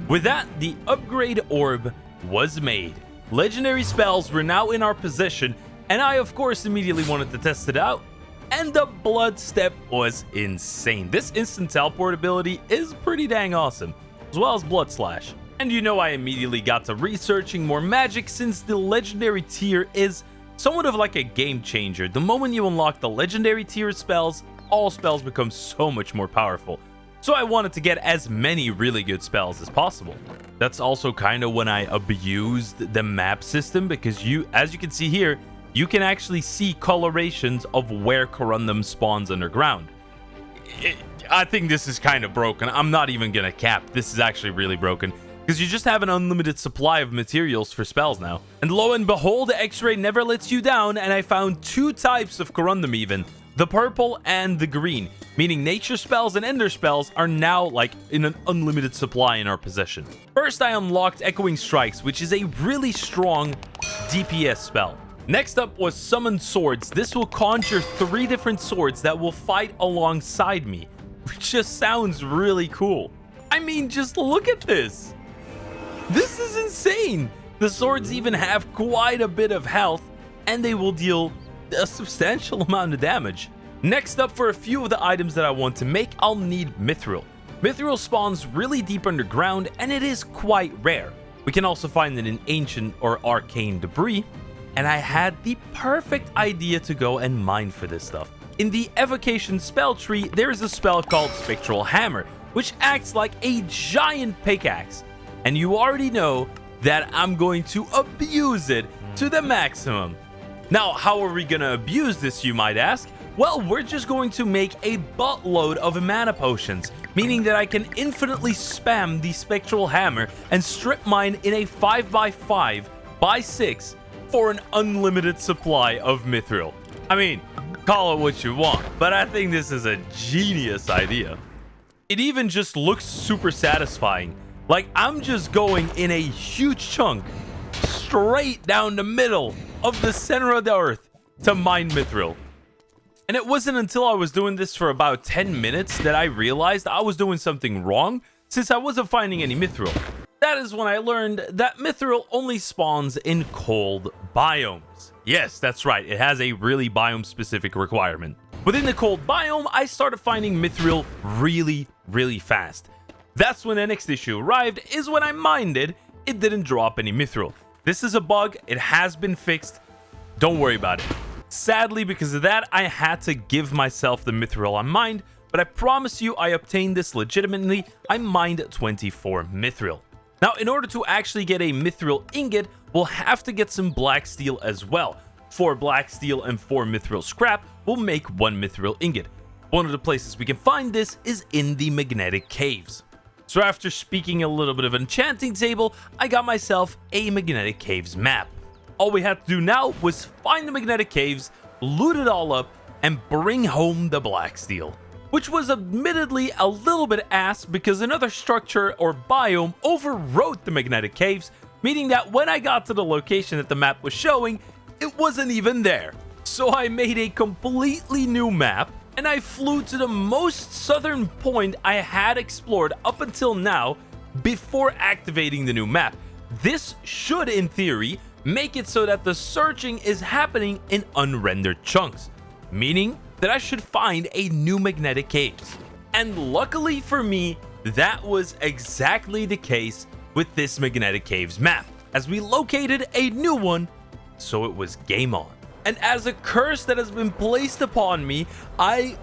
Speaker 1: With that, the upgrade orb was made. Legendary spells were now in our possession, and I of course immediately wanted to test it out. And the blood step was insane. This instant teleport ability is pretty dang awesome, as well as blood slash. And you know I immediately got to researching more magic since the legendary tier is somewhat of like a game changer. The moment you unlock the legendary tier spells, all spells become so much more powerful. So I wanted to get as many really good spells as possible. That's also kind of when I abused the map system because as you can see here, you can actually see colorations of where Corundum spawns underground. I think this is kind of broken. I'm not even gonna cap. This is actually really broken because you just have an unlimited supply of materials for spells now. And lo and behold, X-Ray never lets you down, and I found 2 types of Corundum even. The purple and the green, meaning nature spells and ender spells are now like in an unlimited supply in our possession. First, I unlocked Echoing Strikes, which is a really strong DPS spell. Next up was Summon Swords. This will conjure 3 different swords that will fight alongside me, which just sounds really cool. I mean, just look at this. This is insane. The swords even have quite a bit of health, and they will deal a substantial amount of damage. Next up, for a few of the items that I want to make, I'll need Mithril. Mithril spawns really deep underground, and it is quite rare. We can also find it in ancient or arcane debris. And I had the perfect idea to go and mine for this stuff. In the evocation spell tree, there is a spell called Spectral Hammer, which acts like a giant pickaxe. And you already know that I'm going to abuse it to the maximum. Now, how are we gonna abuse this, you might ask? Well, we're just going to make a buttload of mana potions, meaning that I can infinitely spam the Spectral Hammer and strip mine in a 5x5x6 for an unlimited supply of Mithril. I mean, call it what you want, but I think this is a genius idea. It even just looks super satisfying. Like I'm just going in a huge chunk straight down the middle of the center of the earth to mine Mithril. And it wasn't until I was doing this for about 10 minutes that I realized I was doing something wrong since I wasn't finding any Mithril. That is when I learned that Mithril only spawns in cold biomes. Yes, that's right. It has a really biome-specific requirement. Within the cold biome, I started finding Mithril really, really fast. That's when the next issue arrived, is when I mined it. It didn't drop any Mithril. This is a bug. It has been fixed. Don't worry about it. Sadly, because of that, I had to give myself the Mithril I mined, but I promise you I obtained this legitimately. I mined 24 Mithril. Now, in order to actually get a mithril ingot, we'll have to get some black steel as well. 4 black steel and 4 mithril scrap will make 1 mithril ingot. One of the places we can find this is in the magnetic caves. So after speaking a little bit of enchanting table, I got myself a magnetic caves map. All we had to do now was find the magnetic caves, loot it all up, and bring home the black steel. Which was admittedly a little bit ass because another structure or biome overwrote the magnetic caves, meaning that when I got to the location that the map was showing, it wasn't even there. So I made a completely new map, and I flew to the most southern point I had explored up until now before activating the new map. This should, in theory, make it so that the searching is happening in unrendered chunks, meaning that I should find a new magnetic caves. And luckily for me, that was exactly the case with this magnetic caves map, as we located a new one, so it was game on. And as a curse that has been placed upon me, I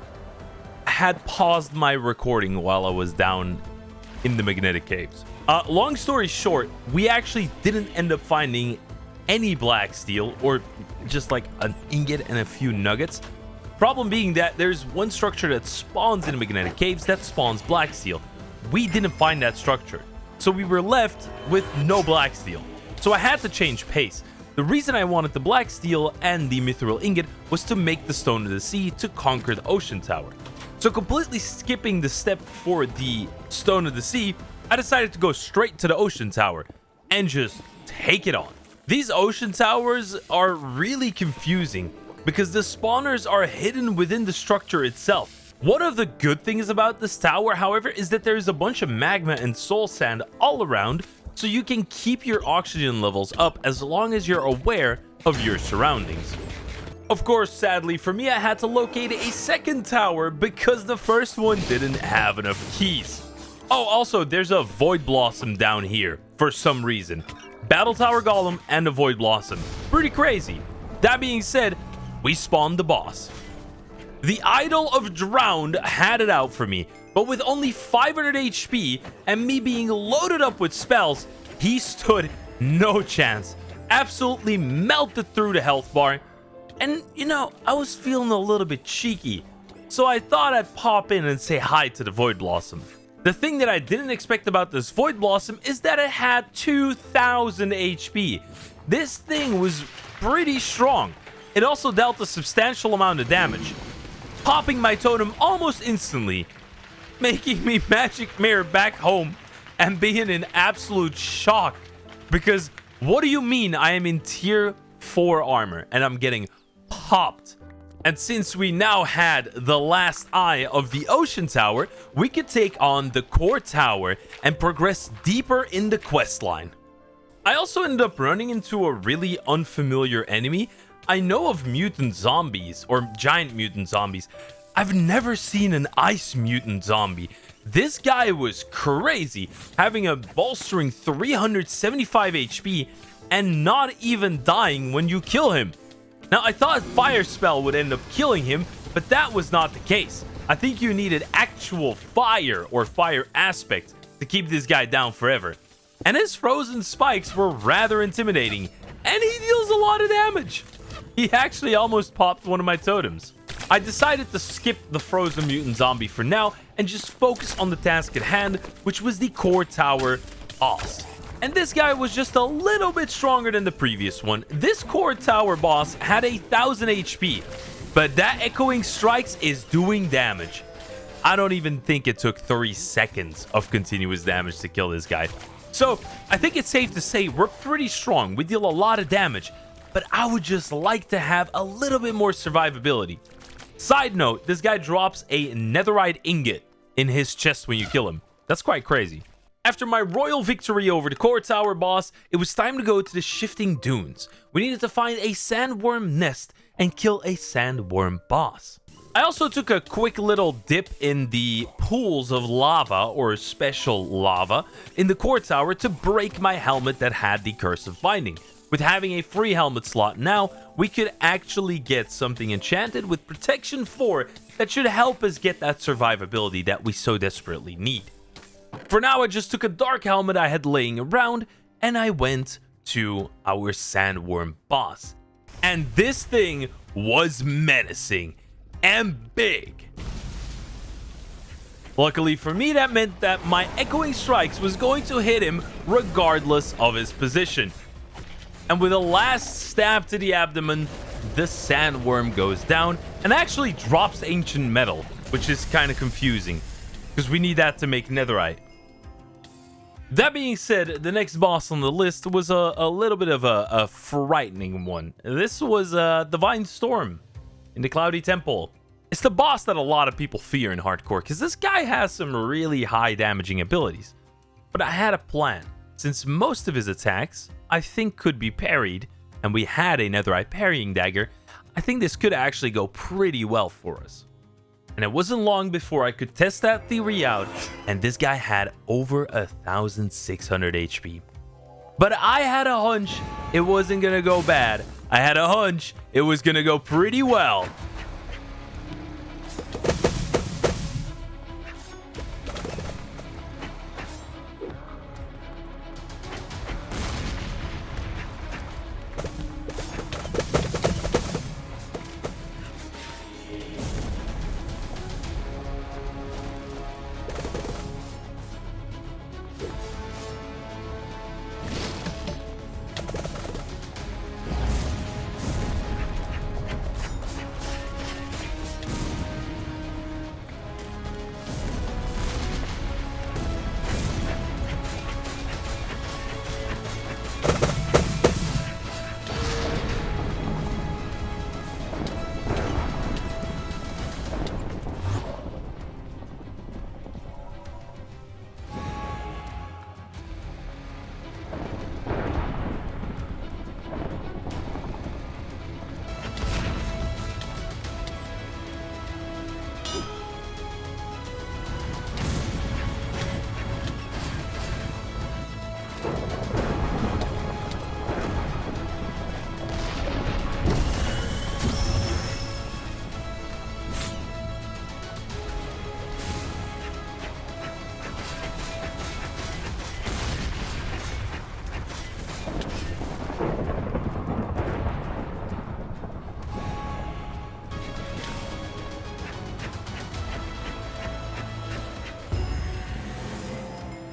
Speaker 1: had paused my recording while I was down in the magnetic caves. Long story short, we actually didn't end up finding any black steel, or just like an ingot and a few nuggets. Problem being that there's one structure that spawns in magnetic caves that spawns black steel. We didn't find that structure, so we were left with no black steel. So I had to change pace. The reason I wanted the black steel and the mithril ingot was to make the Stone of the Sea to conquer the ocean tower. So completely skipping the step for the Stone of the Sea, I decided to go straight to the ocean tower and just take it on. These ocean towers are really confusing because the spawners are hidden within the structure itself. One of the good things about this tower, however, is that there's a bunch of magma and soul sand all around, so you can keep your oxygen levels up as long as you're aware of your surroundings. Of course, sadly for me, I had to locate a second tower because the first one didn't have enough keys. Oh, also, there's a Void Blossom down here for some reason. Battle Tower Golem and a Void Blossom. Pretty crazy. That being said, we spawned the boss. The Idol of Drowned had it out for me, but with only 500 HP and me being loaded up with spells, he stood no chance. Absolutely melted through the health bar. And, you know, I was feeling a little bit cheeky, so I thought I'd pop in and say hi to the Void Blossom. The thing that I didn't expect about this Void Blossom is that it had 2000 HP. This thing was pretty strong. It also dealt a substantial amount of damage, popping my totem almost instantly, making me magic mirror back home and being in absolute shock. Because what do you mean I am in tier 4 armor and I'm getting popped? And since we now had the last eye of the ocean tower, we could take on the core tower and progress deeper in the quest line. I also ended up running into a really unfamiliar enemy. I know of mutant zombies, or giant mutant zombies. I've never seen an ice mutant zombie. This guy was crazy, having a bolstering 375 HP and not even dying when you kill him. Now, I thought Fire Spell would end up killing him, but that was not the case. I think you needed actual fire or fire aspect to keep this guy down forever. And his frozen spikes were rather intimidating, and he deals a lot of damage. He actually almost popped one of my totems. I decided to skip the frozen mutant zombie for now and just focus on the task at hand, which was the core tower boss. And this guy was just a little bit stronger than the previous one. This core tower boss had 1000 HP, but that echoing strikes is doing damage. I don't even think it took 3 seconds of continuous damage to kill this guy. So I think it's safe to say we're pretty strong. We deal a lot of damage, but I would just like to have a little bit more survivability. Side note, this guy drops a netherite ingot in his chest when you kill him. That's quite crazy. After my royal victory over the core tower boss, it was time to go to the shifting dunes. We needed to find a sandworm nest and kill a sandworm boss. I also took a quick little dip in the pools of lava, or special lava, in the core tower to break my helmet that had the Curse of Binding. With having a free helmet slot now, we could actually get something enchanted with Protection 4 that should help us get that survivability that we so desperately need. For now, I just took a dark helmet I had laying around and I went to our sandworm boss. And this thing was menacing and big. Luckily for me, that meant that my echoing strikes was going to hit him regardless of his position. And with a last stab to the abdomen, the sandworm goes down and actually drops ancient metal, which is kind of confusing because we need that to make netherite. That being said, the next boss on the list was a little bit of a frightening one. This was Divine Storm in the Cloudy Temple. It's the boss that a lot of people fear in hardcore because this guy has some really high damaging abilities. But I had a plan. Since most of his attacks, I think, could be parried, and we had a netherite parrying dagger, I think this could actually go pretty well for us. And it wasn't long before I could test that theory out, and this guy had over 1,600 HP. But I had a hunch it wasn't gonna go bad. I had a hunch it was gonna go pretty well.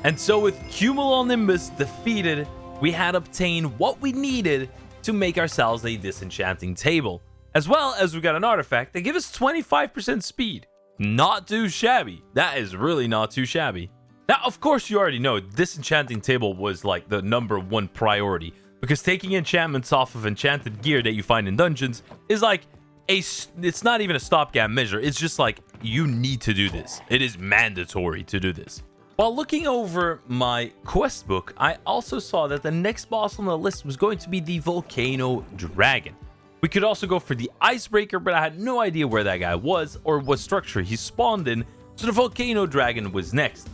Speaker 1: And so with Cumulonimbus defeated, we had obtained what we needed to make ourselves a disenchanting table. As well as we got an artifact that gives us 25% speed. Not too shabby. That is really not too shabby. Now, of course, you already know disenchanting table was like the #1 priority. Because taking enchantments off of enchanted gear that you find in dungeons is like it's not even a stopgap measure. It's just like, you need to do this. It is mandatory to do this. While looking over my quest book, I also saw that the next boss on the list was going to be the Volcano Dragon. We could also go for the Icebreaker, but I had no idea where that guy was or what structure he spawned in, so the Volcano Dragon was next.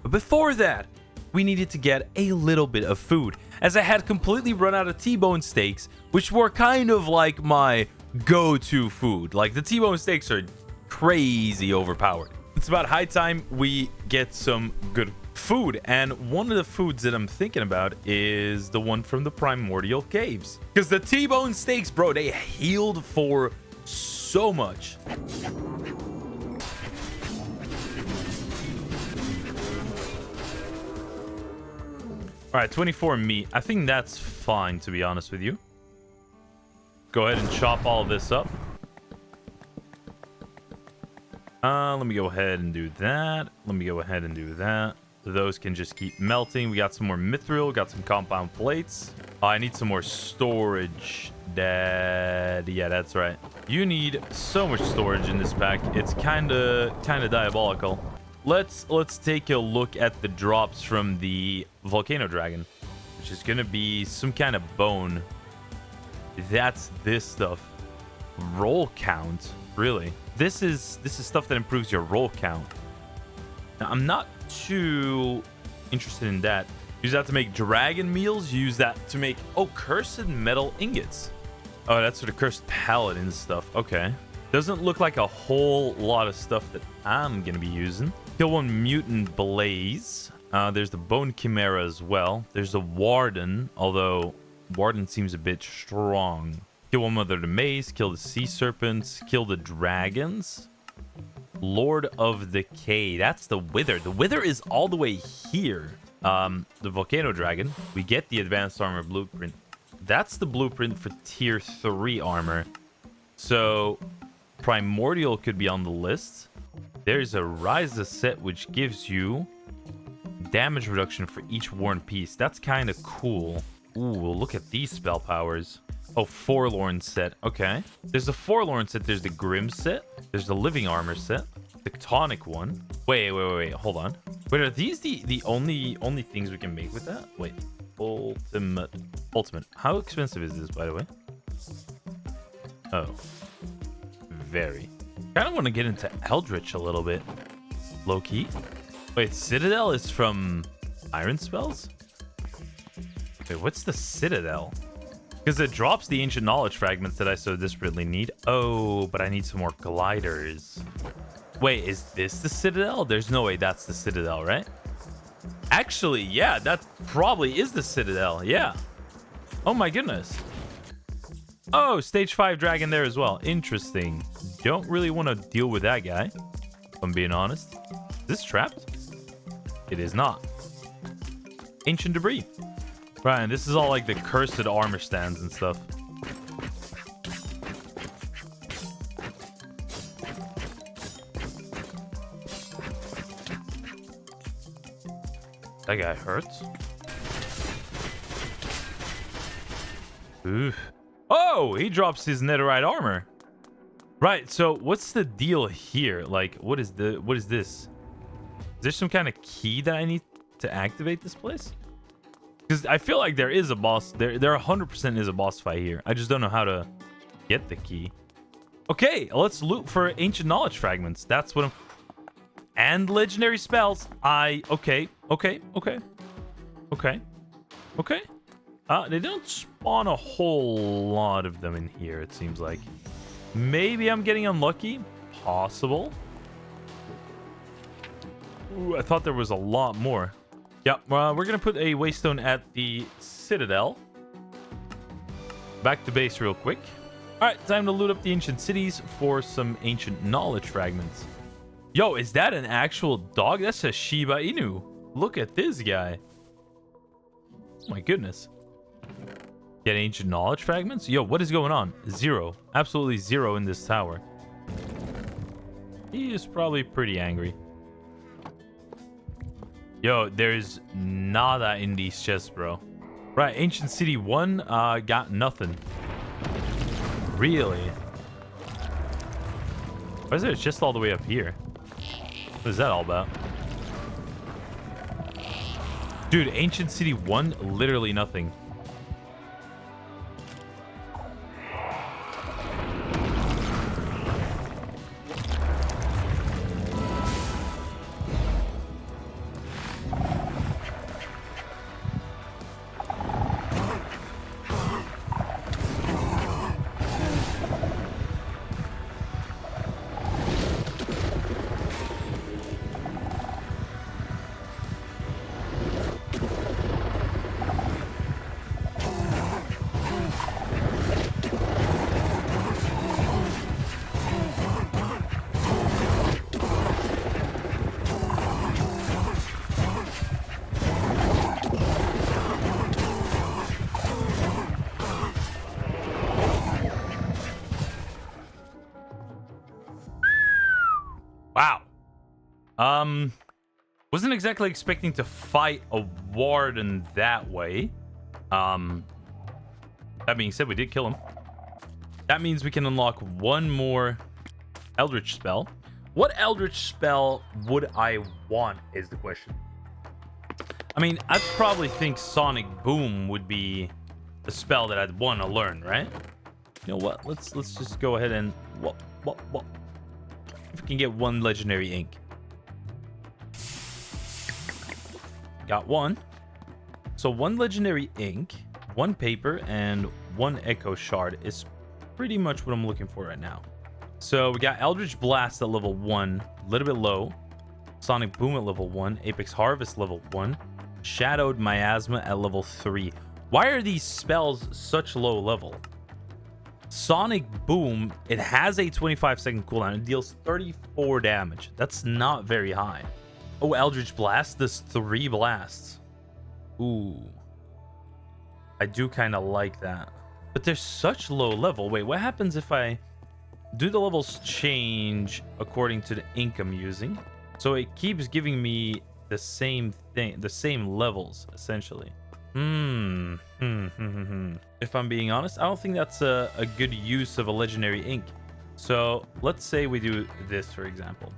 Speaker 1: But before that, we needed to get a little bit of food, as I had completely run out of T-bone steaks, which were kind of like my go-to food. Like, the T-bone steaks are crazy overpowered. It's about high time we get some good food, and one of the foods that I'm thinking about is the one from the Primordial Caves. Because the T-bone steaks, bro, they healed for so much. Alright, 24 meat. I think that's fine, to be honest with you. Go ahead and chop all this up. Let me go ahead and do that. Let me go ahead and do that. Those can just keep melting. We got some more mithril. Got some compound plates. I need some more storage. Yeah, that's right. You need so much storage in this pack. It's kind of diabolical. Let's take a look at the drops from the Volcano Dragon, which is gonna be some kind of bone. That's this stuff. Roll count, really? This is stuff that improves your roll count. Now, I'm not too interested in that. Use that to make dragon meals. Use that to make cursed metal ingots. Oh, that's for the cursed paladin stuff. Okay, doesn't look like a whole lot of stuff that I'm gonna be using. Kill one mutant blaze. There's the bone chimera as well. There's the warden, although warden seems a bit strong. Kill one mother the maze. Kill the sea serpents. Kill the dragons. Lord of Decay. That's the wither. The wither is all the way here. The volcano dragon. We get the advanced armor blueprint. That's the blueprint for tier 3 armor. So primordial could be on the list. There's a Ryza set which gives you damage reduction for each worn piece. That's kind of cool. Ooh, look at these spell powers. Oh, Forlorn set. Okay. There's the Forlorn set. There's the Grim set. There's the Living Armor set. The Tonic one. Wait. Hold on. Wait, are these the only things we can make with that? Wait. Ultimate. How expensive is this, by the way? Oh. Very. Kind of want to get into Eldritch a little bit. Low-key. Wait, Citadel is from Iron Spells? Wait, what's the Citadel? Because it drops the ancient knowledge fragments that I so desperately need. Oh, but I need some more gliders. Wait, is this the Citadel? There's no way that's the Citadel, right? Actually, yeah, that probably is the Citadel. Yeah. Oh my goodness. Oh, stage 5 dragon there as well. Interesting. Don't really want to deal with that guy, if I'm being honest. Is this trapped? It is not. Ancient debris. Right, and this is all like the cursed armor stands and stuff. That guy hurts. Oof. Oh, he drops his netherite armor. Right, so what's the deal here? Like, what is this? Is there some kind of key that I need to activate this place? Because I feel like there is a boss. There 100% is a boss fight here. I just don't know how to get the key. Okay, let's loot for ancient knowledge fragments. That's what I'm... And legendary spells. Okay. They don't spawn a whole lot of them in here, it seems like. Maybe I'm getting unlucky. Possible. Ooh, I thought there was a lot more. Yeah, we're going to put a waystone at the Citadel. Back to base real quick. All right, time to loot up the ancient cities for some ancient knowledge fragments. Yo, is that an actual dog? That's a Shiba Inu. Look at this guy. Oh my goodness. Get ancient knowledge fragments? Yo, what is going on? 0. Absolutely 0 in this tower. He is probably pretty angry. Yo, there's nada in these chests, bro. Right, Ancient City 1 got nothing. Really? Why is there a chest all the way up here? What is that all about? Dude, Ancient City 1, literally nothing. Wow. Wasn't exactly expecting to fight a warden that way. That being said, we did kill him. That means we can unlock one more Eldritch spell. What Eldritch spell would I want is the question. I mean, I'd probably think Sonic Boom would be a spell that I'd want to learn, right? You know what? Let's just go ahead and what? If we can get one legendary ink. Got one. So one legendary ink, one paper, and one echo shard is pretty much what I'm looking for right now. So we got Eldritch Blast at level 1, a little bit low. Sonic Boom at level 1. Apex Harvest level 1. Shadowed Miasma at level 3. Why are these spells such low level? Sonic Boom, it has a 25-second cooldown. It deals 34 damage. That's not very high. Oh, Eldritch Blast does 3 blasts. Ooh. I do kind of like that. But they're such low level. Wait, what happens if I... Do the levels change according to the ink I'm using? So it keeps giving me the same thing, the same levels, essentially. If I'm being honest, I don't think that's a good use of a legendary ink. So let's say we do this, for example.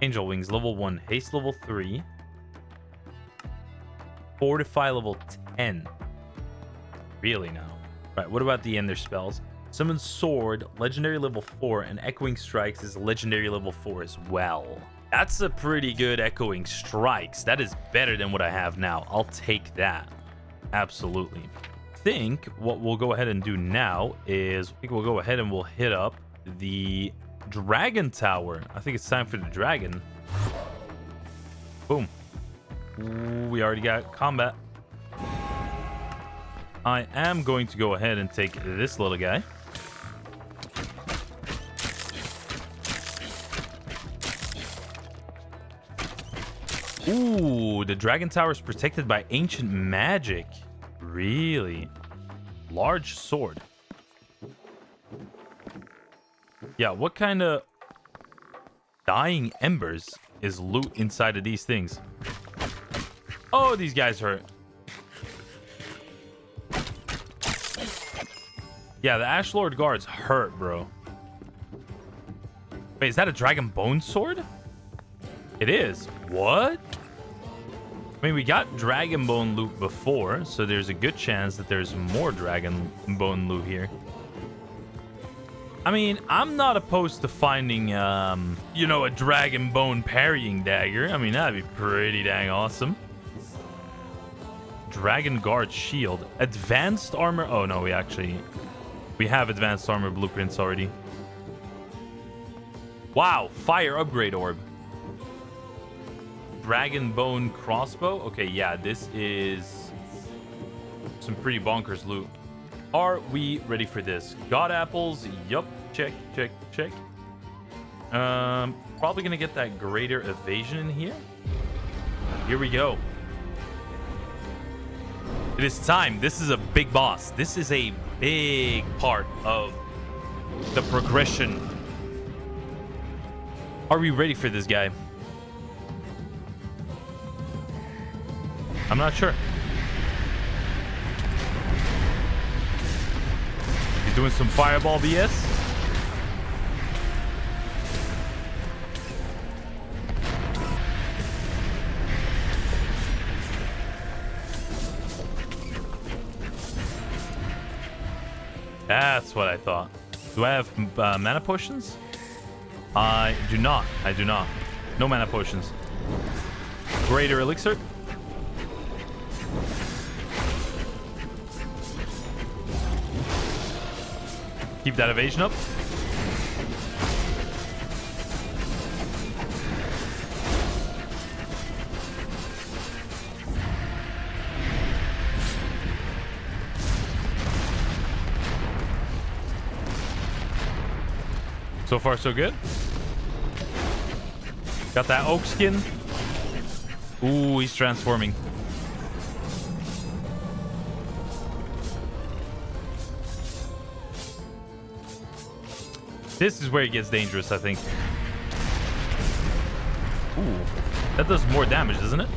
Speaker 1: Angel Wings, level 1. Haste, level 3. Fortify, level 10. Really now? Right, what about the Ender spells? Summon Sword, legendary level 4, and Echoing Strikes is legendary level 4 as well. That's a pretty good Echoing Strikes. That is better than what I have now. I'll take that. Absolutely. I think what we'll go ahead and do now is we'll go ahead and we'll hit up the Dragon Tower. I think it's time for the dragon. Boom. Ooh, we already got combat. I am going to go ahead and take this little guy. Ooh, the Dragon Tower is protected by ancient magic. Really? Large sword. Yeah, what kind of dying embers is loot inside of these things? Oh, these guys hurt. Yeah, the Ash Lord guards hurt, bro. Wait, is that a Dragon Bone sword? It is. What? I mean, we got Dragon Bone loot before, so there's a good chance that there's more Dragon Bone loot here. I mean, I'm not opposed to finding, you know, a Dragon Bone parrying dagger. I mean, that'd be pretty dang awesome. Dragon Guard shield. Advanced armor. Oh, no, we have advanced armor blueprints already. Wow, fire upgrade orb. Dragon Bone crossbow. Okay, yeah, this is some pretty bonkers loot. Are we ready for this? God apples. Yup. Check, check, check. Probably gonna get that greater evasion in here. Here we go. It is time. This is a big boss. This is a big part of the progression. Are we ready for this guy? I'm not sure. He's doing some fireball BS. That's what I thought. Do I have mana potions? I do not. I do not. No mana potions. Greater elixir. Keep that evasion up. So far, so good. Got that oak skin. Ooh, he's transforming. This is where it gets dangerous, I think. Ooh, that does more damage, doesn't it?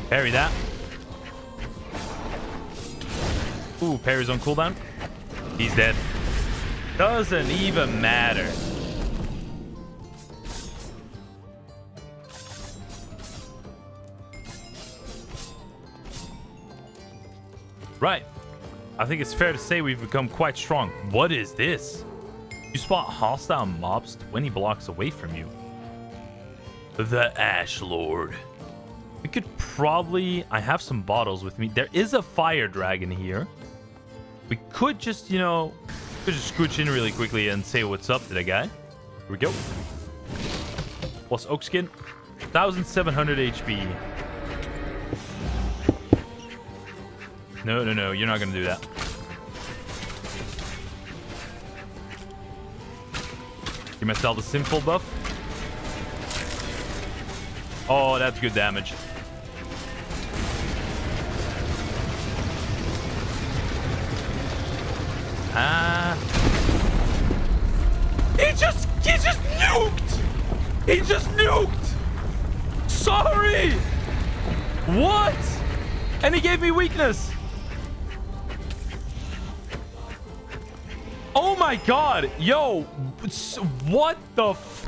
Speaker 1: Parry that. Ooh, parry's on cooldown. He's dead. Doesn't even matter. Right. I think it's fair to say we've become quite strong. What is this? You spot hostile mobs 20 blocks away from you. The Ash Lord. We could probably... I have some bottles with me. There is a fire dragon here. We could just, you know... Could just scooch in really quickly and say what's up to the guy. Here we go. Plus oak skin. 1,700 HP. No, no, no. You're not going to do that. Give myself the simple buff. Oh, that's good damage. He just nuked! He just nuked! Sorry! What? And he gave me weakness. Oh my god. Yo, what the f...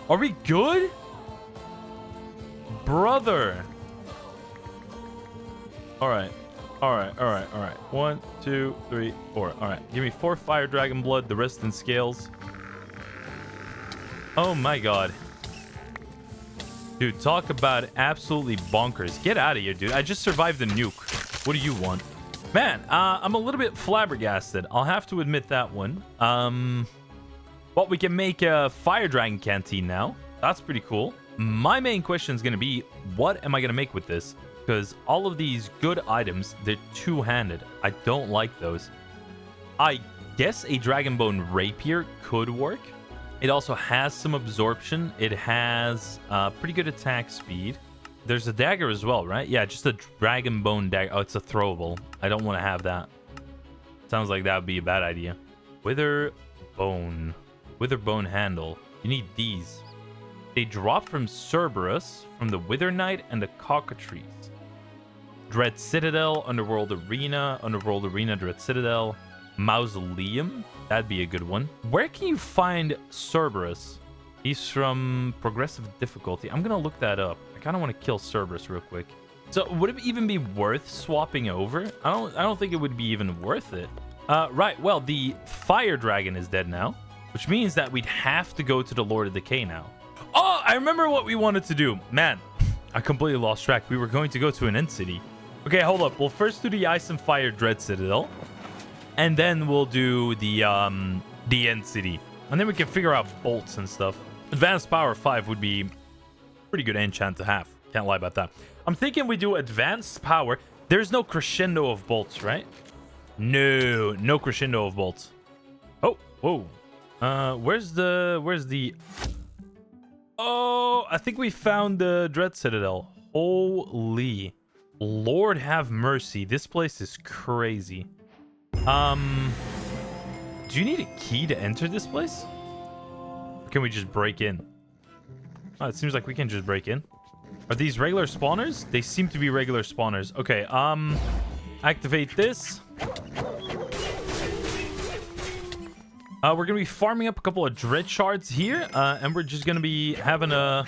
Speaker 1: Are we good? Brother. Alright. Alright, alright, alright. 1, 2, 3, 4. Alright. Give me 4 fire dragon blood, the rest in scales. Oh my god. Dude, talk about absolutely bonkers. Get out of here, dude. I just survived the nuke. What do you want? Man, I'm a little bit flabbergasted. I'll have to admit that one. Well, we can make a fire dragon canteen now. That's pretty cool. My main question is going to be, what am I going to make with this? Because all of these good items, they're two-handed. I don't like those. I guess a dragon bone rapier could work. It also has some absorption. It has pretty good attack speed. There's a dagger as well, right? Yeah, just a dragon bone dagger. Oh, it's a throwable. I don't want to have that. Sounds like that would be a bad idea. Wither bone. Wither bone handle. You need these. They drop from Cerberus, from the Wither Knight, and the Cockatrice. Dread Citadel, Underworld Arena, Dread Citadel, Mausoleum. That'd be a good one. Where can you find Cerberus? He's from Progressive Difficulty. I'm gonna look that up. I kind of want to kill Cerberus real quick. So would it even be worth swapping over? I don't think it would be even worth it. Right. Well, the fire dragon is dead now, which means that we'd have to go to the Lord of Decay now. Oh, I remember what we wanted to do. Man, I completely lost track. We were going to go to an end city. Okay, hold up. We'll first do the Ice and Fire Dread Citadel, and then we'll do the end city, and then we can figure out bolts and stuff. Advanced Power 5 would be pretty good enchant to have. Can't lie about that. I'm thinking we do Advanced Power. There's no crescendo of bolts, right? No crescendo of bolts. Oh, whoa. Where's the... Oh, I think we found the Dread Citadel. Holy Lord have mercy. This place is crazy. Do you need a key to enter this place? Or can we just break in? Oh, it seems like we can just break in. Are these regular spawners? They seem to be regular spawners. Okay, activate this. We're gonna be farming up a couple of dread shards here, and we're just gonna be having a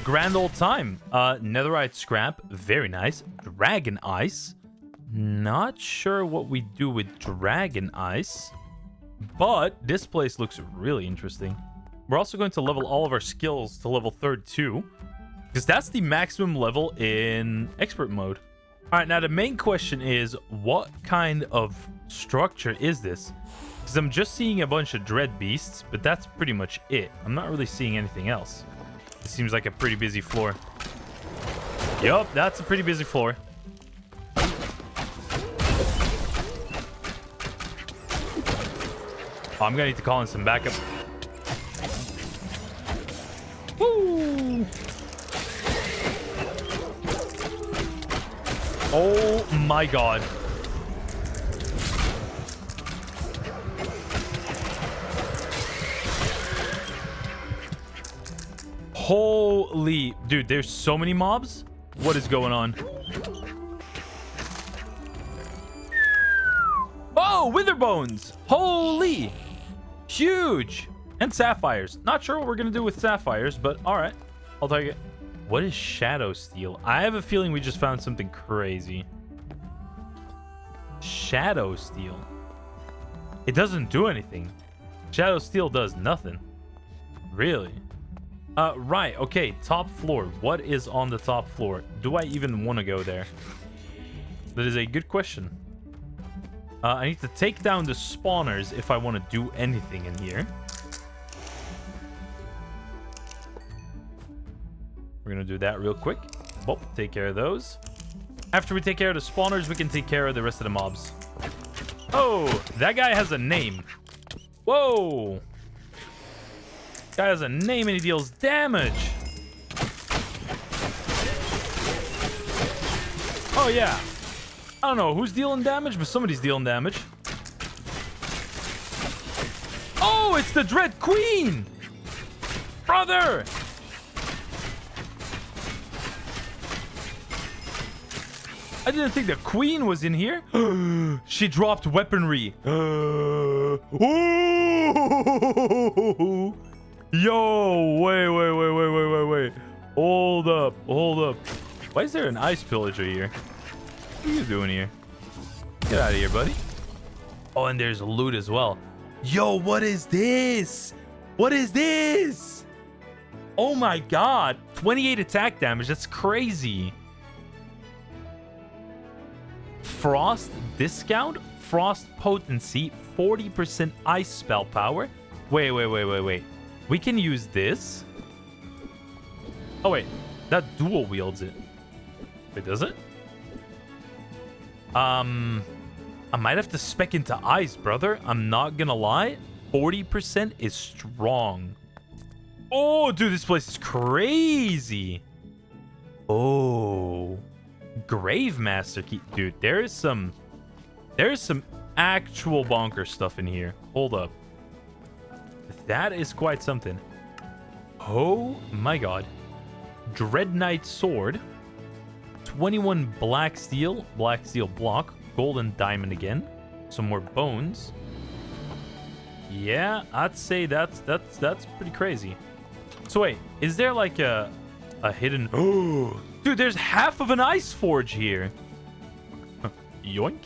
Speaker 1: grand old time. Netherite scrap, very nice. Dragon ice. Not sure what we do with dragon ice, but this place looks really interesting. We're also going to level all of our skills to level 32, because that's the maximum level in expert mode. All right, now the main question is, what kind of structure is this? Because I'm just seeing a bunch of dread beasts, but that's pretty much it. I'm not really seeing anything else. It seems like a pretty busy floor. Yup, that's a pretty busy floor. Oh, I'm gonna need to call in some backup. Woo! Oh my god. Holy... Dude, there's so many mobs. What is going on? Oh, wither bones. Holy. Huge. And sapphires. Not sure what we're going to do with sapphires, but all right. I'll take it. What is shadow steel? I have a feeling we just found something crazy. Shadow steel. It doesn't do anything. Shadow steel does nothing. Really? Right. Okay. Top floor. What is on the top floor? Do I even want to go there? That is a good question. I need to take down the spawners if I want to do anything in here. We're going to do that real quick. Boop, take care of those. After we take care of the spawners, we can take care of the rest of the mobs. Oh, that guy has a name. Whoa. Guy has a name and he deals damage. Oh, yeah. I don't know who's dealing damage, but somebody's dealing damage. Oh, it's the Dread Queen! Brother! I didn't think the Queen was in here. She dropped weaponry. Ooh! Yo, wait. Hold up. Why is there an ice pillager here? What are you doing here? Get out of here, buddy. Oh, and there's loot as well. Yo, what is this? What is this? Oh my god. 28 attack damage. That's crazy. Frost discount. Frost potency. 40% ice spell power. Wait. We can use this. Oh, wait. That dual wields it. Wait, does it? I might have to spec into ice, brother. I'm not gonna lie. 40% is strong. Oh, dude, this place is crazy. Oh, Grave Master key. Dude, there's some actual bonker stuff in here. Hold up. That is quite something. Oh my god. Dread Knight sword. 21 black steel block, gold and diamond again. Some more bones. Yeah, I'd say that's pretty crazy. So wait, is there like a hidden? Oh, dude, there's half of an ice forge here. Yoink!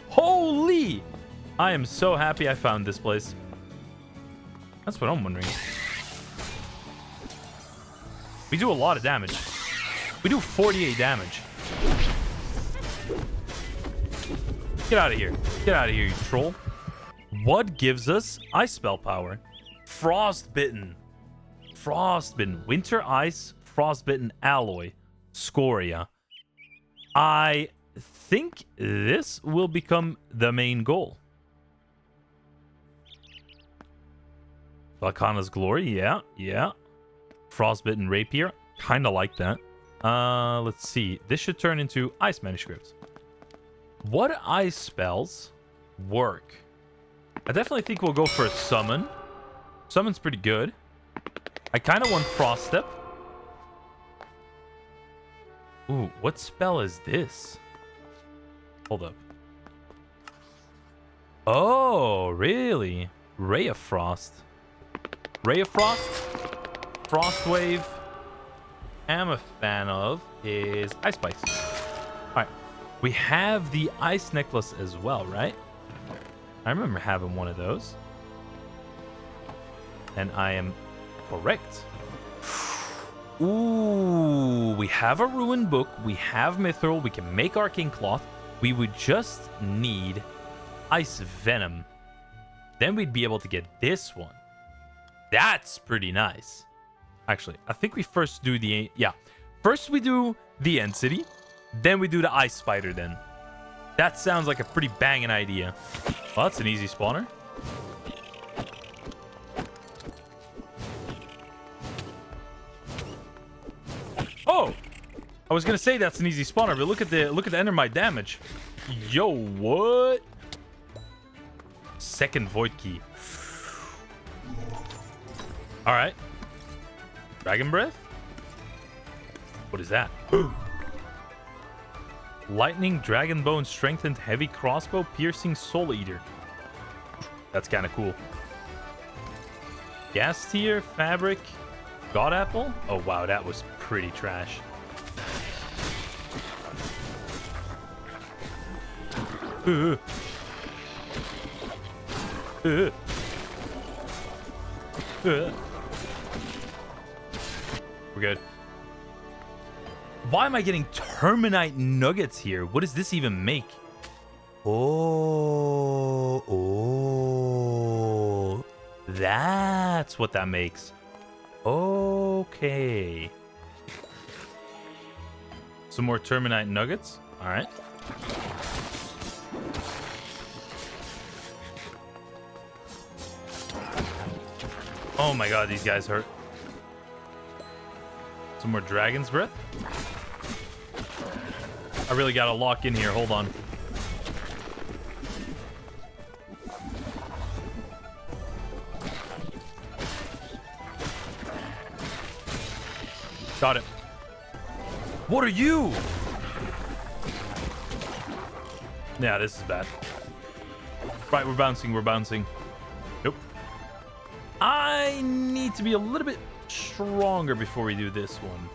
Speaker 1: Holy! I am so happy I found this place. That's what I'm wondering. We do a lot of damage. We do 48 damage. Get out of here. Get out of here, you troll. What gives us ice spell power? Frostbitten. Frostbitten. Winter ice. Frostbitten alloy. Scoria. I think this will become the main goal. Valkana's glory. Yeah. Frostbitten rapier. Kind of like that. Let's see. This should turn into ice manuscript. What ice spells work? I definitely think we'll go for a summon. Summon's pretty good. I kind of want Frost Step. Ooh, what spell is this? Hold up. Oh, really? Ray of Frost. Ray of Frost. Frost Wave. I'm a fan of is Ice Spikes. All right. We have the ice necklace as well, right? I remember having one of those. And I am correct. Ooh, we have a ruined book. We have mithril. We can make arcane cloth. We would just need ice venom. Then we'd be able to get this one. That's pretty nice. Actually, I think we first do the... Yeah. First we do the entity. Then we do the ice spider then. That sounds like a pretty banging idea. Well, that's an easy spawner. Oh! I was gonna say that's an easy spawner, but look at the endermite damage. Yo, what? Second void key. Alright. Dragon breath? What is that? Lightning, dragon bone, strengthened, heavy crossbow, piercing, soul eater. That's kind of cool. Gas tier, fabric, god apple. Oh wow, that was pretty trash. We're good. Why am I getting terminite nuggets here? What does this even make? Oh, that's what that makes. Okay. Some more terminite nuggets. All right. Oh my god, these guys hurt. Some more dragon's breath. I really gotta lock in here. Hold on. Got it. What are you? Yeah, this is bad. Right, we're bouncing. We're bouncing. Nope. I need to be a little bit stronger before we do this one.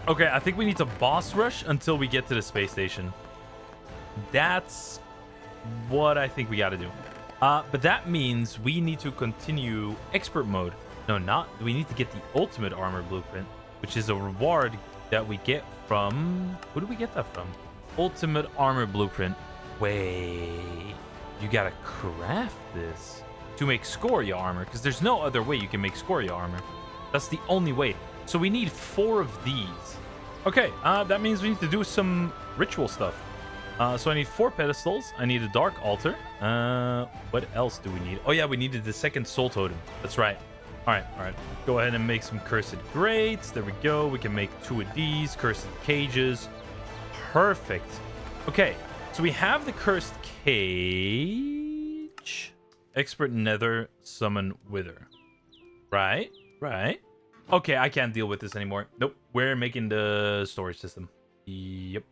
Speaker 1: Okay, I think we need to boss rush until we get to the space station. That's what I think we got to do. But that means we need to continue expert mode. No, not. We need to get the ultimate armor blueprint, which is a reward that we get from... Who do we get that from? Ultimate armor blueprint. Wait. You got to craft this to make Scoria armor, because there's no other way you can make Scoria armor. That's the only way. So we need 4 of these. Okay, that means we need to do some ritual stuff. So I need 4 pedestals. I need a dark altar. What else do we need? Oh yeah, we needed the second soul totem. That's right. All right. Go ahead and make some cursed grates. There we go. We can make 2 of these cursed cages. Perfect. Okay, so we have the cursed cage. Expert nether summon wither. Right. Okay, I can't deal with this anymore. Nope, we're making the storage system. Yep.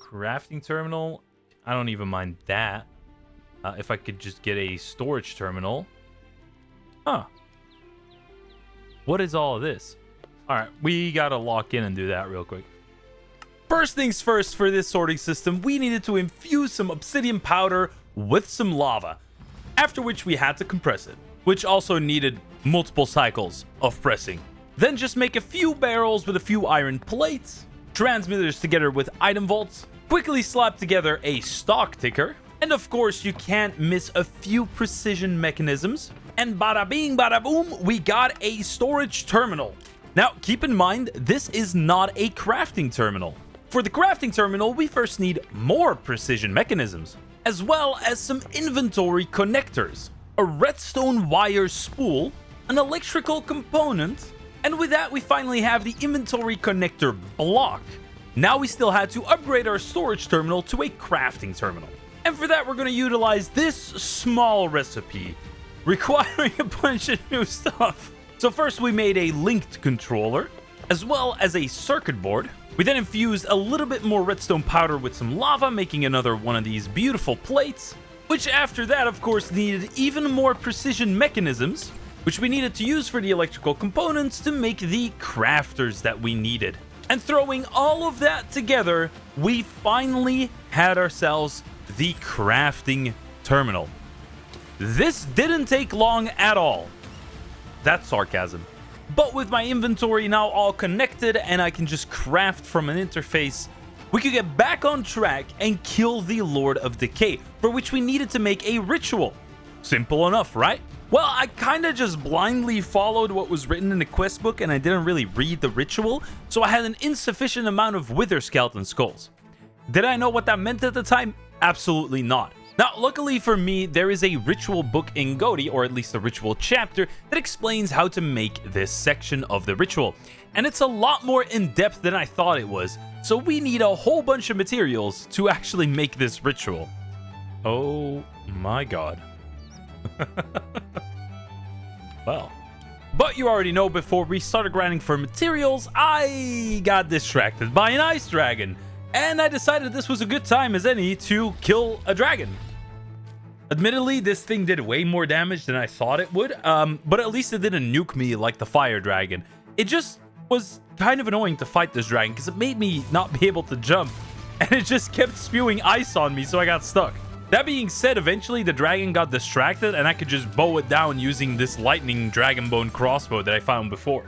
Speaker 1: Crafting terminal. I don't even mind that. If I could just get a storage terminal. Huh. What is all of this? All right, we gotta lock in and do that real quick. First things first, for this sorting system, we needed to infuse some obsidian powder with some lava. After which we had to compress it, which also needed multiple cycles of pressing. Then just make a few barrels with a few iron plates, transmitters together with item vaults, quickly slap together a stock ticker, and of course you can't miss a few precision mechanisms, and bada bing bada boom, we got a storage terminal. Now keep in mind, this is not a crafting terminal. For the crafting terminal, we first need more precision mechanisms, as well as some inventory connectors, a redstone wire spool, an electrical component, and with that we finally have the inventory connector block. Now we still had to upgrade our storage terminal to a crafting terminal. And for that we're going to utilize this small recipe, requiring a bunch of new stuff. So first we made a linked controller, as well as a circuit board. We then infused a little bit more redstone powder with some lava, making another one of these beautiful plates, which after that of course needed even more precision mechanisms, which we needed to use for the electrical components to make the crafters that we needed. And throwing all of that together, we finally had ourselves the crafting terminal. This didn't take long at all. That's sarcasm. But with my inventory now all connected and I can just craft from an interface, we could get back on track and kill the Lord of Decay, for which we needed to make a ritual. Simple enough, right? Well, I kind of just blindly followed what was written in the quest book and I didn't really read the ritual, so I had an insufficient amount of wither skeleton skulls. Did I know what that meant at the time? Absolutely not. Now, luckily for me, there is a ritual book in Godi, or at least a ritual chapter, that explains how to make this section of the ritual. And it's a lot more in-depth than I thought it was, so we need a whole bunch of materials to actually make this ritual. Oh my god. Well. But you already know, before we started grinding for materials, I got distracted by an ice dragon. And I decided this was a good time as any to kill a dragon. Admittedly, this thing did way more damage than I thought it would, but at least it didn't nuke me like the fire dragon. It just was kind of annoying to fight this dragon because it made me not be able to jump, and it just kept spewing ice on me, so I got stuck. That being said, eventually the dragon got distracted and I could just bow it down using this lightning dragon bone crossbow that I found before.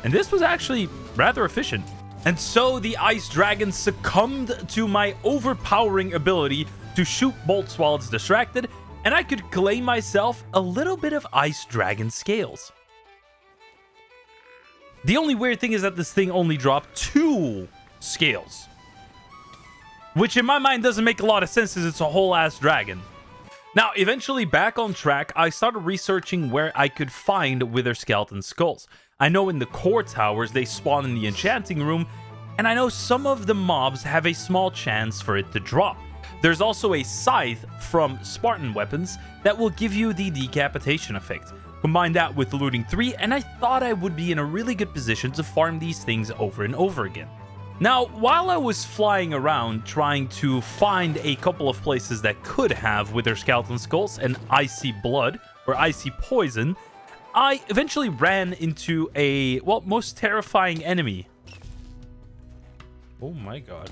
Speaker 1: And this was actually rather efficient. And so the ice dragon succumbed to my overpowering ability to shoot bolts while it's distracted, and I could claim myself a little bit of ice dragon scales. The only weird thing is that this thing only dropped 2 scales, which in my mind doesn't make a lot of sense as it's a whole ass dragon. Now, eventually back on track, I started researching where I could find wither skeleton skulls. I know in the core towers they spawn in the enchanting room, and I know some of the mobs have a small chance for it to drop. There's also a scythe from Spartan weapons that will give you the decapitation effect. Combine that with looting 3, and I thought I would be in a really good position to farm these things over and over again. Now, while I was flying around trying to find a couple of places that could have wither skeleton skulls and icy blood or icy poison, I eventually ran into a, well, most terrifying enemy. Oh my god.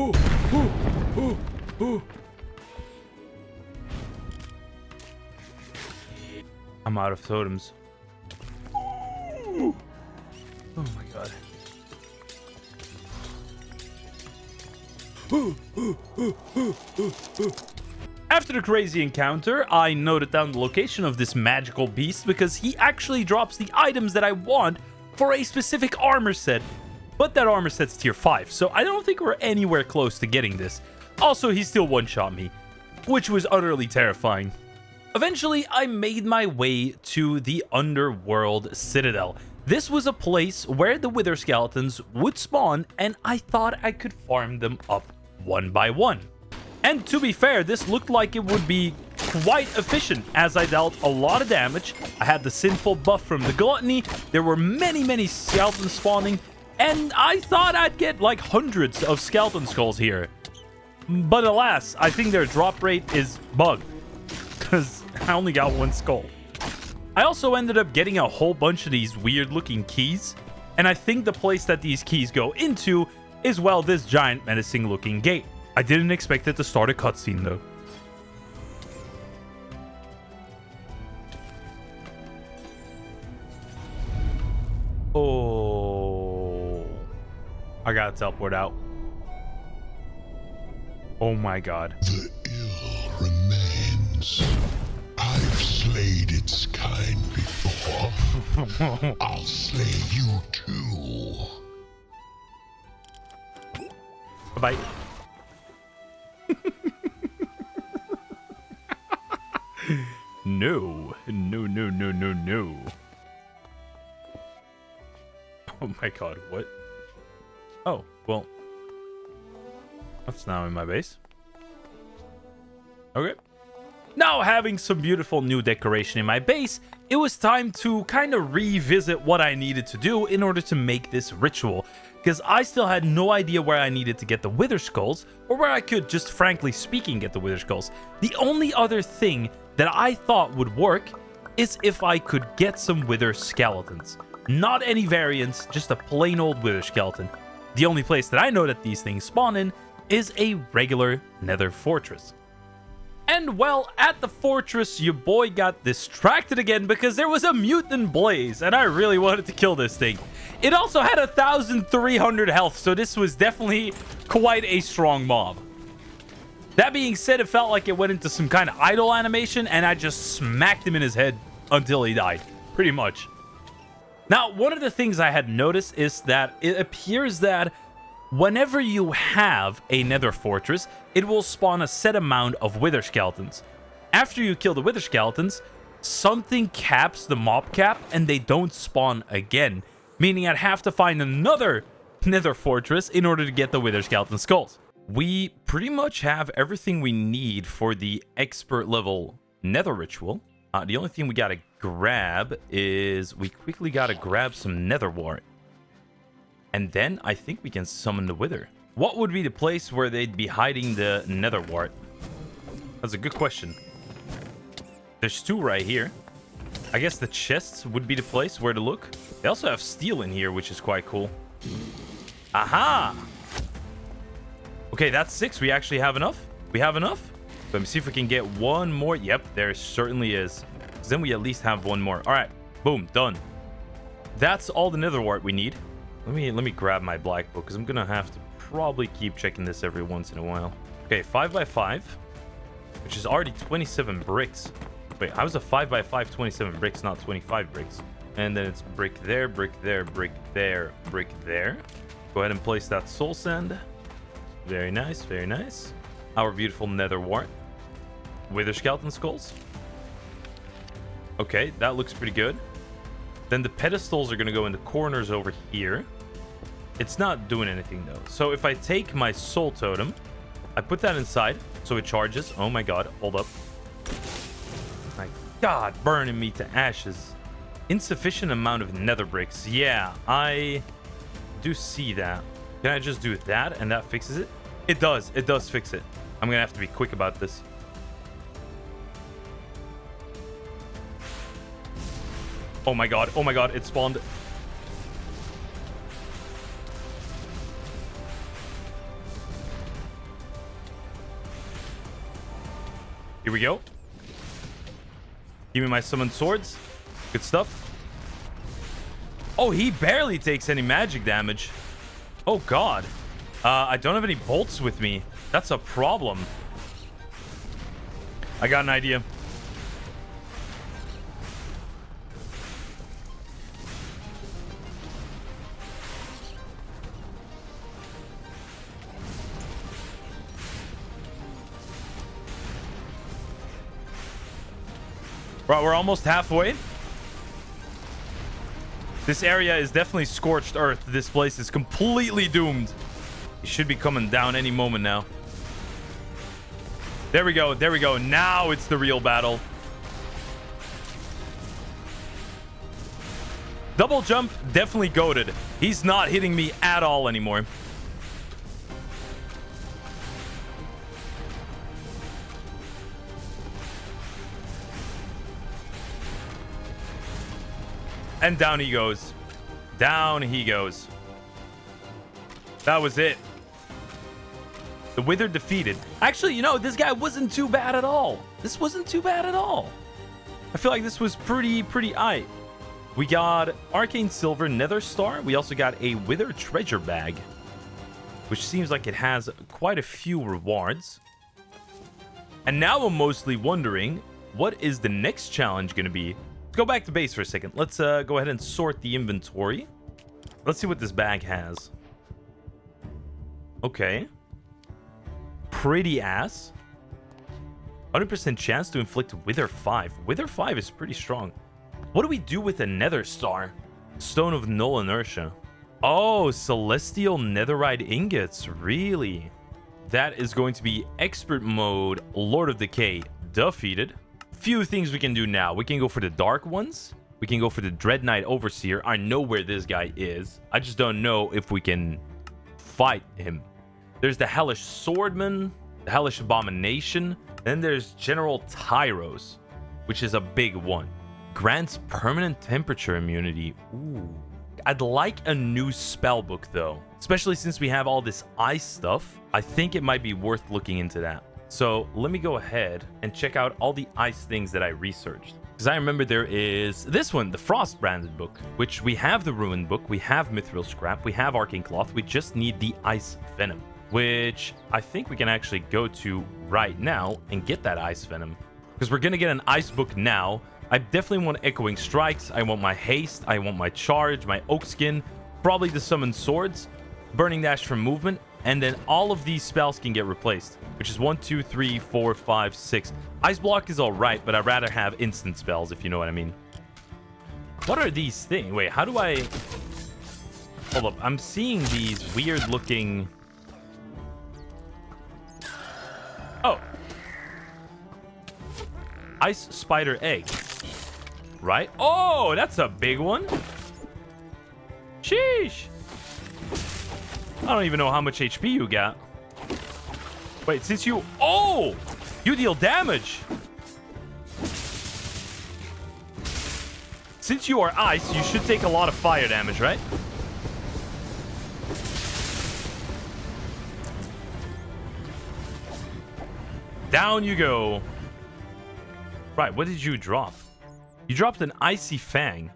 Speaker 1: Ooh, ooh, ooh, ooh. I'm out of totems. Oh my god. After the crazy encounter, I noted down the location of this magical beast because he actually drops the items that I want for a specific armor set. But that armor set's tier 5, so I don't think we're anywhere close to getting this. Also, he still one-shot me, which was utterly terrifying. Eventually, I made my way to the Underworld Citadel. This was a place where the wither skeletons would spawn, and I thought I could farm them up one by one. And to be fair, this looked like it would be quite efficient as I dealt a lot of damage. I had the sinful buff from the gluttony. There were many skeletons spawning, and I thought I'd get like hundreds of skeleton skulls here. But alas, I think their drop rate is bugged because I only got 1 skull. I also ended up getting a whole bunch of these weird looking keys, and I think the place that these keys go into is, well, this giant menacing looking gate. I didn't expect it to start a cutscene though. Oh, I gotta teleport out. Oh my god.
Speaker 3: The ill remains. I've slayed its kind before. I'll slay you too.
Speaker 1: Bye-bye. No. Oh my god, what? Oh, well. That's now in my base. Okay. Now, having some beautiful new decoration in my base, it was time to kind of revisit what I needed to do in order to make this ritual. Because I still had no idea where I needed to get the wither skulls, or where I could, just frankly speaking, get the wither skulls. The only other thing that I thought would work is if I could get some wither skeletons. Not any variants, just a plain old wither skeleton. The only place that I know that these things spawn in is a regular nether fortress. And well, at the fortress, your boy got distracted again because there was a mutant blaze, and I really wanted to kill this thing. It also had 1,300 health, so this was definitely quite a strong mob. That being said, it felt like it went into some kind of idle animation, and I just smacked him in his head until he died, pretty much. Now, one of the things I had noticed is that it appears that whenever you have a nether fortress, it will spawn a set amount of wither skeletons. After you kill the wither skeletons, something caps the mob cap and they don't spawn again, meaning I'd have to find another nether fortress in order to get the wither skeleton skulls. We pretty much have everything we need for the expert level nether ritual. The only thing we gotta grab is we quickly gotta grab some nether wart. And then I think we can summon the wither. What would be the place where they'd be hiding the nether wart? That's a good question. There's 2 right here. I guess the chests would be the place where to look. They also have steel in here, which is quite cool. Aha! Okay, that's 6. We actually have enough. We have enough. Let me see if we can get one more. Yep, there certainly is. Then we at least have one more. All right, Boom, done. That's all the nether wart we need. Let me grab my black book because I'm gonna have to probably keep checking this every once in a while. Okay, 5x5, which is already 27 bricks. Wait, how is a 5x5 27 bricks, not 25 bricks? And then it's brick there, brick there, brick there, brick there. Go ahead and place that soul sand. Very nice, very nice. Our beautiful nether wart. Wither skeleton skulls. Okay, that looks pretty good. Then the pedestals are going to go in the corners over here. It's not doing anything though. So if I take my soul totem, I put that inside so it charges. Oh my god, hold up. My god, burning me to ashes. Insufficient amount of nether bricks. Yeah, I do see that. Can I just do that and that fixes it? It does fix it. I'm gonna have to be quick about this. Oh my god, it spawned. Here we go. Give me my summoned swords. Good stuff. Oh, he barely takes any magic damage. Oh god. I don't have any bolts with me. That's a problem. I got an idea. Right, we're almost halfway. This area is definitely scorched earth. This place is completely doomed. It should be coming down any moment now. There we go. There we go. Now it's the real battle. Double jump, definitely goated. He's not hitting me at all anymore. And down he goes. Down he goes. That was it. The Wither defeated. Actually, you know, this guy wasn't too bad at all. This wasn't too bad at all. I feel like this was pretty aight. We got Arcane Silver Nether Star. We also got a Wither Treasure Bag, which seems like it has quite a few rewards. And now I'm mostly wondering, what is the next challenge going to be? Let's go back to base for a second. Let's go ahead and sort the inventory. Let's see what this bag has. Okay. Pretty ass. 100% chance to inflict Wither 5. Wither 5 is pretty strong. What do we do with a Nether Star? Stone of Null Inertia. Oh, Celestial Netherite Ingots. Really? That is going to be Expert Mode, Lord of Decay, defeated. Few things we can do now. We can go for the dark ones. We can go for the Dread Knight Overseer. I know where this guy is. I just don't know if we can fight him. There's the Hellish Swordman, the Hellish Abomination. Then there's General Tyros, which is a big one. Grants permanent temperature immunity. Ooh. I'd like a new spell book though, especially since we have all this ice stuff. I think it might be worth looking into that. So let me go ahead and check out all the ice things that I researched. Because I remember there is this one, the Frost Branded book, which we have the Ruin book, we have Mithril Scrap, we have Arcane Cloth, we just need the Ice Venom, which I think we can actually go to right now and get that Ice Venom. Because we're going to get an ice book now. I definitely want Echoing Strikes, I want my Haste, I want my Charge, my Oak Skin, probably the Summoned Swords, Burning Dash for movement, and then all of these spells can get replaced, which is 1, 2, 3, 4, 5, 6. Ice Block is alright, but I'd rather have instant spells, if you know what I mean. What are these things? Wait, how do I... Hold up, I'm seeing these weird looking... Oh. Ice Spider Egg. Right? Oh, that's a big one. Sheesh. I don't even know how much HP you got. Wait, since you... Oh! You deal damage. Since you are ice, you should take a lot of fire damage, right? Down you go. Right, what did you drop? You dropped an icy fang.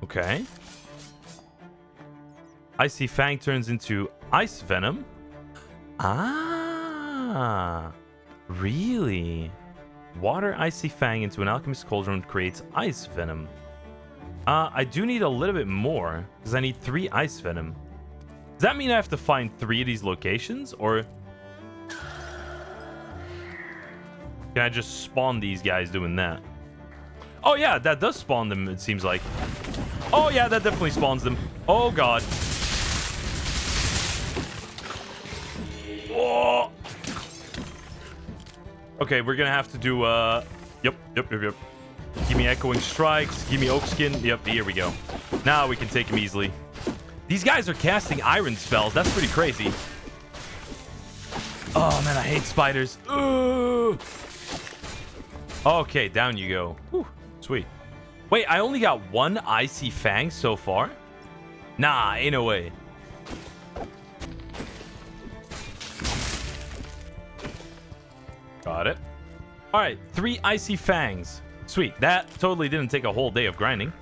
Speaker 1: Okay. Icy fang turns into ice venom. Ah, really? Water icy fang into an alchemist cauldron creates ice venom. I do need a little bit more because I need 3 ice venom. Does that mean I have to find 3 of these locations, or can I just spawn these guys doing that? Oh yeah, that does spawn them, it seems like. Oh yeah, that definitely spawns them. Oh god. Oh. Okay, we're gonna have to do yep. Give me echoing strikes, give me oak skin. Yep, here we go. Now we can take him easily. These guys are casting iron spells. That's pretty crazy. Oh man, I hate spiders. Ugh. Okay, down you go. Whew, sweet. Wait, I only got 1 icy fang so far? Nah, ain't no way. Got it. All right, 3 icy fangs. Sweet. That totally didn't take a whole day of grinding.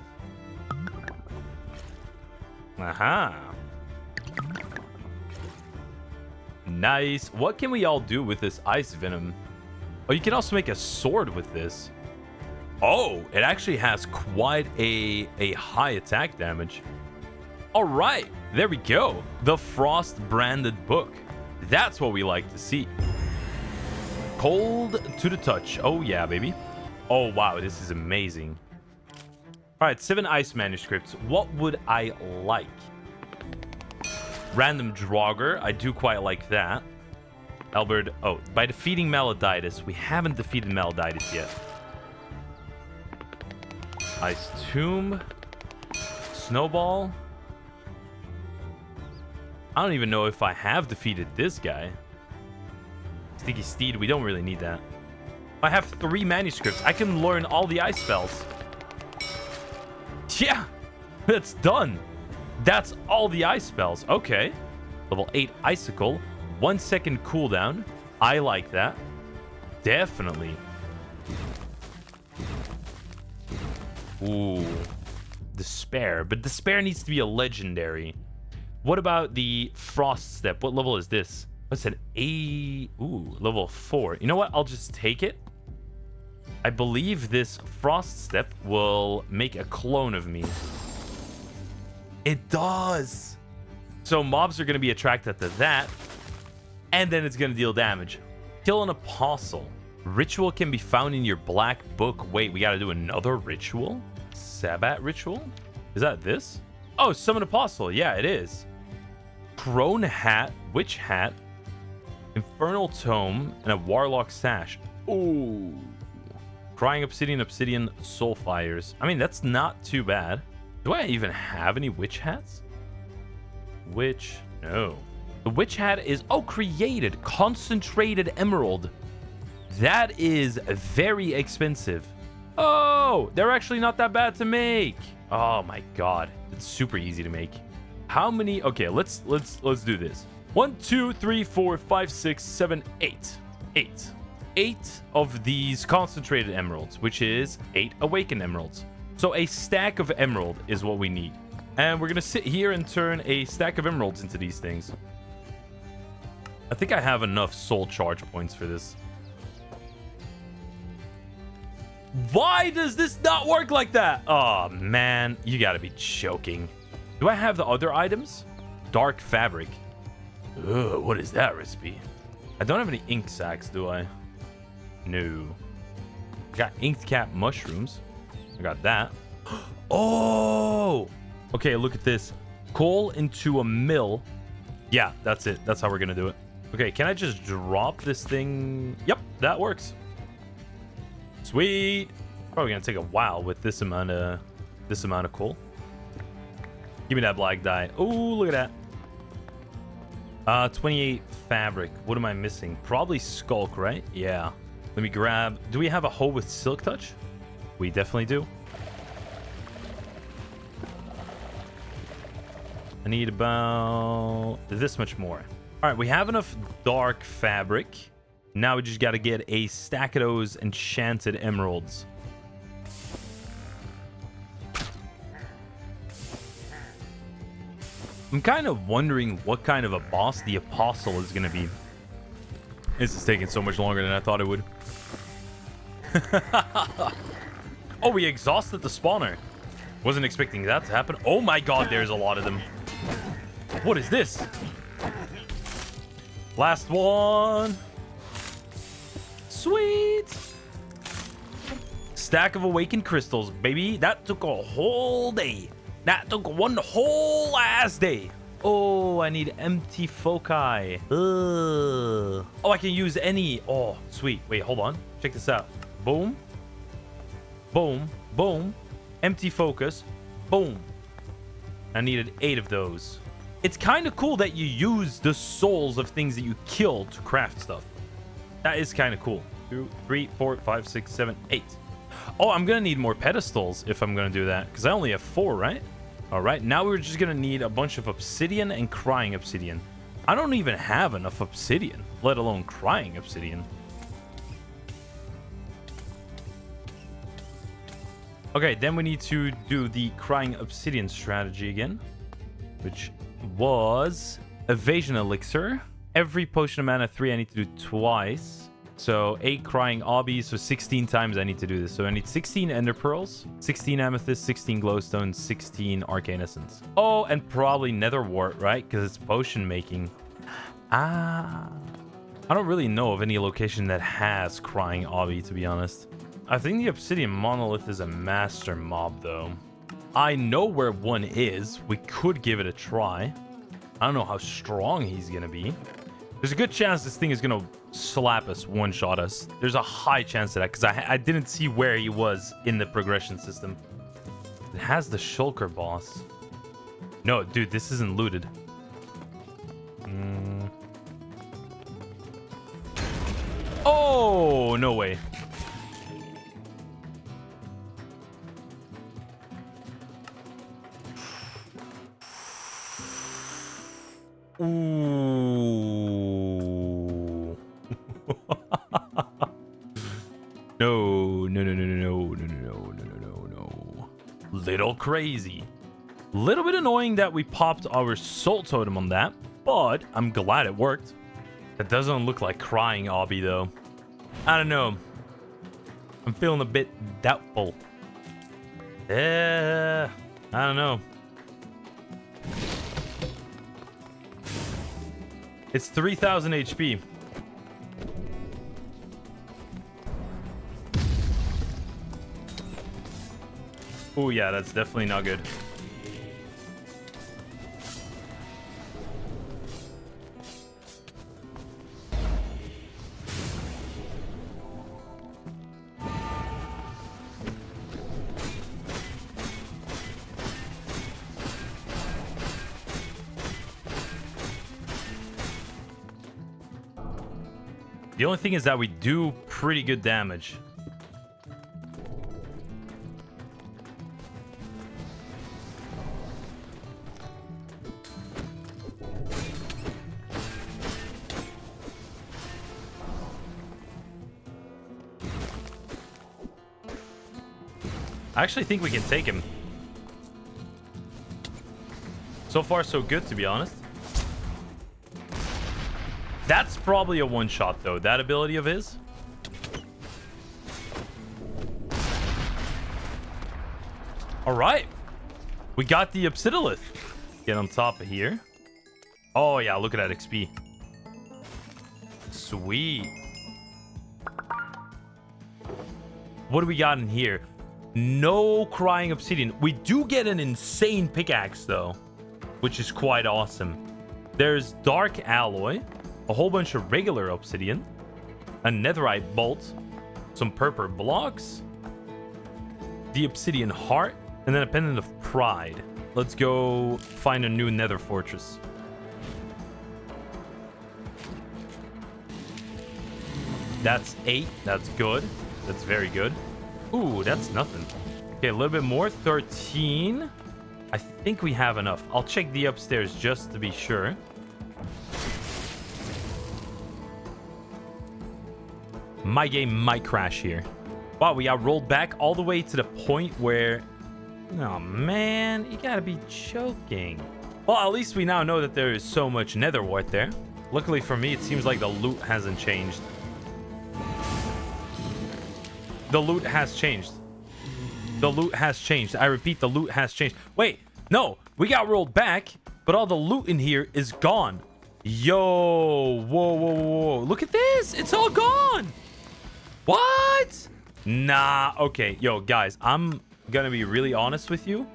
Speaker 1: Aha. Nice. What can we all do with this ice venom? Oh, you can also make a sword with this. Oh, it actually has quite a high attack damage. All right, there we go. The Frost branded book. That's what we like to see. Cold to the touch. Oh yeah, baby. Oh wow, this is amazing. All right, 7 ice manuscripts. What would I like? Random Draugr. I do quite like that. Albert. Oh, by defeating Maloditis. We haven't defeated Maloditis yet. Ice Tomb. Snowball. I don't even know if I have defeated this guy. Sticky Steed. We don't really need that. I have 3 manuscripts. I can learn all the ice spells. Yeah, that's done. That's all the ice spells. Okay. Level 8 Icicle. 1 second cooldown. I like that. Definitely. Ooh. Despair. But Despair needs to be a legendary. What about the Frost Step? What level is this? What's an A? Ooh, level 4. You know what? I'll just take it. I believe this Frost Step will make a clone of me. It does. So mobs are going to be attracted to that. And then it's going to deal damage. Kill an apostle. Ritual can be found in your black book. Wait, we got to do another ritual? Sabbat ritual? Is that this? Oh, summon apostle. Yeah, it is. Crone hat, witch hat, infernal tome, and a warlock sash. Ooh. Crying obsidian, soul fires. I mean, that's not too bad. Do I even have any witch hats? Witch, no. The witch hat is, oh, created. Concentrated emerald. That is very expensive. Oh, they're actually not that bad to make. Oh my God. It's super easy to make. How many? Okay, let's do this. 1, 2, 3, 4, 5, 6, 7, 8. 8 of these concentrated emeralds, which is 8 awakened emeralds. So a stack of emerald is what we need. And we're going to sit here and turn a stack of emeralds into these things. I think I have enough soul charge points for this. Why does this not work like that? Oh, man. You got to be joking. Do I have the other items? Dark fabric. Ugh, what is that recipe? I don't have any ink sacks, do I? No. I got inked cap mushrooms. I got that. Oh! Okay, look at this. Coal into a mill. Yeah, that's it. That's how we're gonna do it. Okay, can I just drop this thing? Yep, that works. Sweet. Probably gonna take a while with this amount of coal. Give me that black dye. Oh, look at that. 28 fabric. What am I missing? Probably skulk, right? Yeah. Let me grab. Do we have a hoe with silk touch? We definitely do. I need about this much more. All right, we have enough dark fabric. Now we just got to get a stack of those enchanted emeralds. I'm kind of wondering what kind of a boss the Apostle is going to be. This is taking so much longer than I thought it would. Oh, we exhausted the spawner. Wasn't expecting that to happen. Oh my god, there's a lot of them. What is this? Last one. Sweet. Stack of awakened crystals, baby. That took a whole day. That took one whole ass day. Oh, I need empty foci. Ugh. Oh, I can use any. Oh, sweet. Wait, hold on. Check this out. Boom. Boom. Boom. Empty focus. Boom. I needed 8 of those. It's kind of cool that you use the souls of things that you kill to craft stuff. That is kind of cool. 2, 3, 4, 5, 6, 7, 8. Oh, I'm going to need more pedestals if I'm going to do that. Because I only have 4, right? All right. Now we're just going to need a bunch of obsidian and crying obsidian. I don't even have enough obsidian, let alone crying obsidian. Okay, then we need to do the crying obsidian strategy again, which was evasion elixir. Every potion of mana 3 I need to do twice. So 8 crying obbies, so 16 times I need to do this. So I need 16 ender pearls, 16 amethyst, 16 glowstone, 16 arcane essence. Oh, and probably nether wart, right? Because it's potion making. I don't really know of any location that has crying obby, to be honest. I think the obsidian monolith is a master mob, though. I know where one is. We could give it a try. I don't know how strong he's gonna be. There's a good chance this thing is gonna slap us, one-shot us. There's a high chance of that, because I didn't see where he was in the progression system. It has the shulker boss. No, dude, this isn't looted. Oh, no way. Ooh. No. Little crazy. Little bit annoying that we popped our soul totem on that, but I'm glad it worked. That doesn't look like crying obby, though. I don't know. I'm feeling a bit doubtful. I don't know. It's 3,000 HP. Oh yeah, that's definitely not good. The only thing is that we do pretty good damage. I actually think we can take him. So far, so good, to be honest. That's probably a one-shot, though. That ability of his. All right. We got the Obsidolith. Get on top of here. Oh, yeah. Look at that XP. Sweet. What do we got in here? No crying obsidian. We do get an insane pickaxe, though, which is quite awesome. There's dark alloy, a whole bunch of regular obsidian, a netherite bolt, some purple blocks, the obsidian heart, and then a pendant of pride. Let's go find a new nether fortress. That's 8. That's good. That's very good. Ooh, that's nothing. Okay, a little bit more. 13. I think we have enough. I'll check the upstairs just to be sure. My game might crash here. Wow, we got rolled back all the way to the point where... Oh, man. You gotta be joking. Well, at least we now know that there is so much netherwort there. Luckily for me, it seems like the loot hasn't changed. The loot has changed. The loot has changed. I repeat, the loot has changed. Wait, no, we got rolled back, but all the loot in here is gone. Yo, whoa, whoa, whoa. Look at this. It's all gone. What? Nah, okay. Yo, guys, I'm gonna be really honest with you.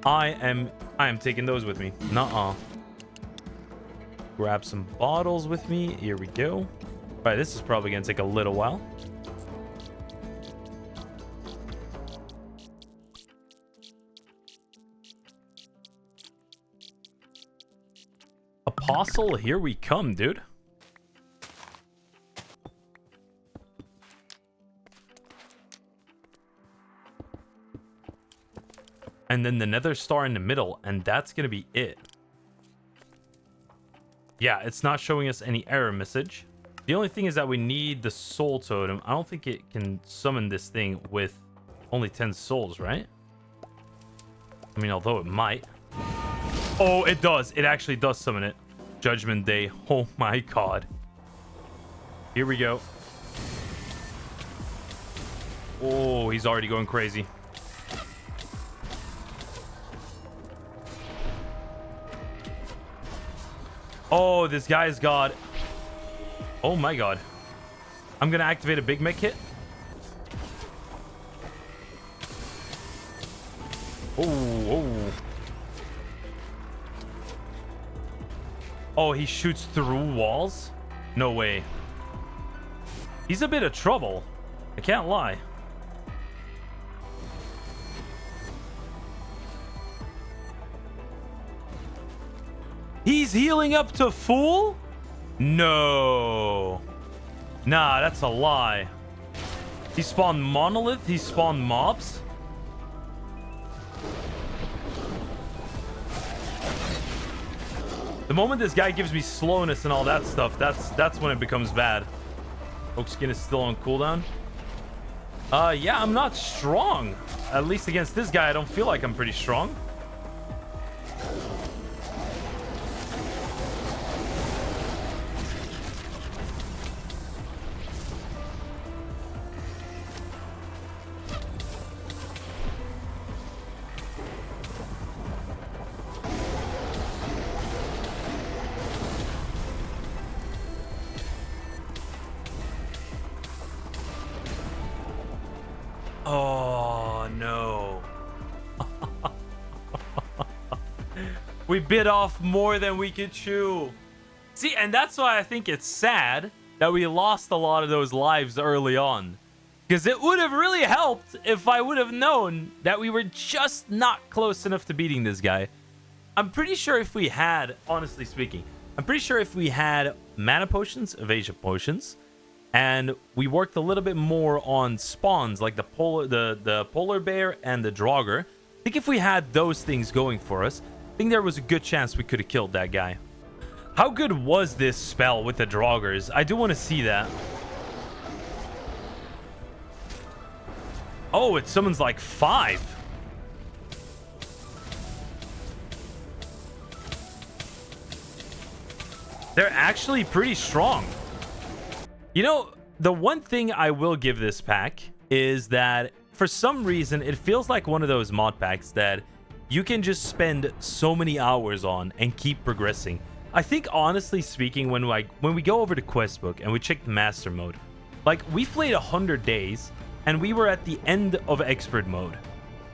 Speaker 1: I am taking those with me. Nuh-uh. Grab some bottles with me. Here we go. All right, this is probably gonna take a little while. Apostle, here we come, dude. And then the nether star in the middle, and that's gonna be it. Yeah, it's not showing us any error message. The only thing is that we need the soul totem. I don't think it can summon this thing with only 10 souls, right? I mean, although it might. Oh, it does. It actually does summon it. Judgment Day. Oh my god. Here we go. Oh, he's already going crazy. Oh, this guy's got... Oh my god. I'm gonna activate a big mech hit. Oh. Oh, he shoots through walls? No way. He's a bit of trouble. I can't lie. He's healing up to full? No. Nah, that's a lie. He spawned monolith. He spawned mobs. The moment this guy gives me slowness and all that stuff, that's when it becomes bad. Oak skin is still on cooldown. Yeah, I'm not strong. At least against this guy, I don't feel like I'm pretty strong. Oh, no. We bit off more than we could chew. See, and that's why I think it's sad that we lost a lot of those lives early on. Because it would have really helped if I would have known that we were just not close enough to beating this guy. I'm pretty sure if we had, honestly speaking, I'm pretty sure if we had mana potions, evasion potions, and we worked a little bit more on spawns like the polar bear and the Draugr. I think if we had those things going for us, I think there was a good chance we could have killed that guy. How good was this spell with the Draugrs? I do want to see that. Oh, it summons like 5. They're actually pretty strong. You know, the one thing I will give this pack is that for some reason, it feels like one of those mod packs that you can just spend so many hours on and keep progressing. I think, honestly speaking, when we go over the quest book and we check the master mode, like, we've played 100 days and we were at the end of expert mode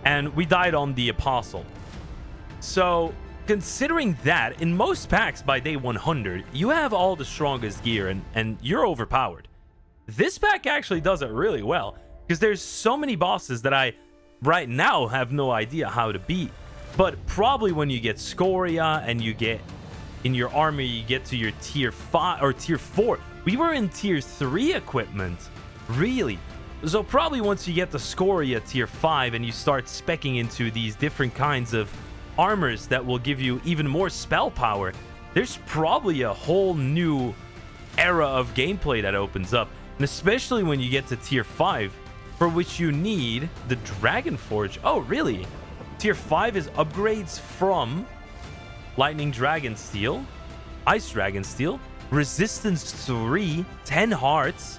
Speaker 1: and we died on the apostle. So considering that, in most packs by day 100, you have all the strongest gear and you're overpowered. This pack actually does it really well because there's so many bosses that I right now have no idea how to beat. But probably when you get Scoria and you get in your army, you get to your tier 5 or tier 4. We were in tier 3 equipment, really. So probably once you get the Scoria tier 5 and you start speccing into these different kinds of armors that will give you even more spell power, there's probably a whole new era of gameplay that opens up. And especially when you get to tier 5, for which you need the Dragon Forge. Oh, really? Tier 5 is upgrades from Lightning Dragon Steel, Ice Dragon Steel, Resistance 3, 10 hearts.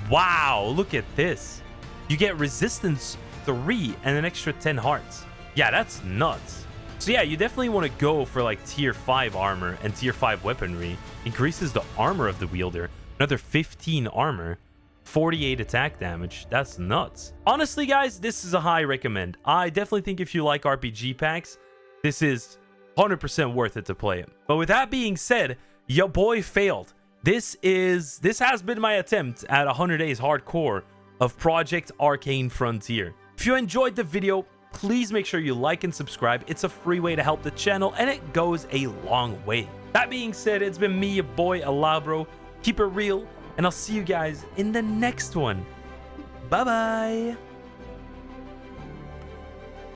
Speaker 1: Wow, look at this. You get Resistance 3 and an extra 10 hearts. Yeah, that's nuts. So yeah, you definitely want to go for like tier 5 armor and tier 5 weaponry. Increases the armor of the wielder. Another 15 armor. 48 attack damage. That's nuts. Honestly, guys, this is a high recommend. I definitely think if you like RPG packs, this is 100% worth it to play it. But with that being said, your boy failed. This has been my attempt at 100 days hardcore of Project Arcane Frontier. If you enjoyed the video, please make sure you like and subscribe. It's a free way to help the channel, and it goes a long way. That being said, it's been me, your boy ElAbro. Keep it real, and I'll see you guys in the next one. Bye-bye.